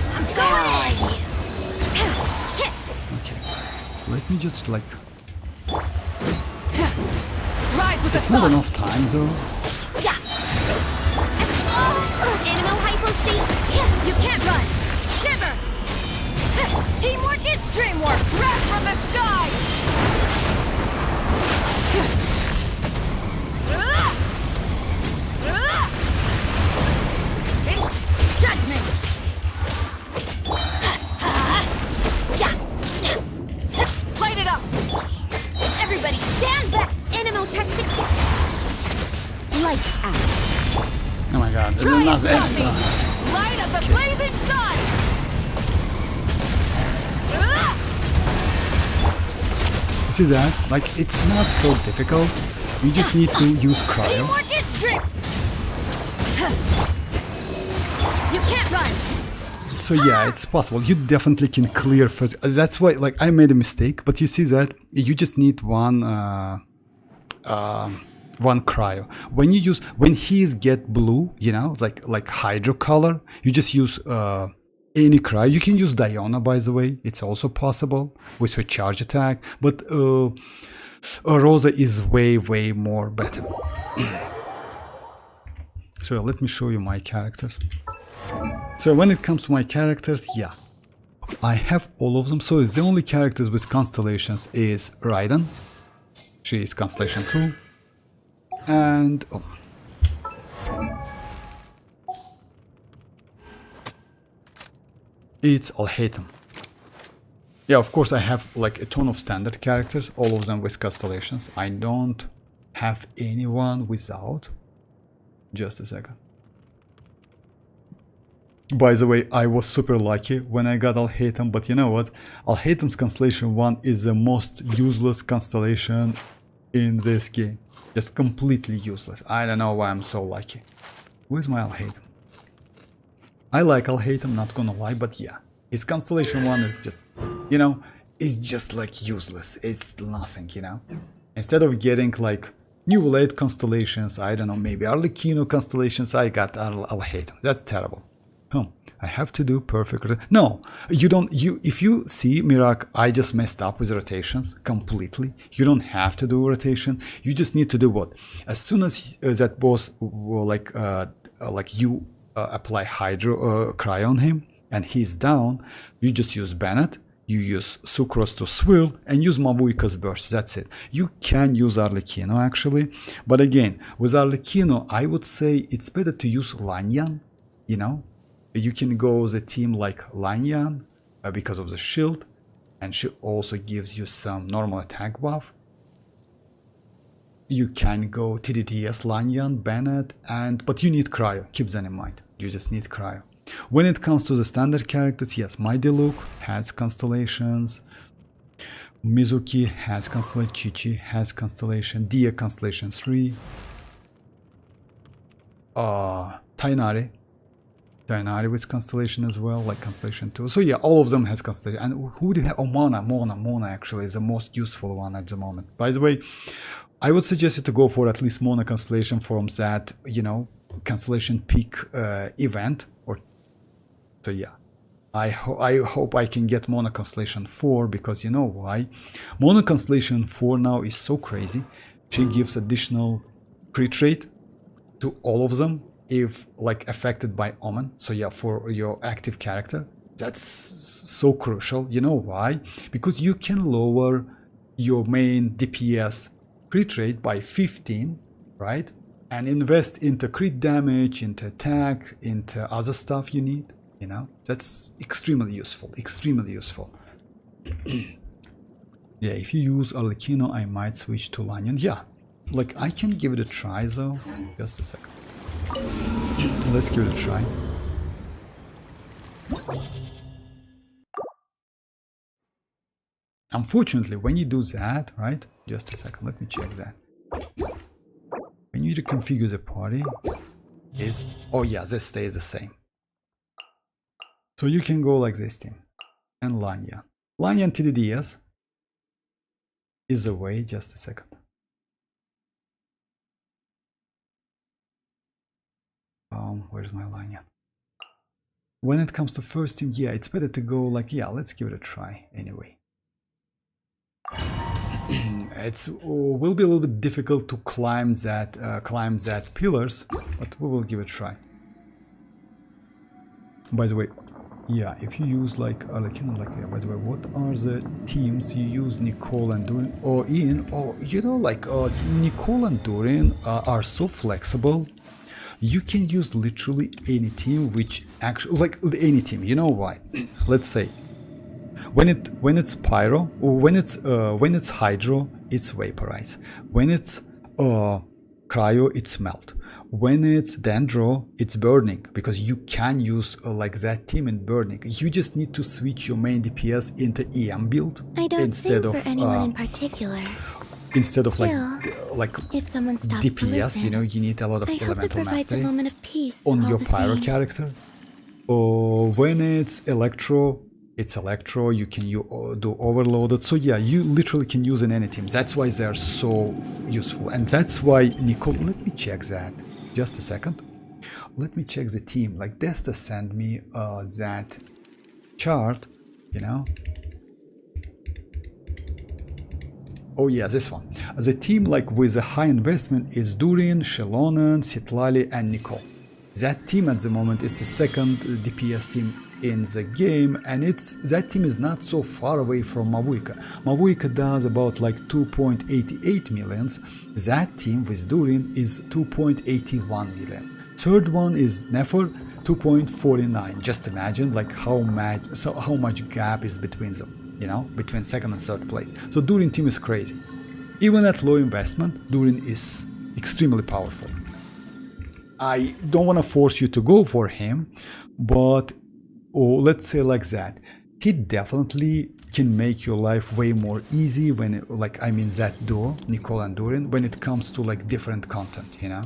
Okay. Let me just like. Rise with the It's not sun. enough time though. Animal hypostate. You can't run. Shiver. Teamwork is dreamwork. Wrath from the sky. It's judgment. Light it up. Everybody stand back. Animal tactic. Lights out. Oh my god. This Try is and not stop me. end. Light of the blazing sun. You see that? Like, it's not so difficult. You just need to use cryo. Teamwork is dream. You can't run. So yeah, it's possible. You definitely can clear first. That's why, like, I made a mistake. But you see that you just need one cryo. When he's get blue, you know, like hydro color, you just use any cryo. You can use Diona, by the way. It's also possible with her charge attack. But Rosa is way more better. So let me show you my characters. So when it comes to my characters, yeah, I have all of them. So the only characters with constellations is Raiden. She is constellation 2. And it's Alhaitham. Yeah, of course I have like a ton of standard characters, all of them with constellations. I don't have anyone without. Just a second. By the way, I was super lucky when I got Alhaitham, but you know what? Alhaitham's constellation 1 is the most useless constellation in this game. Just completely useless. I don't know why I'm so lucky. Where's my Alhaitham? I like Alhaitham, not gonna lie, but yeah. His constellation 1 is just, you know, it's just like useless. It's nothing, you know? Instead of getting like new late constellations, I don't know, maybe Arlecchino constellations, I got Alhaitham. That's terrible. I have to do perfect. No, you don't. If you see Mirak, I just messed up with rotations completely. You don't have to do rotation. You just need to do what? As soon as that boss will like you apply hydro cry on him and he's down, you just use Bennett. You use Sucrose to swirl and use Mavuika's burst. That's it. You can use Arlecchino actually, but again, with Arlecchino, I would say it's better to use Lanyan. You know. You can go the team like Lanyan because of the shield, and she also gives you some normal attack buff. You can go TDDS, Lanyan, Bennett, but you need cryo. Keep that in mind. You just need cryo. When it comes to the standard characters, yes, Mighty Luke has constellations. Mizuki has constellation. Chichi has constellation. Dia constellation 3. Tainari with constellation as well, like constellation 2. So yeah, all of them has constellation. And who do you have? Oh, Mona actually is the most useful one at the moment. By the way, I would suggest you to go for at least Mona constellation from that, you know, constellation peak event. So yeah, I hope I can get Mona constellation 4, because you know why? Mona constellation 4 now is so crazy. She gives additional crit rate to all of them if like affected by Omen. So yeah, for your active character, that's so crucial. You know why? Because you can lower your main DPS crit rate by 15, right? And invest into crit damage, into attack, into other stuff you need. You know, that's extremely useful. Yeah, if you use Arlecchino, I might switch to Lanyan. Yeah, like I can give it a try though. Just a second. Let's give it a try. Unfortunately, when you do that, right? Just a second, let me check that. When you reconfigure the party, oh yeah, this stays the same. So you can go like this team. And Lanyan. Lanyan TDDS is the way. Just a second. Where's my line yet? When it comes to first team, yeah, it's better to go like, yeah, let's give it a try anyway. It's will be a little bit difficult to climb that pillars, but we will give it a try. By the way, yeah, if you use like Arlecchino, like, yeah, by the way, what are the teams you use? Nicole and Durin or Ian? Or you know, like Nicole and Durin are so flexible. You can use literally any team, which actually, like any team. You know why? Let's say when it's pyro, or when it's hydro, it's vaporize. When it's cryo, it's melt. When it's dendro, it's burning, because you can use like that team in burning. You just need to switch your main DPS into EM build I don't instead think of for anyone in particular. Instead of Still, like if someone stops to DPS, listen, you know, you need a lot of I hope it elemental provides a mastery moment of peace on all your the pyro same. character. Or when it's electro, you can do overloaded. So yeah, you literally can use in any team. That's why they're so useful, and that's why Nicole, let me check that just a second. Let me check the team. Like Desta sent me that chart, you know. Oh yeah, this one. The team like with a high investment is Durin, xilonen, citlali, and Nicole. That team at the moment is the second DPS team in the game, and that team is not so far away from Mavuika. Mavuika does about like 2.88 millions. That team with Durin is 2.81 million. Third one is Nefer, 2.49. Just imagine like how much gap is between them. You know, between second and third place. So Durin team is crazy. Even at low investment, Durin is extremely powerful. I don't want to force you to go for him, but let's say like that. He definitely can make your life way more easy when that duo, Nicole and Durin, when it comes to like different content, you know?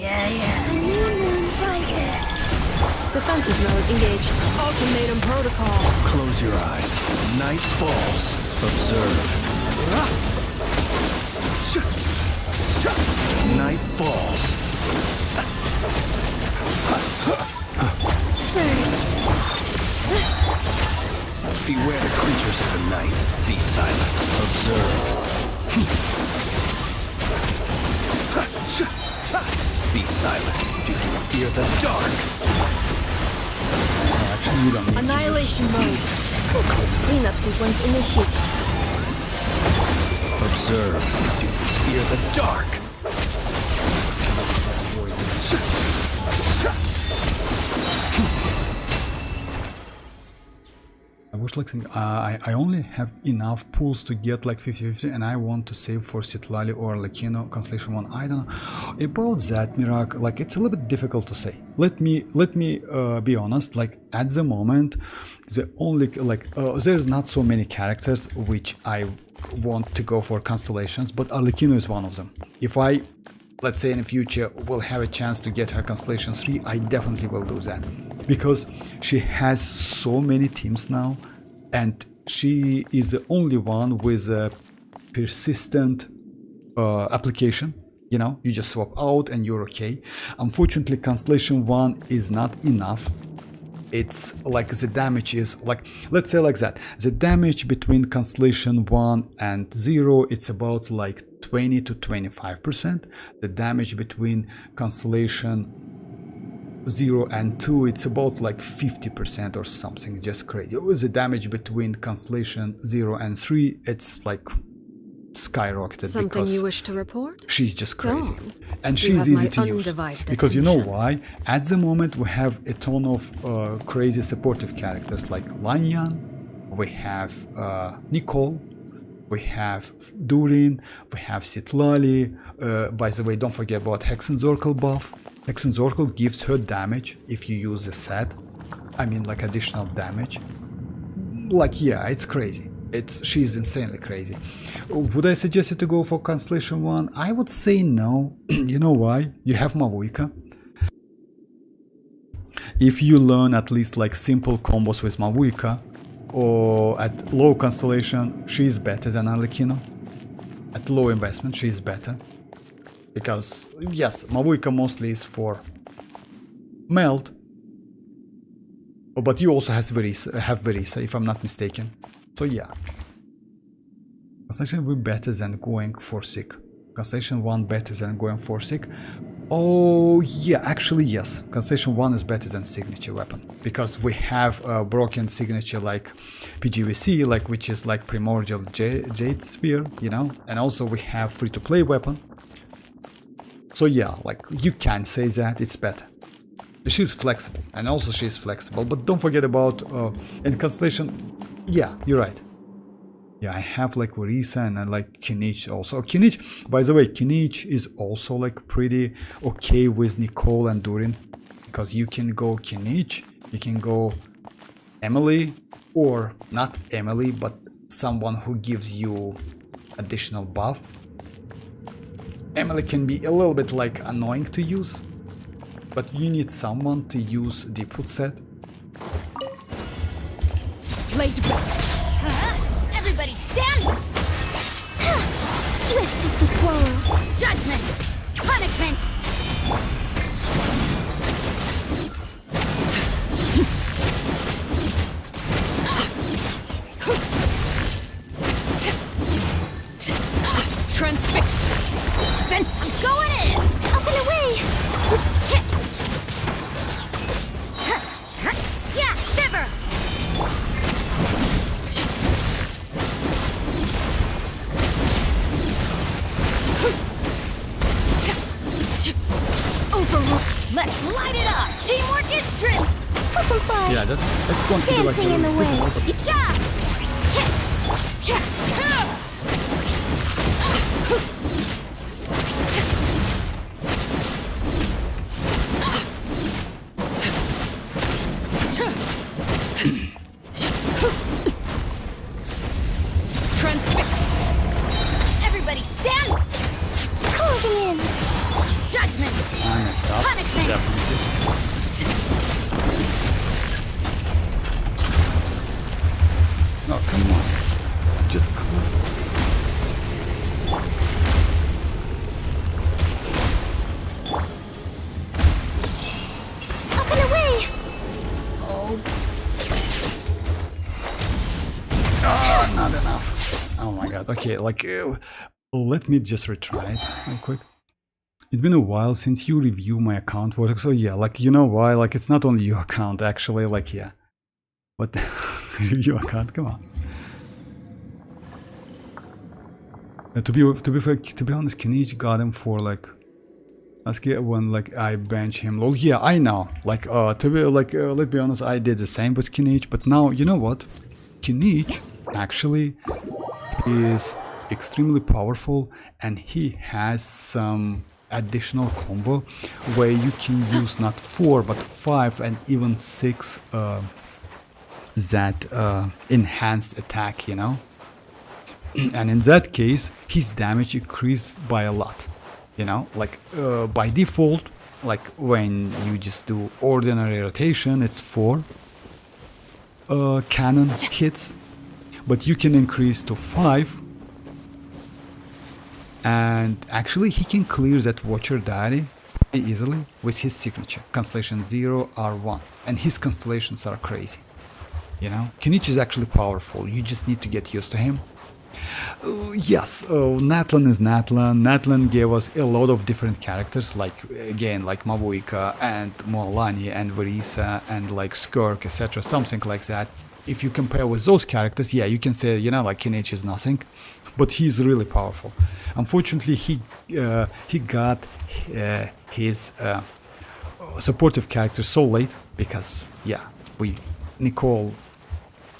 A new moon rises. Defensive mode engaged. Ultimatum protocol. Close your eyes. Night falls. Observe. Night falls. Surge. Beware the creatures of the night. Be silent. Observe. Be silent. Do you fear the dark? Actually, you don't need Annihilation mode. Cleanup sequence initiated. Observe. Do you fear the dark? I wish like I only have enough pools to get like 50-50, and I want to save for citlali or Arlecchino Constellation 1. I don't know about that, Mirak. Like it's a little bit difficult to say. Let me be honest. Like at the moment, the only there's not so many characters which I want to go for constellations, but Arlecchino is one of them. If I, let's say in the future, will have a chance to get her Constellation 3, I definitely will do that. Because she has so many teams now, and she is the only one with a persistent application. You know, you just swap out and you're okay. Unfortunately, Constellation 1 is not enough. It's like the damage is like, let's say like that. The damage between Constellation 1 and 0, it's about like 20 to 25%. The damage between Constellation 0 and 2, it's about like 50% or something, just crazy. The damage between Constellation 0 and 3, it's like skyrocketed. Something because you wish to report? she's just crazy. Go on. And You she's have easy my to use. undivided Because you know attention. why? At the moment we have a ton of crazy supportive characters like Lanyan, we have Nicole, we have Durin, we have citlali. By the way, don't forget about Hexenzorkel buff. Hexenzorkel gives her damage if you use the set. I mean like additional damage. Like yeah, it's crazy. She's insanely crazy. Would I suggest you to go for Constellation 1? I would say no. You know why? You have Mavuika. If you learn at least like simple combos with Mavuika, or at low constellation, she's better than Arlecchino. At low investment, she's better. Because, yes, mavuika mostly is for melt. But you also have Verisa, if I'm not mistaken. So yeah. Constellation will be better than going for sick. Constellation 1 better than going for sick. Oh yeah, actually yes. Constellation 1 is better than signature weapon. Because we have a broken signature like PGVC, like which is like primordial jade spear, you know. And also we have free-to-play weapon. So yeah, like you can say that it's better. She's flexible, and also she's flexible, but don't forget about in Constellation, yeah, you're right. Yeah, I have like Verisa and I like Kinich also. Kinich, by the way, Kinich is also like pretty okay with Nicole and Durin, because you can go Kinich, you can go Emily, or not Emily, but someone who gives you additional buff. Emily can be a little bit like annoying to use, but you need someone to use the put set. Blade Everybody stand! Swift is the swallow. Judgment! Punishment! Transfix! Then I'm going in! Up and away! Yeah, shiver! Overrule! Let's light it up! Teamwork is trim! Butterfly! Yeah, that's going to be like Dancing in the a wind. Yeah! Everybody stand! Closing in! Judgment! I messed up. Punishment! Definitely. Oh, come on. Just close. Up and away! Oh, not enough. Oh my god. Okay, like, let me just retry it real quick. It's been a while since you review my account, so yeah, like, you know why? Like, it's not only your account, actually, like, yeah. But, review account, come on. To be honest, Kinich got him for, like, ask it when, like, I bench him. Well, yeah, I know. Like, let's be honest, I did the same with Kinich, but now, you know what? Kinich, actually, is extremely powerful, and he has some additional combo where you can use not 4 but 5 and even 6 that enhanced attack, you know. And in that case his damage increased by a lot, you know, like by default, like when you just do ordinary rotation, it's 4 cannon hits, but you can increase to 5. And actually he can clear that Watcher Diary pretty easily with his signature, Constellation 0 R1. And his constellations are crazy. You know, Kinich is actually powerful, you just need to get used to him. Yes, Natlan is Natlan. Natlan gave us a lot of different characters, like, again, like Mavuika and Moalani and Verisa and like Skirk, etc. Something like that. If you compare with those characters, yeah, you can say, you know, like Kinich is nothing. But he's really powerful. Unfortunately, he got his supportive character so late because, yeah, Nicole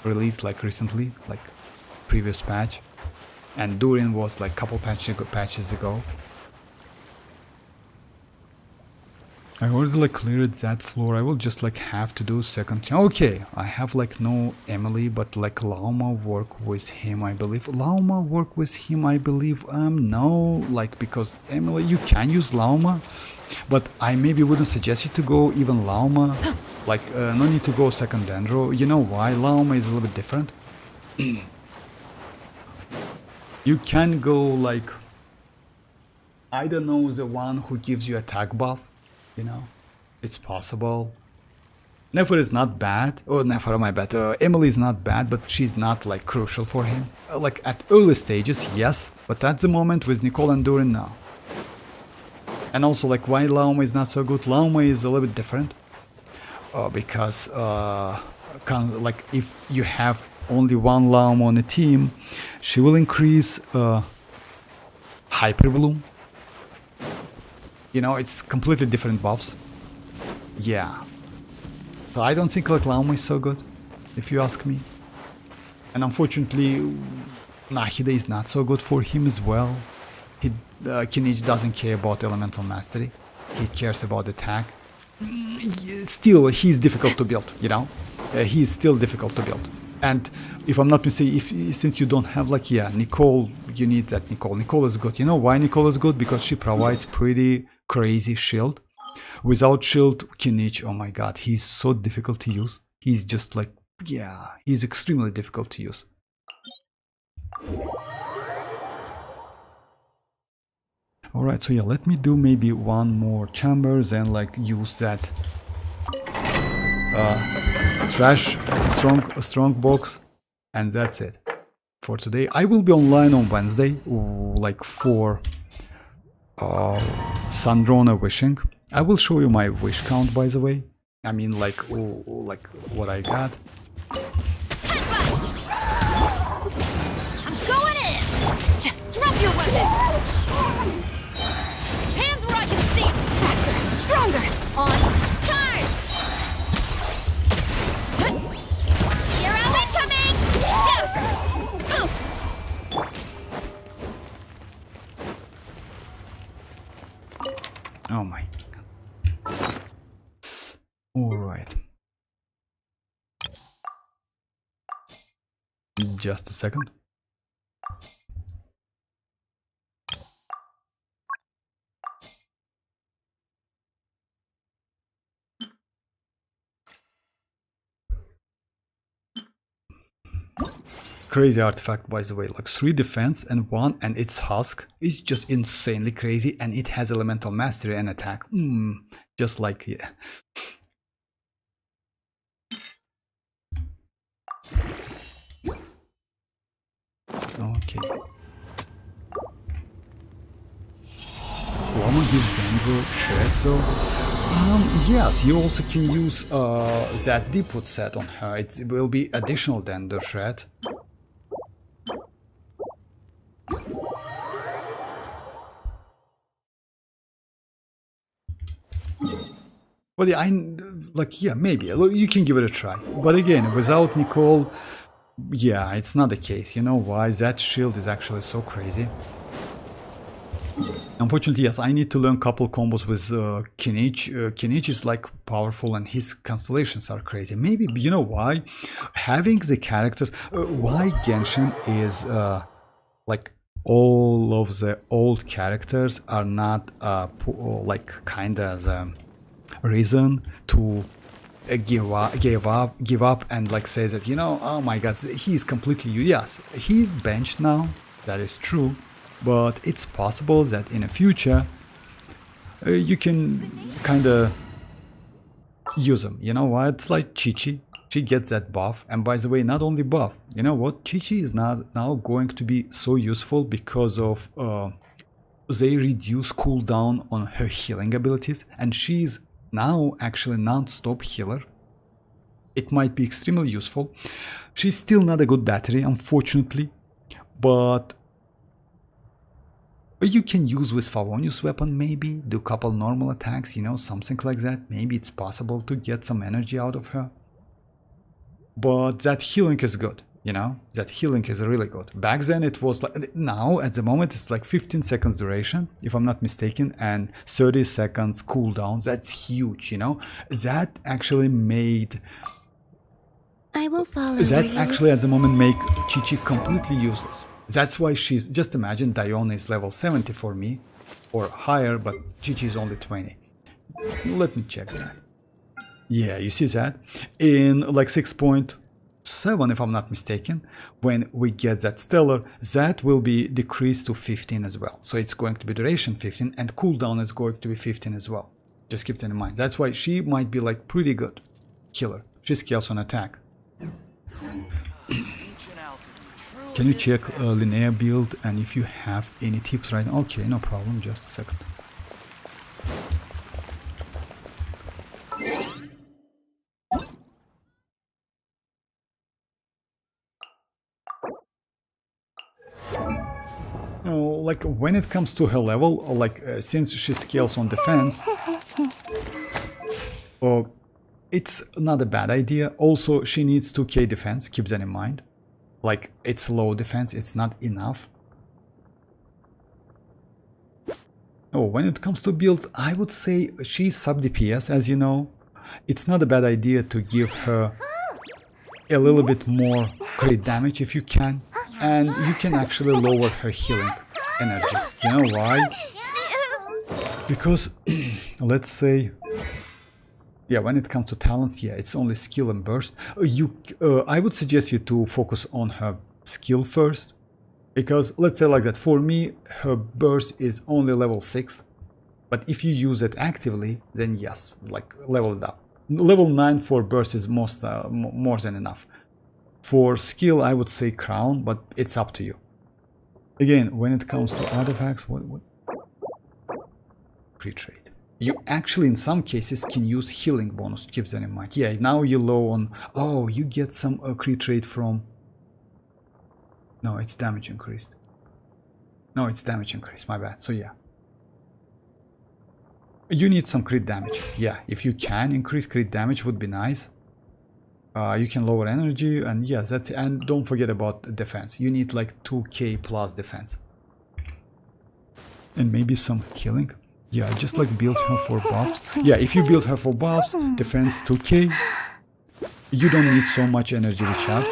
released like recently, like previous patch, and Durin was like couple patches ago. I already like cleared that floor. I will just like have to do second. Okay, I have like no Emily, but like Lauma work with him, I believe. No, like, because Emily, you can use Lauma, but I maybe wouldn't suggest you to go even Lauma. Like, no need to go second Dendro. You know why? Lauma is a little bit different. You can go like I don't know, the one who gives you attack buff, you know, it's possible. Nefer is not bad, oh Nefer, my bad, Emily is not bad, but she's not like crucial for him. Like at early stages, yes, but at the moment with Nicole and Durin, no. And also like why Lauma is not so good, Lauma is a little bit different. Because like if you have only one Lauma on a team, she will increase Hyper Bloom. You know, it's completely different buffs. Yeah. So I don't think like Lauma is so good, if you ask me. And unfortunately, Nahida is not so good for him as well. Kinich doesn't care about elemental mastery. He cares about attack. Still, he's difficult to build, you know? He's still difficult to build. And if I'm not mistaken, since you don't have like, yeah, Nicole, you need that Nicole. Nicole is good. You know why Nicole is good? Because she provides pretty crazy shield. Without shield, Kinich, oh my god, he's so difficult to use. He's just like, yeah, he's extremely difficult to use. Alright, so yeah, let me do maybe one more chambers and like use that trash strong box, and that's it for today. I will be online on Wednesday, like for Sandrone wishing. I will show you my wish count, by the way. I mean, like what I got. I'm going in! Drop your weapons! Hands where I can see! Faster! Stronger! On! Charge! You're out incoming! Oof! Oh my. Alright. Just a second. Crazy artifact, by the way, like 3 defense and 1, and its husk is just insanely crazy, and it has elemental mastery and attack. Just like, yeah. Okay. Woman gives Denver shred, so yes, you also can use that Deepwood set on her. It will be additional Denver shred. But yeah, yeah, maybe you can give it a try. But again, without Nicole, yeah, it's not the case. You know why? That shield is actually so crazy. Unfortunately, yes, I need to learn a couple combos with Kinich. Kinich is like powerful, and his constellations are crazy. Maybe, you know why? Having the characters, why Genshin is like all of the old characters are not like kind of as a reason to give up and like say that, you know, oh my god, he's completely, yes, he's benched now, that is true, but it's possible that in the future you can kind of use him. You know what, it's like Chi-Chi. She gets that buff, and by the way, not only buff, you know what, Chi-Chi is not now going to be so useful because of they reduce cooldown on her healing abilities, and she's now actually non-stop healer. It might be extremely useful. She's still not a good battery, unfortunately, but you can use with Favonius weapon, maybe do a couple normal attacks, you know, something like that. Maybe it's possible to get some energy out of her. But that healing is good, you know, that healing is really good. Back then it was like, now at the moment it's like 15 seconds duration, if I'm not mistaken, and 30 seconds cooldown. That's huge, you know. That actually made... I will follow That you. actually at the moment make Chi-Chi completely useless. That's why she's... Just imagine Diona is level 70 for me, or higher, but Chi-Chi is only 20. Let me check that. Yeah, you see that? In like 6.0 7 if I'm not mistaken. When we get that stellar, that will be decreased to 15 as well. So it's going to be duration 15 and cooldown is going to be 15 as well. Just keep that in mind. That's why she might be like pretty good killer. She scales on attack. Can you check linear build and if you have any tips right now? Okay, no problem, just a second. Like when it comes to her level, like since she scales on defense, it's not a bad idea. Also, she needs 2k defense, keep that in mind. Like it's low defense, it's not enough. When it comes to build, I would say she's sub DPS, as you know. It's not a bad idea to give her a little bit more crit damage if you can. And you can actually lower her healing energy. You know why? Because, let's say, yeah, when it comes to talents, yeah, it's only skill and burst. I would suggest you to focus on her skill first. Because, let's say like that, for me, her burst is only level 6. But if you use it actively, then yes, like level it up. Level 9 for burst is more than enough. For skill, I would say crown, but it's up to you. Again, when it comes to artifacts, what? Crit rate. You actually, in some cases, can use healing bonus. Keep that in mind. Yeah, now you're low on... Oh, you get some crit rate from... No, it's damage increased. No, it's damage increased. My bad. So yeah. You need some crit damage. Yeah, if you can increase crit damage, would be nice. You can lower energy, and yes, that's it. And don't forget about defense. You need like 2k plus defense. And maybe some healing. Yeah, just like build her for buffs. Yeah, if you build her for buffs, defense 2k, you don't need so much energy recharge.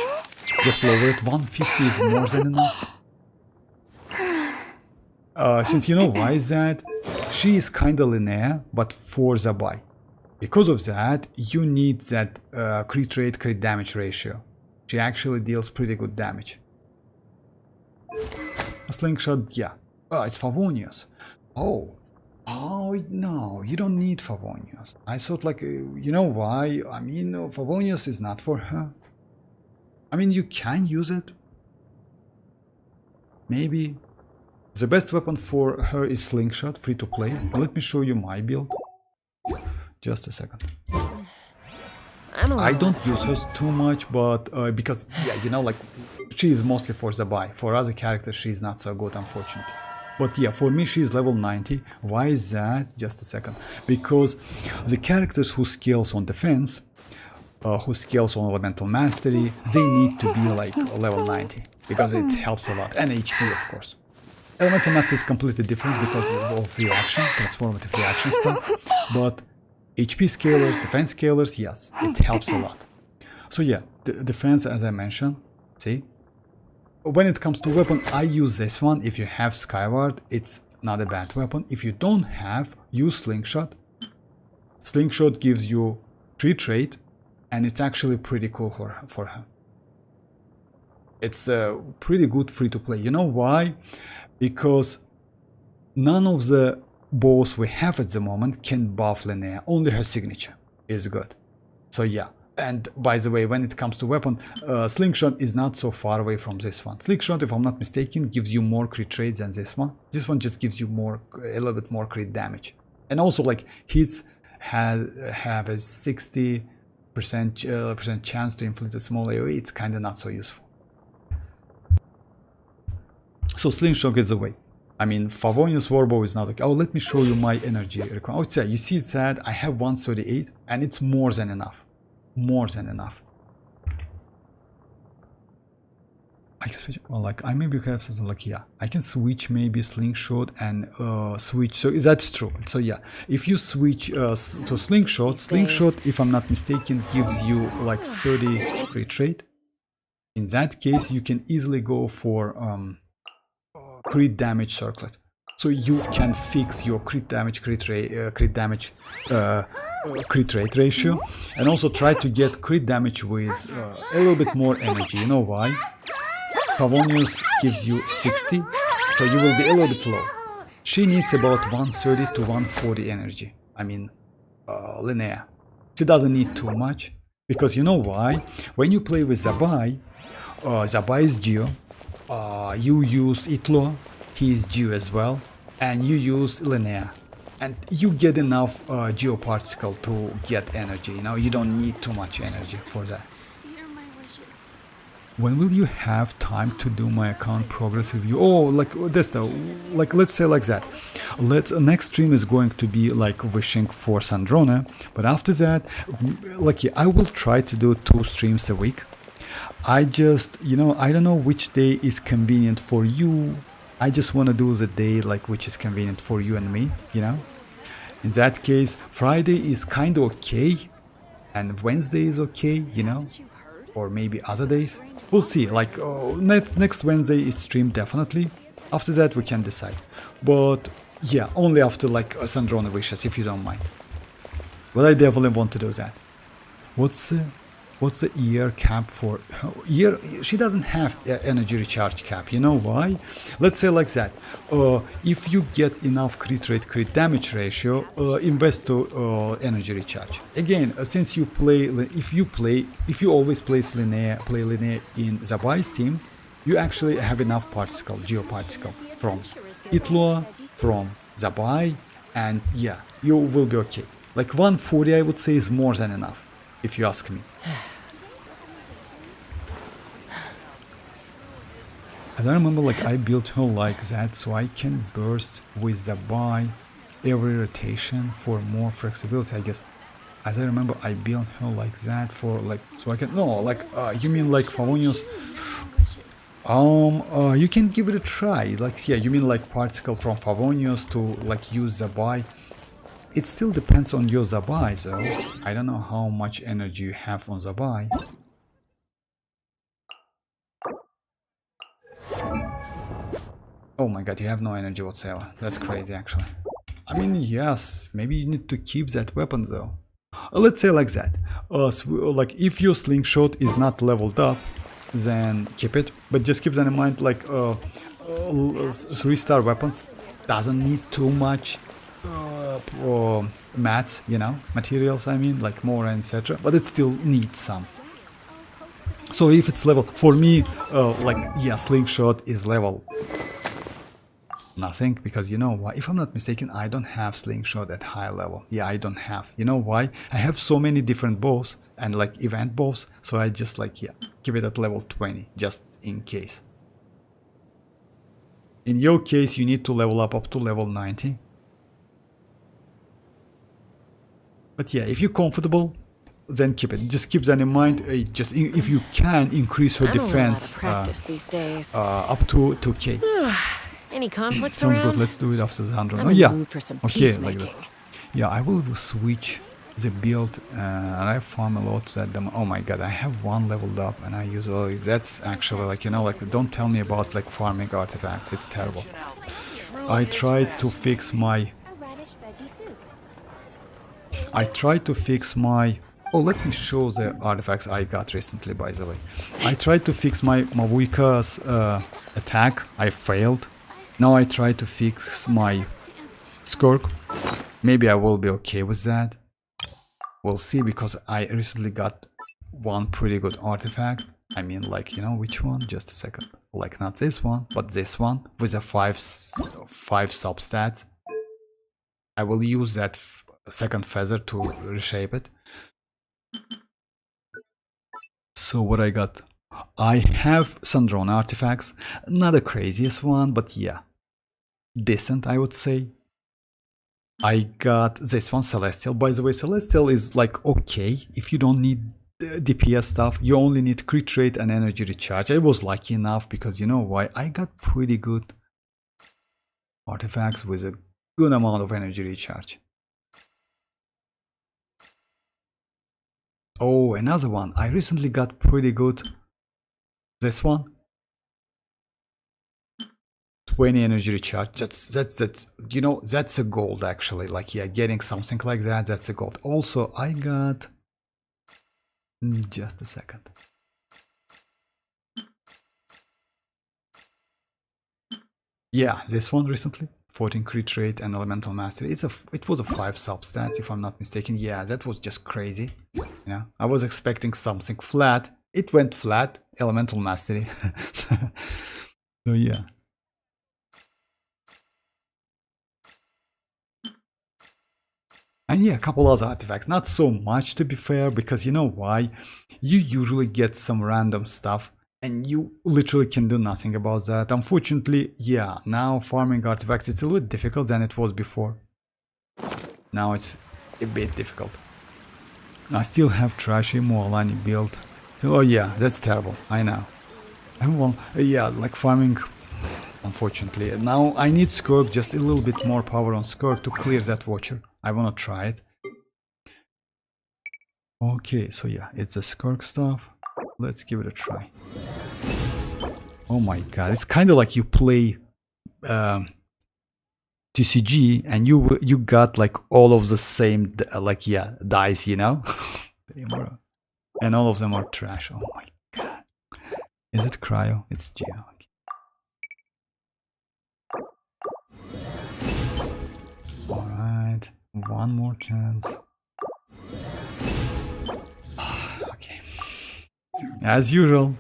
Just lower it. 150 is more than enough. Since you know why is that? She is kinda linear, but for zibai. Because of that, you need that crit rate, crit damage ratio. She actually deals pretty good damage. A slingshot, yeah. Oh, it's Favonius. Oh, no, you don't need Favonius. I thought like, you know why? I mean, Favonius is not for her. I mean, you can use it. Maybe. The best weapon for her is slingshot, free to play. Let me show you my build. Just a second. I don't use her too much, but because, yeah, you know, like, she is mostly for zibai. For other characters, she is not so good, unfortunately. But yeah, for me, she is level 90. Why is that? Just a second. Because the characters who scales on defense, who scales on elemental mastery, they need to be like level 90. Because it helps a lot. And HP, of course. Elemental mastery is completely different because of reaction, transformative reaction stuff. But HP scalers, defense scalers, yes, it helps a lot. So yeah, the defense, as I mentioned, see? When it comes to weapon, I use this one. If you have Skyward, it's not a bad weapon. If you don't have, use Slingshot. Slingshot gives you crit rate, and it's actually pretty cool for her. It's pretty good free to play. You know why? Because none of the bows we have at the moment can buff Linnea. Only her signature is good. So yeah. And by the way, when it comes to weapon, Slingshot is not so far away from this one. Slingshot, if I'm not mistaken, gives you more crit rate than this one. This one just gives you a little bit more crit damage. And also, like, hits have a 60% chance to inflict a small AoE. It's kind of not so useful. So Slingshot is the way. I mean, Favonius Warbow is not okay. Oh, let me show you my energy requirement. Oh, yeah, you see that I have 138, and it's more than enough. More than enough. I can switch. Well, like I maybe have something like, yeah, I can switch maybe Slingshot and switch. So that's true. So yeah, if you switch to Slingshot, if I'm not mistaken, gives you like 30 crit rate. In that case, you can easily go for crit damage circlet. so you can fix your crit damage, crit rate ratio, and also try to get crit damage with a little bit more energy. You know why? Favonius gives you 60, so you will be a little bit low. She needs about 130 to 140 energy. I mean, Linnea. She doesn't need too much, because you know why? When you play with Zibai, Zibai is Geo, you use Itlo, he is Geo as well, and you use Linnea. And you get enough geoparticle to get energy, you know, you don't need too much energy for that. Here are my wishes. When will you have time to do my account progress review? Oh, like this though, like let's say like that. Next stream is going to be like wishing for Sandrone, but after that, like yeah, I will try to do 2 streams a week. I just, you know, I don't know which day is convenient for you. I just want to do the day like which is convenient for you and me, you know. In that case, Friday is kind of okay, and Wednesday is okay, you know, or maybe other days. We'll see. Like next Wednesday is stream definitely. After that we can decide. But yeah, only after like Sandrone wishes, if you don't mind. But I definitely want to do that. What's the year cap for year? She doesn't have energy recharge cap. You know why? Let's say like that. If you get enough crit rate, crit damage ratio, invest to energy recharge. Again, since you play, if you always play Linnea in Zabai's team, you actually have enough particle, geoparticle from Itloa, from Zibai, and yeah, you will be okay. Like 140, I would say, is more than enough, if you ask me. And I remember like I built her like that so I can burst with Zibai every rotation for more flexibility, I guess. As I remember, I built her like that for like, so I can, no, like, you mean like Favonius? You can give it a try. Like, yeah, you mean like particle from Favonius to like use Zibai. It still depends on your Zibai, though. I don't know how much energy you have on Zibai. Oh my god, you have no energy whatsoever. That's crazy, actually. I mean, yes, maybe you need to keep that weapon, though. Let's say like that. Like, if your slingshot is not leveled up, then keep it. But just keep that in mind, like, 3-star weapons doesn't need too much mats, you know, materials, I mean, like Mora, etc. But it still needs some. So if it's level, for me, like, yeah, slingshot is level nothing, because you know why? If I'm not mistaken, I don't have slingshot at high level. Yeah, I don't have. You know why? I have so many different bows and like event bows, so I just like, yeah, keep it at level 20 just in case. In your case, you need to level up to level 90. But yeah, if you're comfortable, then keep it. Just keep that in mind. Just if you can increase her defense up to 2k. Any conflicts Sounds around? good. Let's do it after the 100. I'm Oh in yeah. the mood for some Okay, like peacemaking. this. Yeah, I will switch the build, and I farm a lot at them. Oh my god, I have one leveled up, and I use all. That's actually like, you know, like, don't tell me about like farming artifacts. It's terrible. I tried to fix my. Oh, let me show the artifacts I got recently, by the way. I tried to fix my mavuika's attack. I failed. Now I try to fix my skirk. Maybe I will be okay with that. We'll see, because I recently got one pretty good artifact. I mean, like, you know which one? Just a second. Like, not this one, but this one with a 5 substats. I will use that second feather to reshape it. So what I got? I have Sandrone artifacts. Not the craziest one, but yeah, decent, I would say. I got this one, Celestial. By the way, Celestial is like okay if you don't need DPS stuff. You only need crit rate and energy recharge. I was lucky enough, because you know why? I got pretty good artifacts with a good amount of energy recharge. Oh, another one. I recently got pretty good. This one. 20 energy recharge. That's you know, that's a gold actually. Like, yeah, getting something like that, that's a gold. Also, I got just a second. Yeah, this one recently, 14 crit rate and elemental mastery. It was a 5 substats if I'm not mistaken. Yeah, that was just crazy. You know, I was expecting something flat. It went flat, elemental mastery. So yeah. And yeah, a couple other artifacts, not so much to be fair, because you know why? You usually get some random stuff and you literally can do nothing about that. Unfortunately, yeah, now farming artifacts, it's a little bit difficult than it was before. Now it's a bit difficult. I still have trashy Moalani build. Oh yeah, that's terrible, I know. And well, yeah, like farming, unfortunately. Now I need skirk, just a little bit more power on skirk to clear that watcher. I wanna try it. Okay, so yeah, it's the skirk stuff. Let's give it a try. Oh my god, it's kind of like you play TCG and you got like all of the same like, yeah, dice, you know. And all of them are trash. Oh my god. Is it cryo? It's geo. Alright, one more chance. Okay. As usual.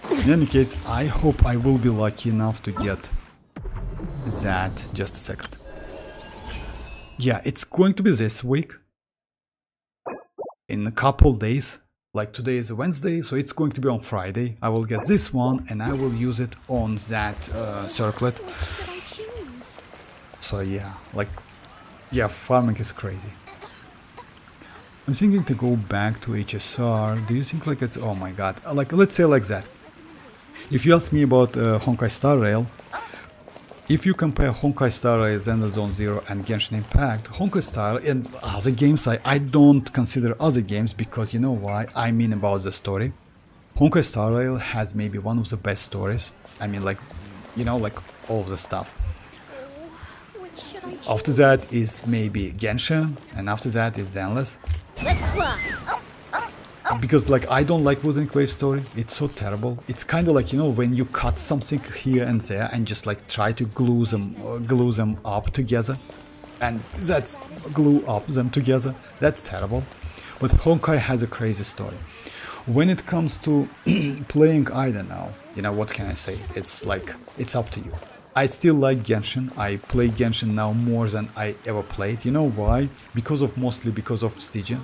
In any case, I hope I will be lucky enough to get that. Just a second. Yeah, it's going to be this week. In a couple days. Like today is Wednesday, so it's going to be on Friday. I will get this one and I will use it on that circlet. So yeah, like, yeah, farming is crazy. I'm thinking to go back to HSR. Do you think like it's, oh my god, like let's say like that. If you ask me about Honkai Star Rail, if you compare Honkai Star Rail, Zelda Zone Zero and Genshin Impact, Honkai Star and other games, I don't consider other games because you know why? I mean about the story. Honkai Star Rail has maybe one of the best stories. I mean, like, you know, like all of the stuff. After that is maybe Genshin, and after that is Zenless. Let's fly. Because like I don't like Wooden Quake story, it's so terrible. It's kind of like, you know, when you cut something here and there and just like try to glue them up together, and that's glue up them together. That's terrible. But Honkai has a crazy story. When it comes to playing, I don't know, you know, what can I say? It's like, it's up to you. I still like Genshin. I play Genshin now more than I ever played. You know why? Mostly because of Stygian.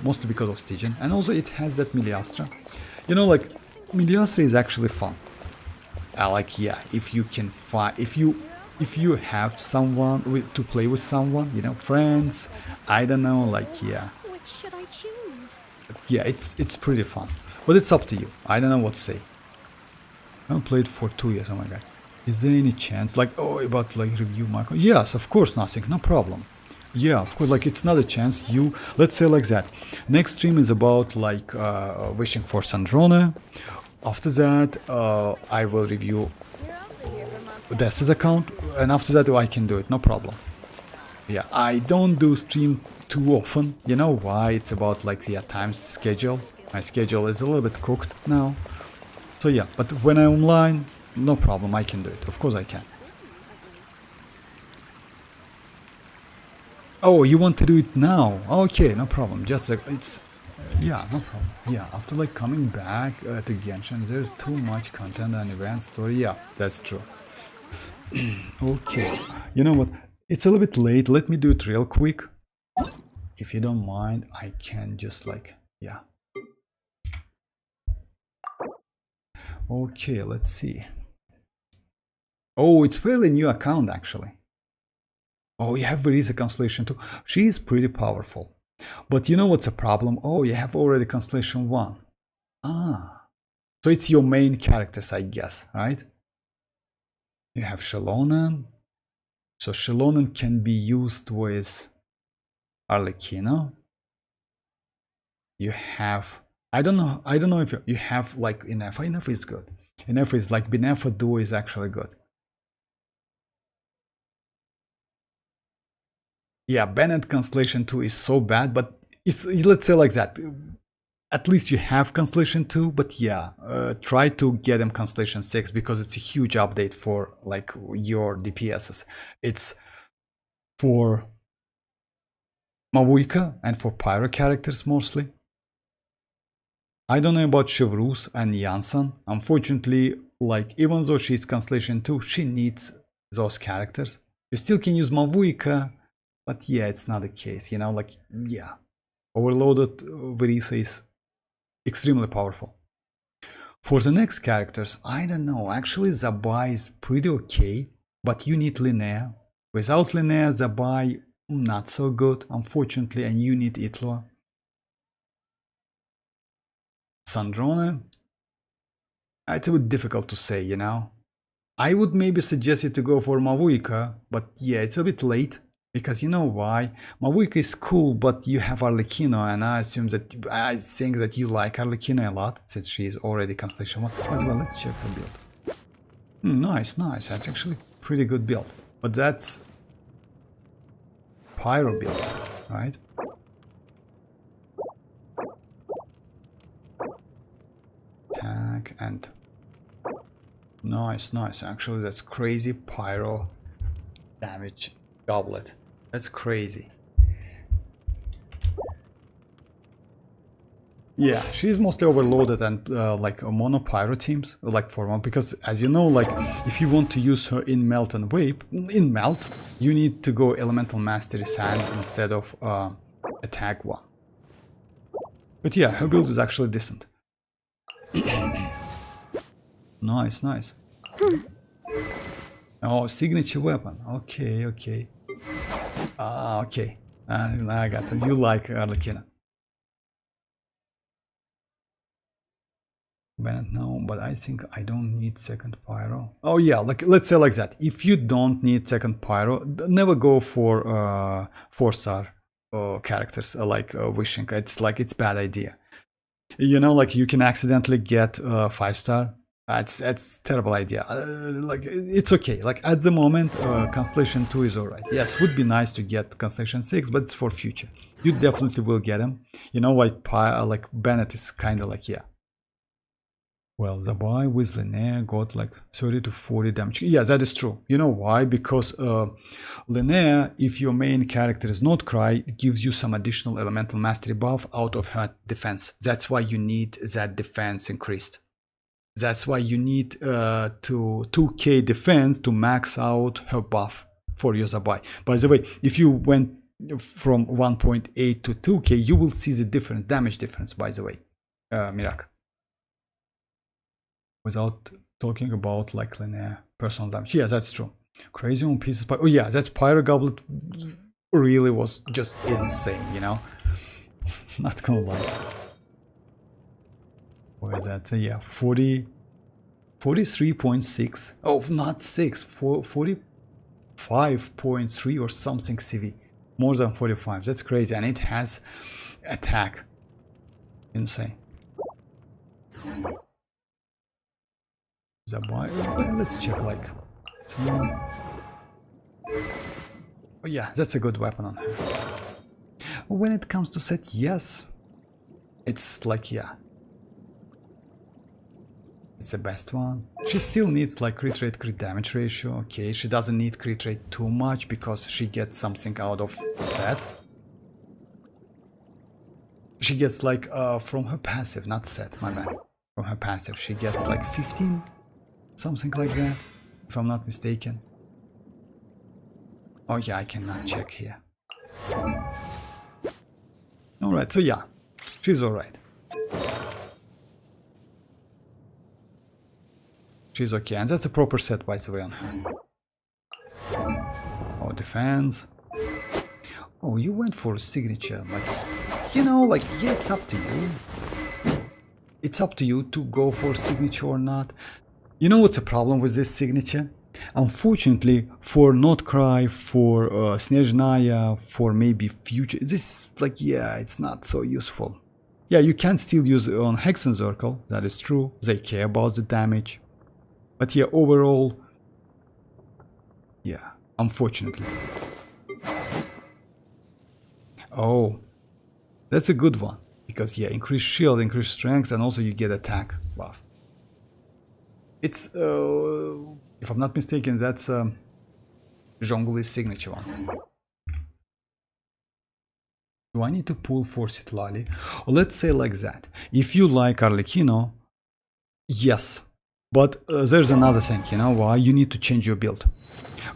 And also it has that Miliastra. You know, like, Miliastra is actually fun. Like, yeah, if you can find, if you have someone to play with someone, you know, friends, I don't know, like, yeah. Which should I choose? Yeah, it's pretty fun. But it's up to you. I don't know what to say. I haven't played for 2 years, oh my god. Is there any chance, like, oh, about like review Michael? Yes, of course, nothing, no problem. Yeah, of course, like it's not a chance. Let's say like that. Next stream is about like wishing for Sandrone. After that, I will review Desta's account, and after that I can do it, no problem. Yeah, I don't do stream too often. You know why? It's about like the time schedule. My schedule is a little bit cooked now. So yeah, but when I'm online, no problem, I can do it. Of course I can. Oh, you want to do it now? Okay, no problem. Just like it's, yeah, no problem. Yeah, after like coming back to Genshin, there's too much content and events. So yeah, that's true. Okay, you know what? It's a little bit late. Let me do it real quick. If you don't mind, I can just like, yeah. Okay, let's see. Oh, it's fairly new account actually. Oh, you have Verisa Constellation too. She is pretty powerful. But you know what's a problem? Oh, you have already Constellation 1. Ah. So it's your main characters, I guess, right? You have xilonen. So xilonen can be used with Arlecchino. You have, I don't know if you have like Inefa. Inefa is good. Inefa is like Binefa Duo is actually good. Yeah, Bennett Constellation 2 is so bad, but it's, let's say like that. At least you have Constellation 2, but yeah, try to get him Constellation 6 because it's a huge update for like your DPSs. It's for Mavuika and for Pyro characters mostly. I don't know about Chevreuse and Janssen. Unfortunately, like even though she's Constellation 2, she needs those characters. You still can use Mavuika, but yeah, it's not the case, you know, like, yeah. Overloaded Verisa is extremely powerful. For the next characters, I don't know, actually Zibai is pretty okay, but you need Linnea. Without Linnea, Zibai not so good, unfortunately, and you need Itloa. Sandrone, it's a bit difficult to say, you know. I would maybe suggest you to go for Mavuika, but yeah, it's a bit late. Because you know why? Mavuika is cool, but you have Arlecchino, and I think that you like Arlecchino a lot, since she is already Constellation 1. As well, let's check her build. Nice, nice. That's actually pretty good build. But that's Pyro build, right? Attack and nice, nice. Actually, that's crazy Pyro damage goblet. That's crazy. Yeah, she's mostly overloaded and like mono pyro teams, like for one, because as you know, like if you want to use her in melt and vape, in melt, you need to go elemental mastery sand instead of attack one. But yeah, her build is actually decent. Nice, nice. Oh, signature weapon. Okay, okay. Ah, okay. I got it. You like Arlecchino. Bennett, no, but I think I don't need second pyro. Oh yeah, like let's say like that. If you don't need second pyro, never go for 4-star characters like Wishing. It's like it's bad idea. You know, like you can accidentally get 5-star. That's terrible idea. Like it's okay. Like at the moment, Constellation 2 is alright. Yes, would be nice to get Constellation 6, but it's for future. You definitely will get him. You know, like Bennett is kind of like, yeah. Well, Zibai with Linnea got like 30 to 40 damage. Yeah, that is true. You know why? Because Linnea, if your main character is nod-krai, it gives you some additional elemental mastery buff out of her defense. That's why you need that defense increased. That's why you need to 2k defense to max out her buff for your Zibai. By the way, if you went from 1.8 to 2k, you will see the different damage difference, by the way, Mirak. Without talking about like Linnea personal damage. Yeah, that's true. Crazy on pieces. Oh yeah, that Pyro Goblet really was just insane, you know? Not gonna lie. Where is that? Yeah, 43.6. Oh, not 6. 45.3 or something CV. More than 45. That's crazy. And it has attack. Insane. Zibai. Let's check like. Oh yeah, that's a good weapon on her. When it comes to set, yes. It's like, yeah. It's the best one. She still needs like crit rate, crit damage ratio. Okay, she doesn't need crit rate too much because she gets something out of set. She gets like from her passive, not set, my bad. From her passive, she gets like 15, something like that, if I'm not mistaken. Oh yeah, I cannot check here. Alright, so yeah, she's alright. She's okay, and that's a proper set, by the way, on her. Oh, defense. Oh, you went for a signature. Like, you know, like, yeah, it's up to you. It's up to you to go for signature or not. You know what's the problem with this signature? Unfortunately, for nod-krai, for Snezhnaya, for maybe future, this, like, yeah, it's not so useful. Yeah, you can still use it on Hexen Circle, that is true. They care about the damage. But yeah, overall, yeah, unfortunately. Oh, that's a good one. Because, yeah, increase shield, increase strength, and also you get attack buff. It's, if I'm not mistaken, that's Zhongli's signature one. Do I need to pull for citlali? Let's say like that. If you like Arlecchino, yes. But there's another thing, you know why? You need to change your build.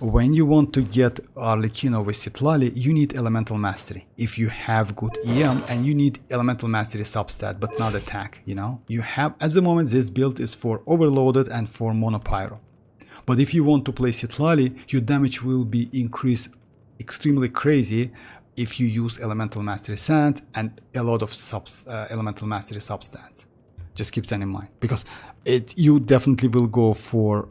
When you want to get Arlecchino with citlali, you need Elemental Mastery. If you have good EM, and you need Elemental Mastery substat, but not attack, you know? You have, at the moment, this build is for Overloaded and for Monopyro. But if you want to play citlali, your damage will be increased extremely crazy if you use Elemental Mastery Sand and a lot of Elemental Mastery substance. Just keep that in mind, because you definitely will go for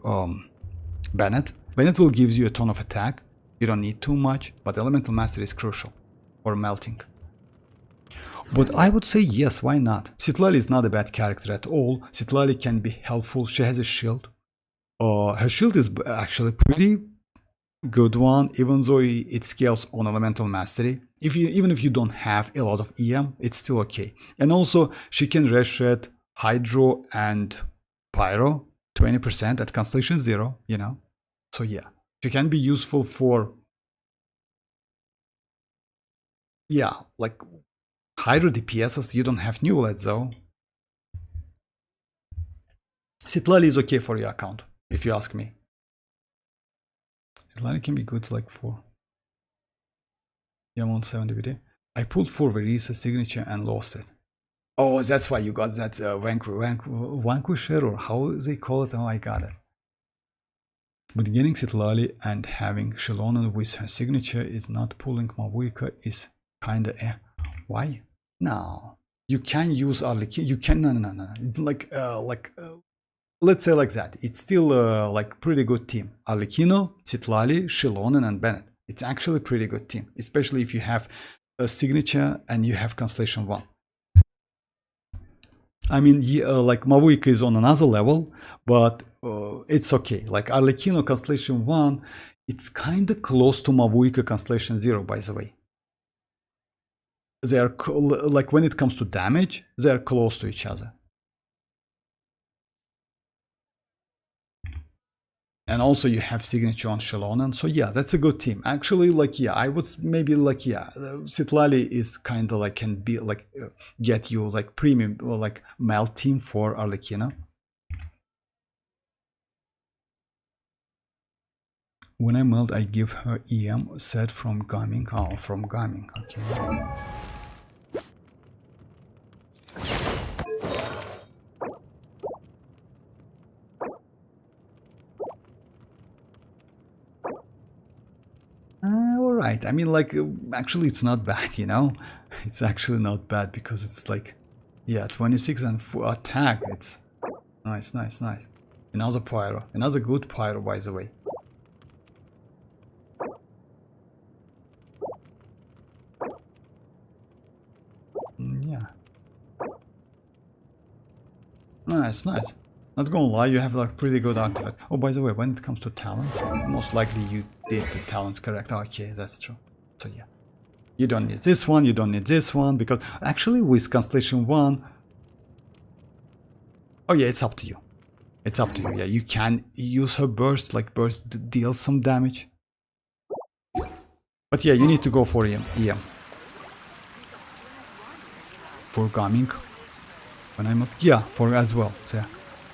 Bennett. Bennett will give you a ton of attack. You don't need too much, but Elemental Mastery is crucial for melting. But I would say yes, why not? Citlali is not a bad character at all. Citlali can be helpful. She has a shield. Her shield is actually pretty good one, even though it scales on Elemental Mastery. Even if you don't have a lot of EM, it's still okay. And also, she can reset Hydro and Pyro 20% at Constellation 0, you know. So yeah, she can be useful for, yeah, like Hydro DPSs. You don't have new LEDs though. Citlali is okay for your account, if you ask me. Citlali can be good like for, yeah, 170 I pulled for Verisa signature and lost it. Oh, that's why you got that Vanquisher, or how they call it. Oh, I got it. But getting citlali and having xilonen with her signature is not pulling mavuika is kinda Why? No. You can use Arlecchino. You can no. Let's say like that. It's still like pretty good team. Arlecchino, citlali, xilonen, and Bennett. It's actually pretty good team, especially if you have a signature and you have Constellation 1. I mean, yeah, like mavuika is on another level, but it's okay. Like Arlecchino Constellation 1, it's kind of close to mavuika Constellation 0, by the way. They are like, when it comes to damage, they are close to each other. And also you have signature on xilonen, so yeah, that's a good team. Actually, like, yeah, I would maybe like, yeah, citlali is kind of like, can be like, get you like premium or like melt team for Arlecchino. When I melt, I give her EM set from gaming. Oh, from gaming, okay. Alright, I mean, like, actually it's not bad, you know? It's actually not bad, because it's like, yeah, 26 and attack, it's nice. Another pyro, another good pyro, by the way. Yeah. Nice. Not gonna lie, you have like pretty good artifact. Oh, by the way, when it comes to talents, most likely you did the talents correct. Okay, that's true. So yeah, you don't need this one, you don't need this one, because actually with Constellation 1, oh yeah, it's up to you. It's up to you. Yeah, you can use her burst, like burst deals some damage. But yeah, you need to go for EM. For gaming. When I'm yeah, for as well. So yeah.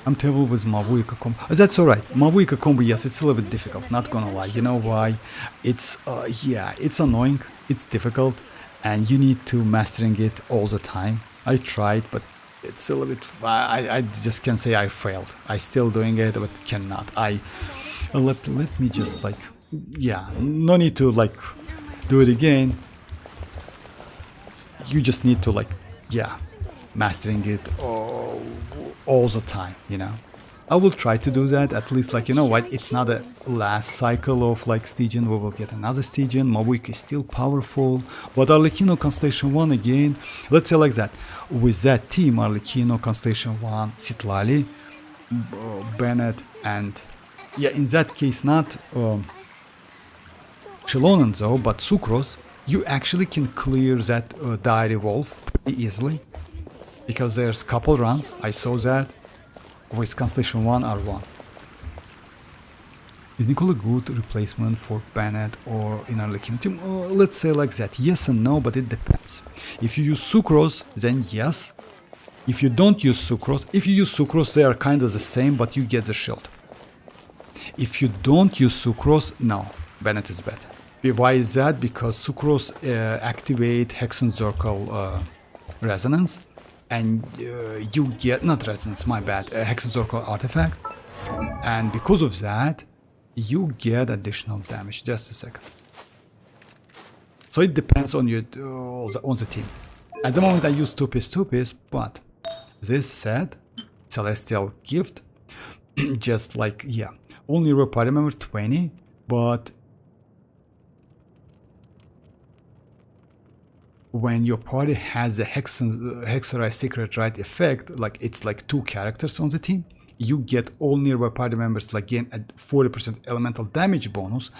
I'm terrible with mavuika combo. That's alright. Mavuika combo, yes, it's a little bit difficult, not gonna lie. You know why? It's yeah, it's annoying, it's difficult, and you need to mastering it all the time. I tried, but it's a little bit, I just can say I failed. I still doing it, but cannot. Let me just like, yeah, no need to like do it again. You just need to like, yeah, mastering it all the time, you know. I will try to do that, at least, like, you know what, it's not a last cycle of like Stygian, we will get another Stygian. Mavuika is still powerful, but Arlecchino Constellation 1 again, let's say like that, with that team, Arlecchino Constellation 1, citlali, Bennett, and yeah, in that case not xilonen though, but sucrose, you actually can clear that diary wolf pretty easily. Because there's couple runs, I saw that, with Constellation 1 R1. Is Nicole a good replacement for Bennett or in our Arlecchino team? Let's say like that, yes and no, but it depends. If you use sucrose, then yes. If you don't use sucrose, they are kinda the same, but you get the shield. If you don't use sucrose, no, Bennett is better. Why is that? Because sucrose activate Hexen Circle resonance, and you get, not resonance, my bad, Hexen Circle artifact, and because of that, you get additional damage. Just a second. So it depends on your on the team. At the moment I use 2-piece, but this said, Celestial Gift, just like, yeah, only rare party member 20, but when your party has the Hexerai Secret Rite effect, like it's like 2 characters on the team, you get all nearby party members like gain a 40% elemental damage bonus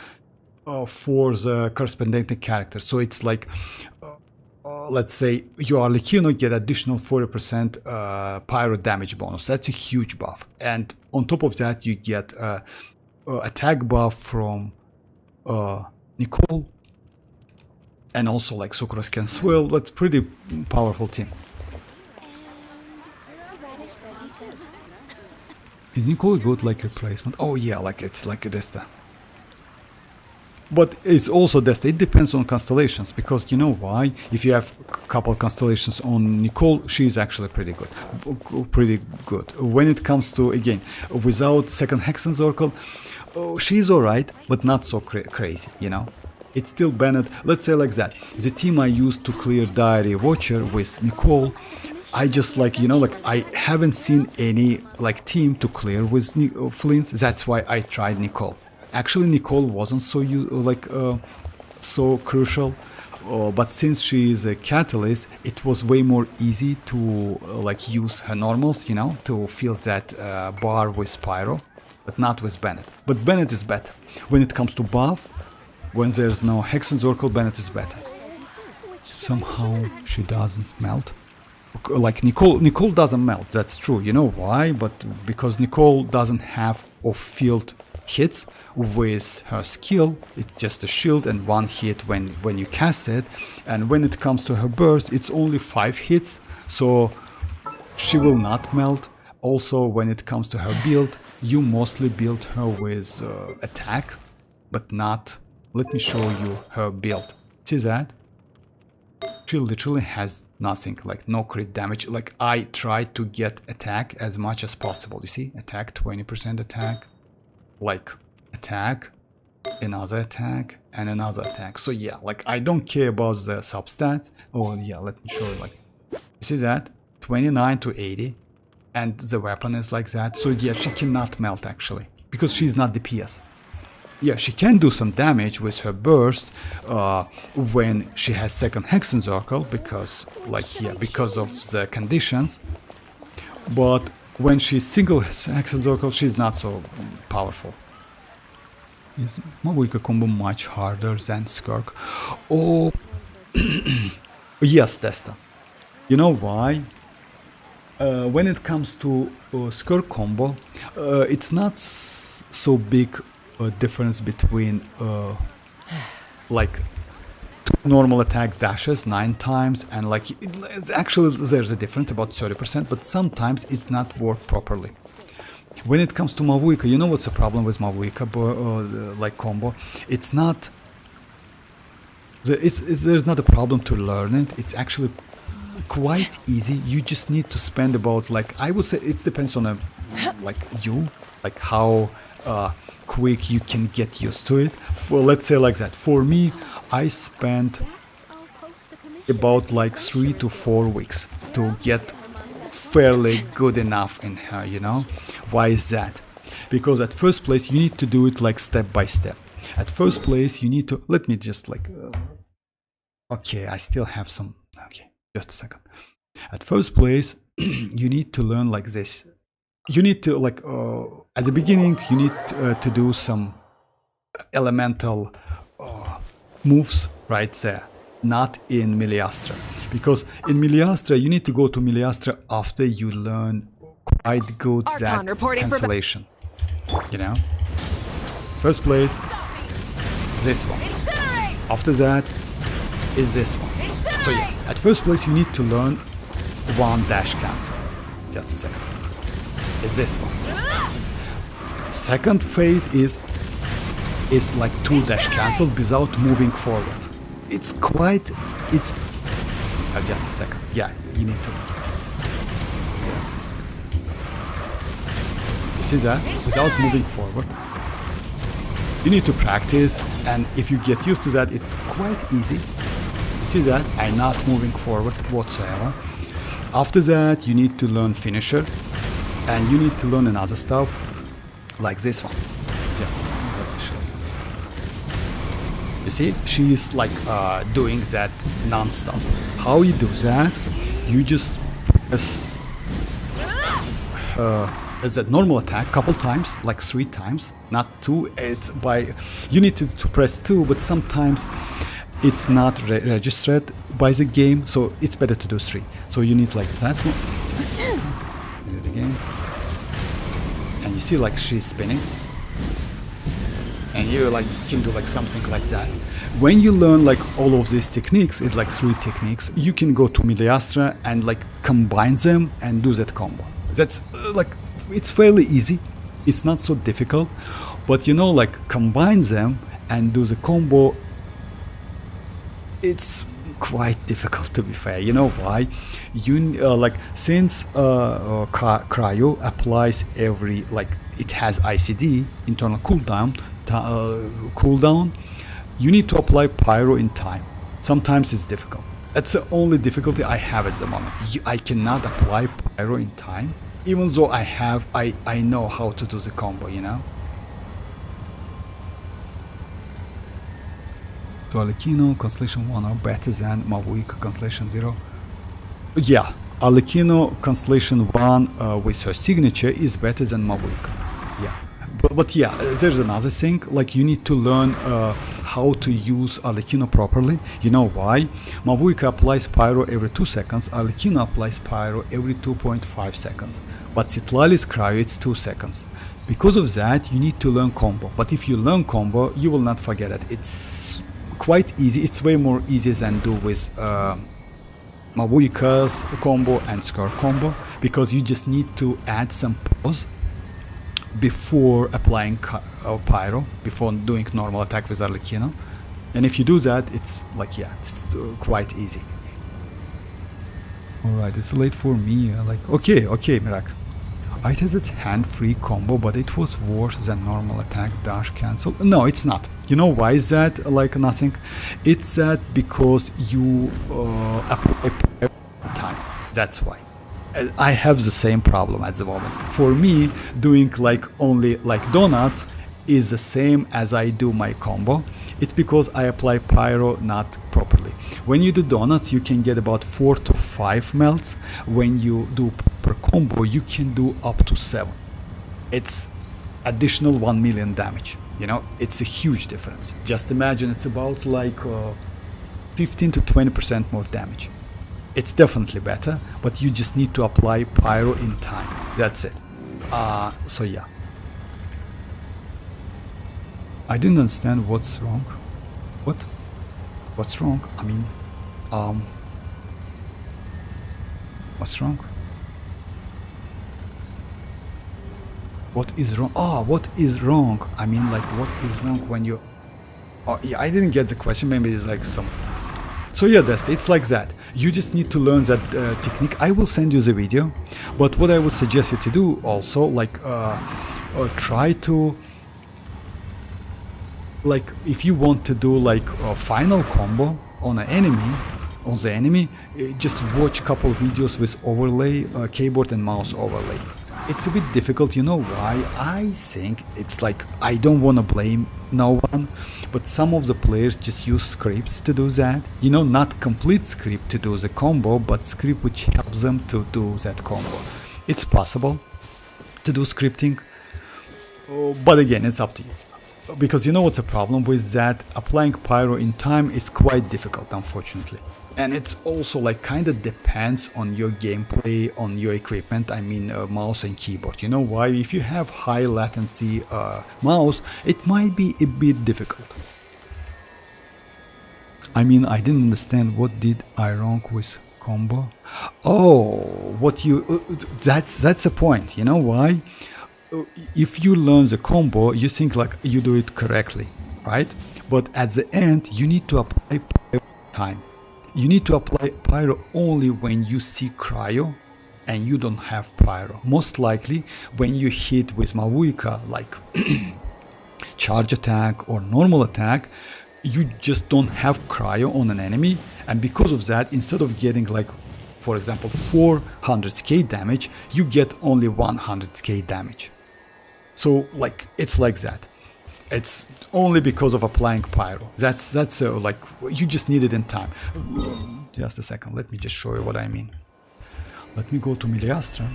for the corresponding character. So it's like, let's say your Arlecchino get additional 40% pyro damage bonus. That's a huge buff. And on top of that, you get attack buff from Nicole. And also like Sucrose can swirl. That's pretty powerful team. Is Nicole a good like replacement? Oh yeah, like it's like a Desta. But it's also Desta. It depends on constellations, because you know why? If you have a couple constellations on Nicole, she's actually pretty good. When it comes to, again, without second Hexen Circle, she's alright, but not so crazy, you know? It's still Bennett. Let's say like that. The team I used to clear Diary Watcher with Nicole, I just like, you know, like I haven't seen any like team to clear with flins. That's why I tried Nicole. Actually, Nicole wasn't so so crucial, but since she is a catalyst, it was way more easy to like use her normals, you know, to fill that bar with Pyro, but not with Bennett. But Bennett is better when it comes to buff. When there's no Hexen Circle, Bennett is better. Somehow she doesn't melt. Like Nicole doesn't melt, that's true. You know why? But because Nicole doesn't have off-field hits with her skill, it's just a shield and 1 hit when you cast it. And when it comes to her burst, it's only 5 hits, so she will not melt. Also, when it comes to her build, you mostly build her with attack, but not... Let me show you her build. See that? She literally has nothing, like no crit damage. Like I tried to get attack as much as possible. You see? Attack, 20% attack. Like attack, another attack, and another attack. So yeah, like I don't care about the substats. Oh yeah, let me show you. Like, you see that? 29 to 80. And the weapon is like that. So yeah, she cannot melt actually, because she's not DPS. Yeah, she can do some damage with her burst when she has second Hexen Circle, because, like, yeah, because of the conditions. But when she's single Hexen Circle, she's not so powerful. Is Mavuika combo much harder than Skirk? Oh, yes, Testa. You know why? When it comes to Skirk combo, it's not so big difference between like 2 normal attack dashes 9 times and like actually there's a difference about 30%, but sometimes it's not work properly. When it comes to Mavuika, you know what's the problem with Mavuika like combo? It's not there's not a problem to learn it. It's actually quite easy. You just need to spend about, like, I would say it depends on like how quick you can get used to it. For, let's say like that, for me, I spent about like 3 to 4 weeks to get fairly good enough in her, you know. Why is that? Because at first place you need to do it like step by step. At first place you need to, let me just like okay, I still have some, okay, just a second. At first place you need to learn like this. You need to, like, at the beginning, you need to do some elemental moves right there, not in Miliastra. Because in Miliastra, you need to go to Miliastra after you learn quite good Archon that reporting for cancellation. You know? First place, this one. Incinerate! After that is this one. So yeah, at first place you need to learn one dash cancel. Just a second. Is this one. Second phase is like 2 dash cancel without moving forward. It's just a second. Yeah, you need to. Just a second. You see that? Without moving forward. You need to practice, and if you get used to that, it's quite easy. You see that? I'm not moving forward whatsoever. After that, you need to learn finisher, and you need to learn another stuff, like this one. Just a second, let me show you. You see? She is like doing that non-stop. How you do that? You just press that normal attack couple times, like 3 times, not 2. It's by you need to press 2, but sometimes it's not registered by the game, so it's better to do 3. So you need like that one. Just do it again, and you see like she's spinning, and you like can do like something like that. When you learn like all of these techniques, it's like 3 techniques. You can go to Miliastra and like combine them and do that combo. That's like. It's fairly easy, it's not so difficult, but you know, like combine them and do the combo, it's quite difficult, to be fair. You know why? You like since cryo applies every, like it has ICD, internal cooldown, you need to apply pyro in time. Sometimes it's difficult. That's the only difficulty I have at the moment. I cannot apply pyro in time. Even though I know how to do the combo, you know? So Arlecchino Constellation 1 are better than Mavuika Constellation 0. Yeah, Arlecchino Constellation 1 with her signature is better than Mavuika. Yeah. But yeah, there's another thing, like you need to learn how to use Arlecchino properly. You know why? Mavuika applies pyro every 2 seconds, Arlecchino applies pyro every 2.5 seconds. But Citlali's cryo, it's 2 seconds. Because of that, you need to learn combo. But if you learn combo, you will not forget it. It's quite easy. It's way more easy than do with Mavuika's combo and skirk combo, because you just need to add some pause before applying pyro, before doing normal attack with Arlecchino. And if you do that, it's like, yeah, it's quite easy. Alright, it's late for me. Like, okay, Mirak. I tested hand-free combo, but it was worse than normal attack dash cancel. No, it's not. You know why is that like nothing? It's that because you apply pyro time. That's why. I have the same problem at the moment. For me, doing like only like donuts is the same as I do my combo. It's because I apply pyro not properly. When you do donuts, you can get about 4 to 5 melts. When you do per combo, you can do up to 7. It's additional 1 million damage. You know, it's a huge difference. Just imagine it's about like 15 to 20% more damage. It's definitely better, but you just need to apply pyro in time. That's it. So yeah. I didn't understand what's wrong. What? What's wrong? I mean, what's wrong? What is wrong? Oh, what is wrong? I mean, like, what is wrong when you... Oh, yeah, I didn't get the question. Maybe it's like some... So yeah, it's like that. You just need to learn that technique. I will send you the video, but what I would suggest you to do also, like, try to, like, if you want to do like a final combo on an enemy, just watch a couple videos with overlay, keyboard and mouse overlay. It's a bit difficult, you know why? I think it's like, I don't want to blame no one, but some of the players just use scripts to do that. You know, not complete script to do the combo, but script which helps them to do that combo. It's possible to do scripting, but again, it's up to you. because you know what's a problem with that? Applying pyro in time is quite difficult, unfortunately. And it's also like kind of depends on your gameplay, on your equipment, I mean mouse and keyboard. You know why? If you have high latency mouse, it might be a bit difficult. I mean, I didn't understand, what did I wrong with combo? Oh, what you... that's the point, you know why? If you learn the combo, you think like you do it correctly, right? But at the end, you need to apply pyro time. You need to apply pyro only when you see cryo and you don't have pyro. Most likely when you hit with mavuika, like charge attack or normal attack, you just don't have cryo on an enemy, and because of that, instead of getting like, for example, 400k damage, you get only 100k damage. So like it's like that. It's only because of applying pyro. That's like you just need it in time. Just a second, let me just show you what I mean. Let me go to Miliastra.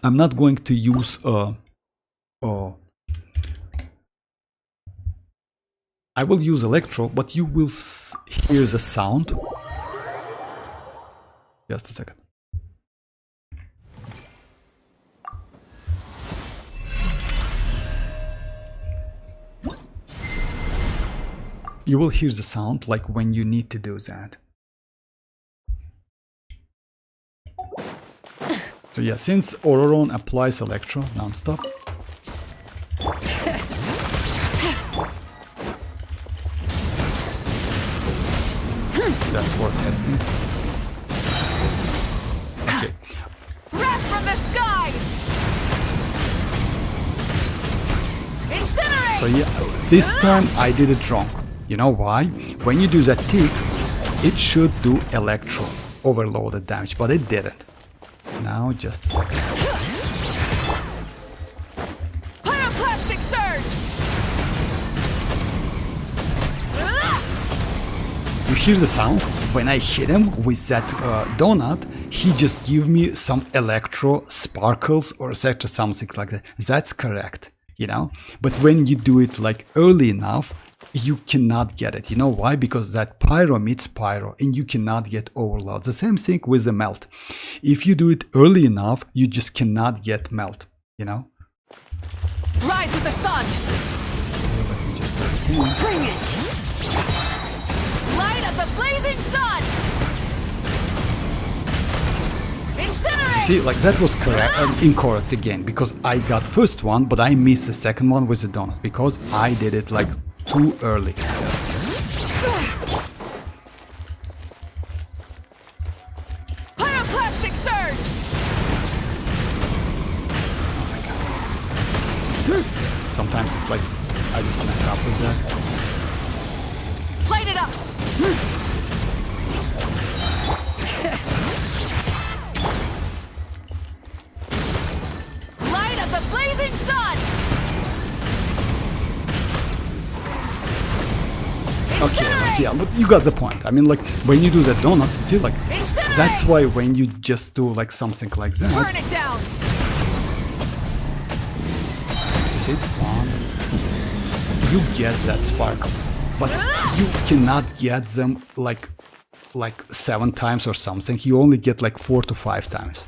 I'm not going to use I will use electro, but you will hear the sound. Just a second. You will hear the sound like when you need to do that. So yeah, since Auroron applies electro non-stop, that's for testing. Okay. Wrath from the sky! Incinerate! So yeah, this time I did it wrong. You know why? When you do that tick, it should do electro overloaded damage, but it didn't. Now just a second. Pyroclastic surge! You hear the sound? When I hit him with that donut, he just give me some electro sparkles or etc, something like that. That's correct, you know? But when you do it like early enough, you cannot get it. You know why? Because that pyro meets pyro and you cannot get overload. The same thing with the melt. If you do it early enough, you just cannot get melt, you know? Rise with the sun! Let me just start again. Bring it! Light of the blazing sun! Incinerate! You see, like that was correct, incorrect again, because I got first one, but I missed the second one with the donut, because I did it like too early. Pyroclastic surge! Oh my god. Sometimes it's like, I just mess up with that. Light it up! Light of the blazing sun! Okay, but yeah, but you got the point. I mean, like, when you do that donut, you see, like, that's why when you just do, like, something like that... Burn it down! You see? You get that sparkles. But you cannot get them, like 7 times or something. You only get, like, 4 to 5 times.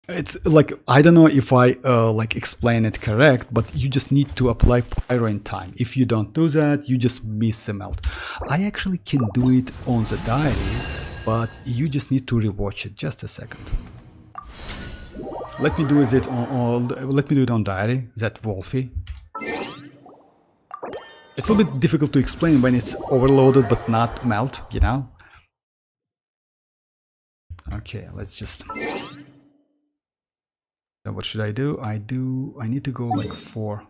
It's like, I don't know if I like explain it correct, but you just need to apply pyro in time. If you don't do that, you just miss the melt. I actually can do it on the diary, but you just need to rewatch it. Just a second. Let me do it on diary. That Wolfie. It's a bit difficult to explain when it's overloaded but not melt, you know. Okay, let's just. So what should I do? I need to go like 4.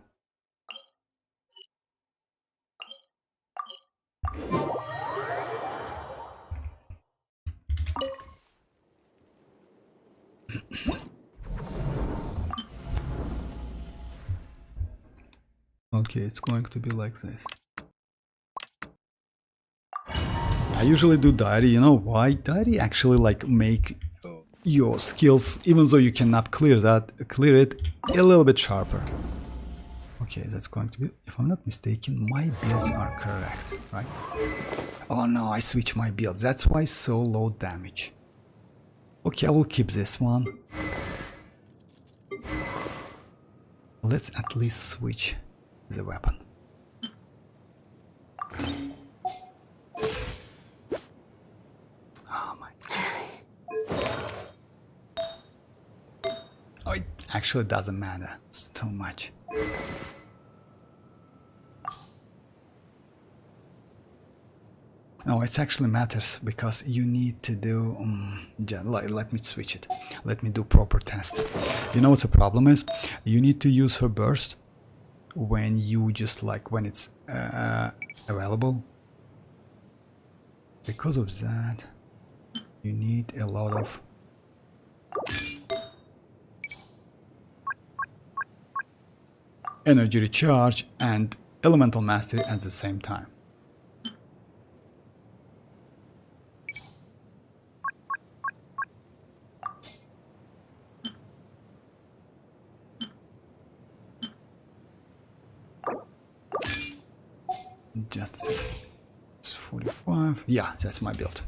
Okay, it's going to be like this. I usually do diary, you know why? Diary actually like make your skills, even though you cannot clear it a little bit sharper. Okay, that's going to be, if I'm not mistaken, my builds are correct, right? Oh no, I switched my build. That's why so low damage. Okay, I will keep this one. Let's at least switch the weapon. Oh my. Oh, it actually doesn't matter. It's too much. No, it actually matters because you need to do. Let me switch it. Let me do proper test. You know what the problem is? You need to use her burst when you just when it's available. Because of that, you need a lot of energy recharge and elemental mastery at the same time. Just a second. It's 45. Yeah, that's my build.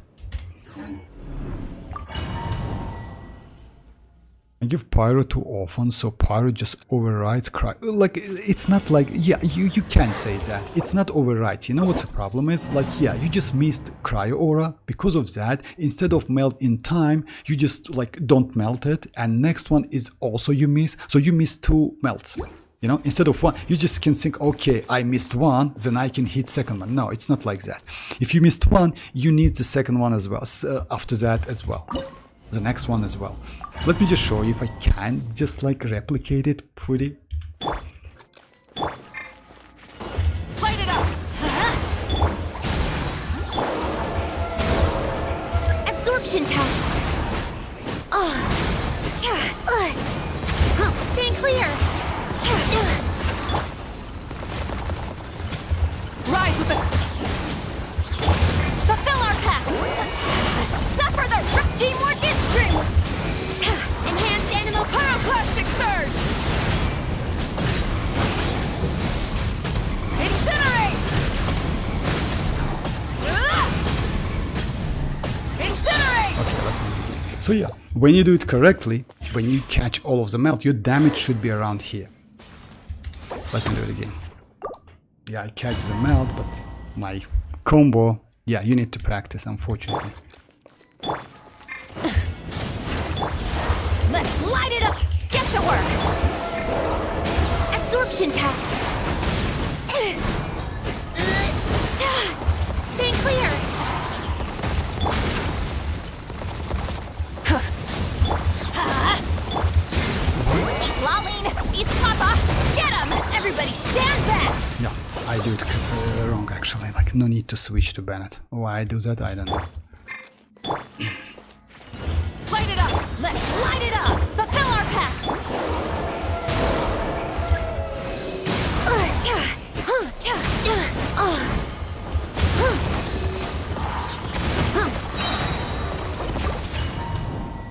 I give Pyro too often, so Pyro just overrides Cry. Like, it's not like, yeah, you can say that. It's not override. You know what the problem is? Like, yeah, you just missed Cryo Aura. Because of that, instead of melt in time, you just don't melt it. And next one is also you miss. So you miss 2 melts. You know, instead of 1, you just can think, okay, I missed 1, then I can hit second one. No, it's not like that. If you missed 1, you need the second one as well, after that as well. The next one as well. Let me just show you if I can just replicate it pretty. Light it up! Absorption test. Stay clear. Rise with the... Fulfill our pact! Suffer the... Teamwork is dreamwork! Enhanced animal Pyroclastic surge! Incinerate! Incinerate! Okay, let me begin. So yeah, when you do it correctly, when you catch all of the melt, your damage should be around here. Let me do it again. Yeah, I catch the melt, but my combo... Yeah, you need to practice, unfortunately. Let's light it up! Get to work! Absorption test! Stay clear! Citlali! Eat Papa! Get him! Everybody stand back! Yeah, I do it wrong actually. No need to switch to Bennett. Why I do that, I don't know. Light it up! Let's light it up! Fulfill our pact!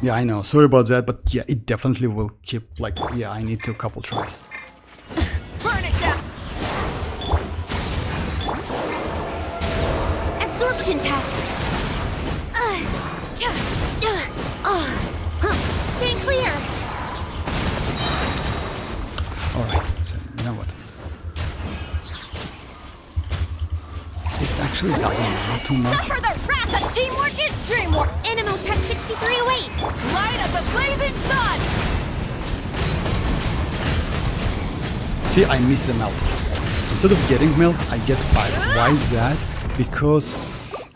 Yeah, I know. Sorry about that, but yeah, it definitely will keep yeah, I need to a couple tries. Burn it down! Absorption test! Stay clear! Alright, so you know what? It's actually doesn't matter too much. Suffer the wrath of teamwork is dreamwork! Animal test 6308! Light of the blazing sun! See, I miss the melt. Instead of getting melt, I get Pyro. Why is that? Because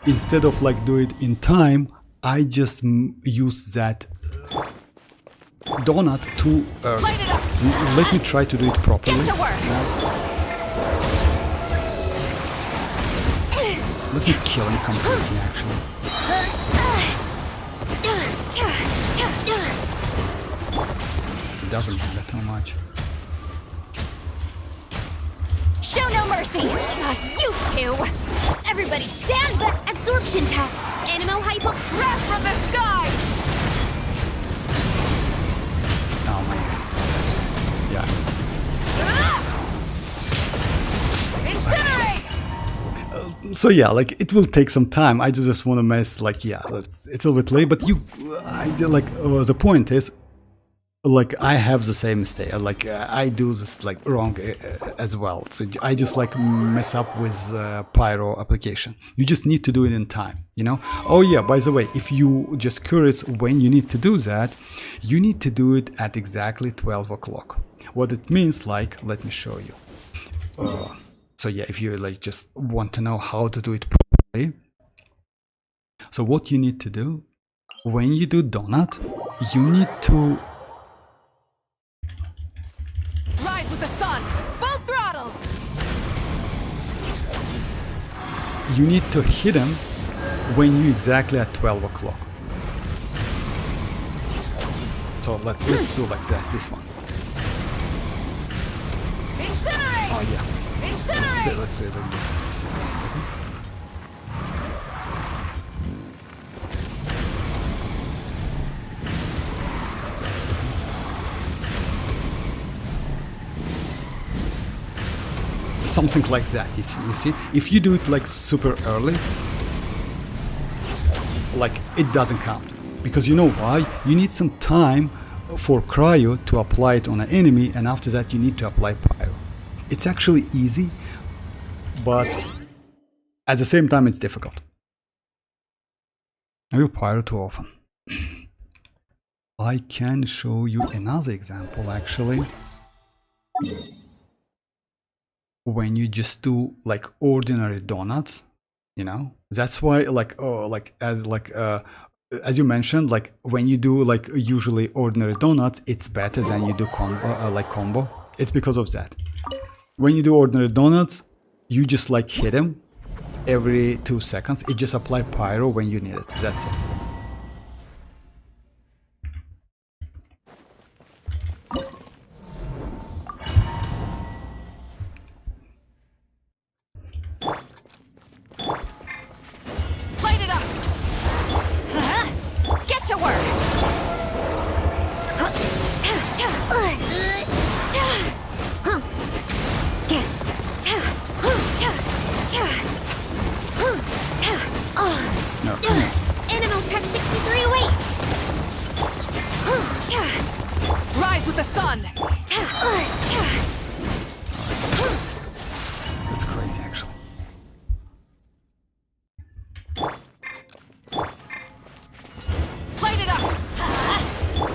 instead of do it in time, I just use that donut too early. Light it up! Let me try to do it properly. Get to work! Let me kill him completely, actually. It doesn't matter too much. Show no mercy! You two! Everybody stand back! Absorption test! Animal hypo... Wrath from the sky! guys. Incinerate! So yeah, like it will take some time. I just want to mess, like, yeah, it's a little bit late, but the point is, like, I have the same mistake. Like I do this like wrong as well. So I just like mess up with pyro application. You just need to do it in time, you know. Oh yeah, by the way, if you just curious when you need to do that, you need to do it at exactly 12 o'clock. What it means, like, let me show you. So yeah, if you like just want to know how to do it properly, so what you need to do when you do donut, you need to Rise with the sun! Full throttle! you need to hit them when you exactly at 12 o'clock. So let's do like this one. Incinerate! Oh yeah. Incinerate! Let's do it like this. Just a second. Something like that, you see? If you do it like super early, like it doesn't count. Because you know why? You need some time for cryo to apply it on an enemy, and after that you need to apply pyro. It's actually easy, but at the same time it's difficult. I do pyro too often. I can show you another example actually. When you just do like ordinary donuts, you know, that's why like as you mentioned, like when you do like usually ordinary donuts, it's better than you do combo. It's because of that. When you do ordinary donuts, you just like hit them every 2 seconds. It just apply pyro when you need it. That's it. Light it up! Get to work! No. Animal Tech 63 away! Rise with the sun! That's crazy actually. Light it up!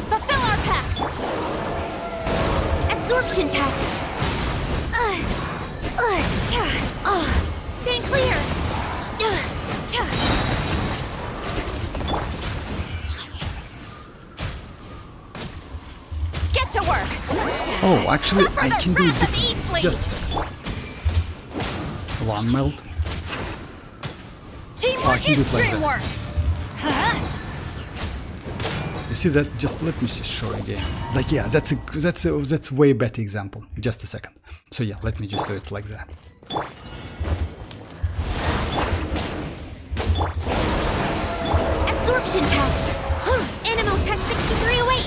Fulfill our pact! Absorption test! Stay clear! Get to work! Oh, actually, I Further can do it breath and differently. eat, Just a second. One melt. Teamwork I can do is it like that. dreamwork! You see that? Just let me just show you again. Like, yeah, that's a way better example. Just a second. So yeah, let me just do it like that. Absorption test! Animal Tech 63 away!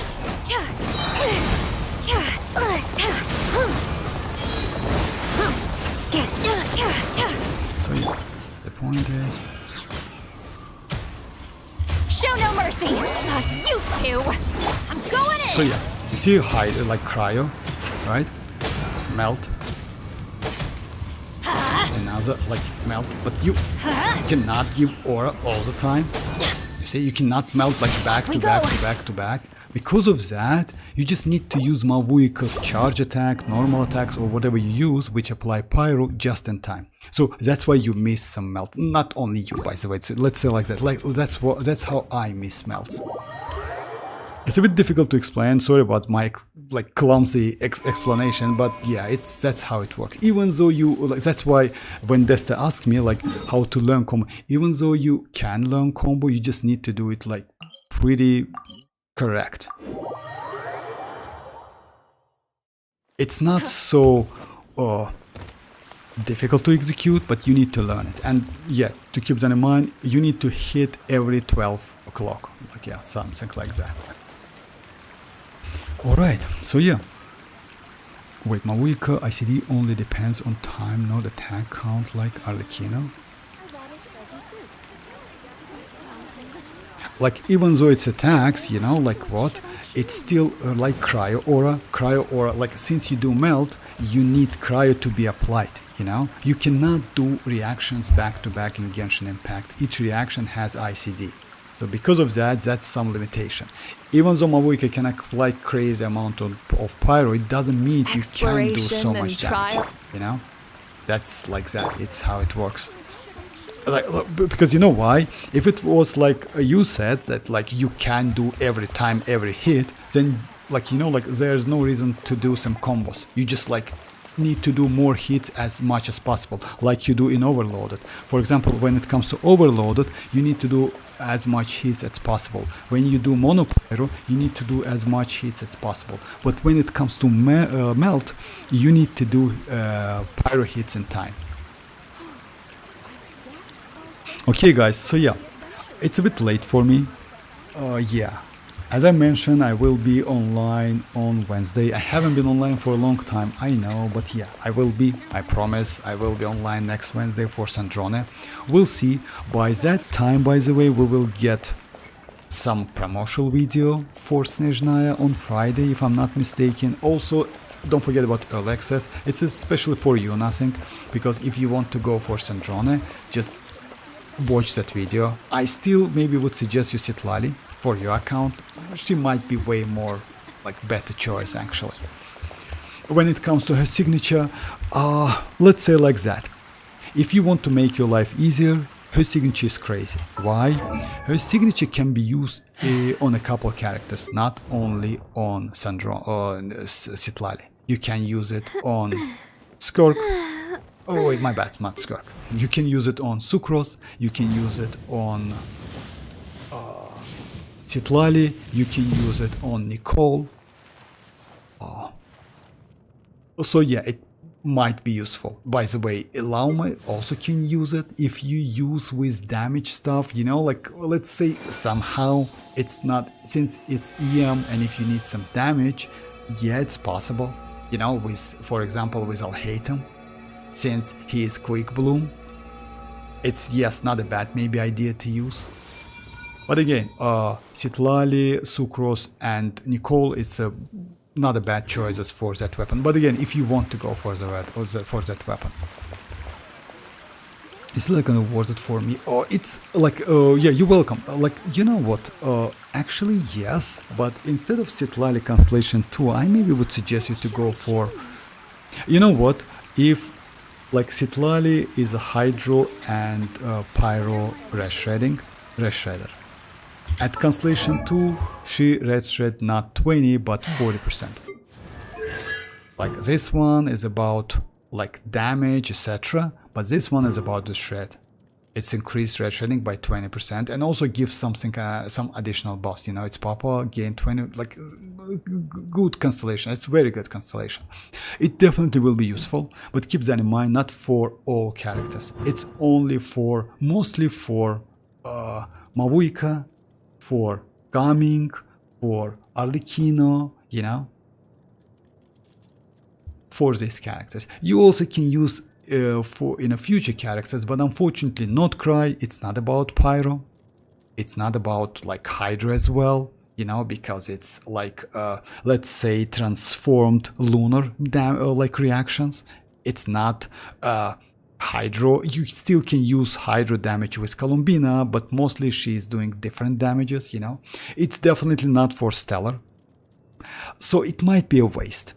So yeah, the point is. Show no mercy! You two! I'm going in! So yeah, you see hide like cryo, right? Melt. Another like melt, but you cannot give aura all the time. You see, you cannot melt like back to back to back to back. Because of that, you just need to use Mavuika's charge attack, normal attacks, or whatever you use, which apply pyro just in time. So that's why you miss some melt. Not only you, by the way. So let's say like that. Like that's how I miss melts. It's a bit difficult to explain. Sorry about my like clumsy explanation, but yeah, that's how it works. Even though you like, that's why when Desta asked me like how to learn combo, even though you can learn combo, you just need to do it like pretty correct. It's not so difficult to execute, but you need to learn it. And yeah, to keep that in mind, you need to hit every 12 o'clock. Like yeah, something like that. Alright, so yeah. Wait, mavuika ICD only depends on time, not attack count like Arlecchino. Like, even though it's attacks, you know, like what? It's still like cryo aura, like since you do melt, you need cryo to be applied, you know? You cannot do reactions back to back in Genshin Impact. Each reaction has ICD. So because of that, that's some limitation. Even though mavuika can apply crazy amount of pyro, it doesn't mean you can do so much damage, you know? That's like that, it's how it works. Like, because you know why? If it was like you said that like you can do every time every hit, then like, you know, like there's no reason to do some combos. You just like need to do more hits as much as possible, like you do in Overloaded. For example, when it comes to Overloaded, you need to do as much hits as possible. When you do mono pyro, you need to do as much hits as possible. But when it comes to melt, you need to do pyro hits in time. Okay guys, so yeah, it's a bit late for me. Yeah, as I mentioned, I will be online on Wednesday. I haven't been online for a long time, I know, but yeah, I will be, I promise, I will be online next Wednesday for Sandrone. We'll see. By that time, by the way, we will get some promotional video for Snezhnaya on Friday, if I'm not mistaken. Also, don't forget about early access. It's especially for you, nothing, because if you want to go for Sandrone, just watch that video. I still maybe would suggest you citlali for your account. She might be way more like better choice actually. When it comes to her signature, let's say like that. If you want to make your life easier, her signature is crazy. Why? Her signature can be used on a couple of characters, not only on Sandrone or citlali. You can use it on skirk. Oh wait, my bad, not skirk. You can use it on Sucrose, you can use it on citlali, you can use it on Nicole. So yeah, it might be useful. By the way, Laume also can use it if you use with damage stuff, you know, like let's say somehow it's not, since it's EM and if you need some damage, yeah, it's possible. You know, with, for example, with Alhaitham. Since he is quick bloom, it's yes, not a bad maybe idea to use. But again, citlali, Sucrose and Nicole, it's not a bad choices for that weapon. But again, if you want to go for that weapon, it's like an awarded for me. Oh, it's like yeah, you're welcome. Like, you know what? Actually yes, but instead of citlali Constellation 2, I maybe would suggest you to go for, you know what? If like citlali is a hydro and pyro red shredder. At Constellation 2, she red shred not 20 but 40%. Like this one is about like damage, etc. But this one is about the shred. It's increased red shredding by 20% and also gives something, some additional buffs. You know, it's Papa gain 20, like good constellation. It's very good constellation. It definitely will be useful, but keep that in mind, not for all characters. It's only for, mostly for mavuika, for Gaming, for Arlecchino, you know, for these characters. You also can use for in a future characters, but unfortunately nod-krai, it's not about pyro, it's not about like hydra as well, you know, because it's like let's say transformed lunar like reactions. It's not hydro. You still can use hydro damage with Columbina, but mostly she's doing different damages, you know. It's definitely not for stellar, so it might be a waste.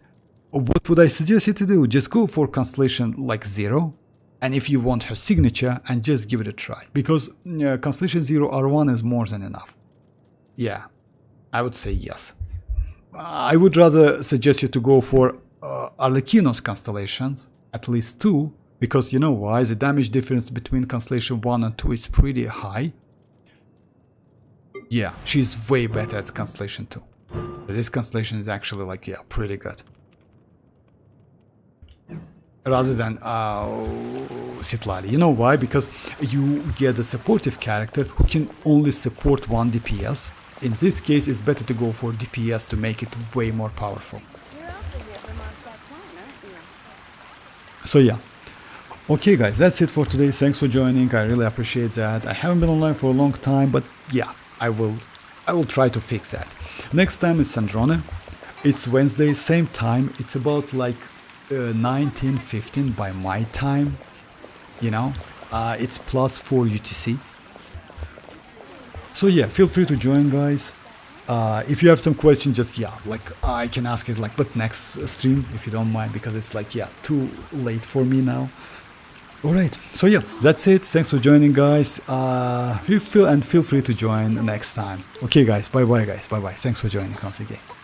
What would I suggest you to do? Just go for Constellation like 0, and if you want her signature, and just give it a try, because Constellation 0 R1 is more than enough. Yeah, I would say yes. I would rather suggest you to go for Arlecchino's constellations, at least 2, because you know why? The damage difference between Constellation 1 and 2 is pretty high. Yeah, she's way better at Constellation 2. This constellation is actually like, yeah, pretty good. Rather than citlali. You know why? Because you get a supportive character who can only support 1 DPS. In this case, it's better to go for DPS to make it way more powerful. So yeah. Okay guys, that's it for today. Thanks for joining. I really appreciate that. I haven't been online for a long time, but yeah, I will try to fix that. Next time is Sandrone. It's Wednesday, same time. It's about like 19:15 by my time. You know, it's +4 UTC. So yeah, feel free to join, guys. If you have some questions, just like I can ask it like but next stream if you don't mind, because it's like too late for me now. Alright, so yeah, that's it. Thanks for joining, guys. Feel free to join next time. Okay guys, bye bye guys, bye bye. Thanks for joining once again.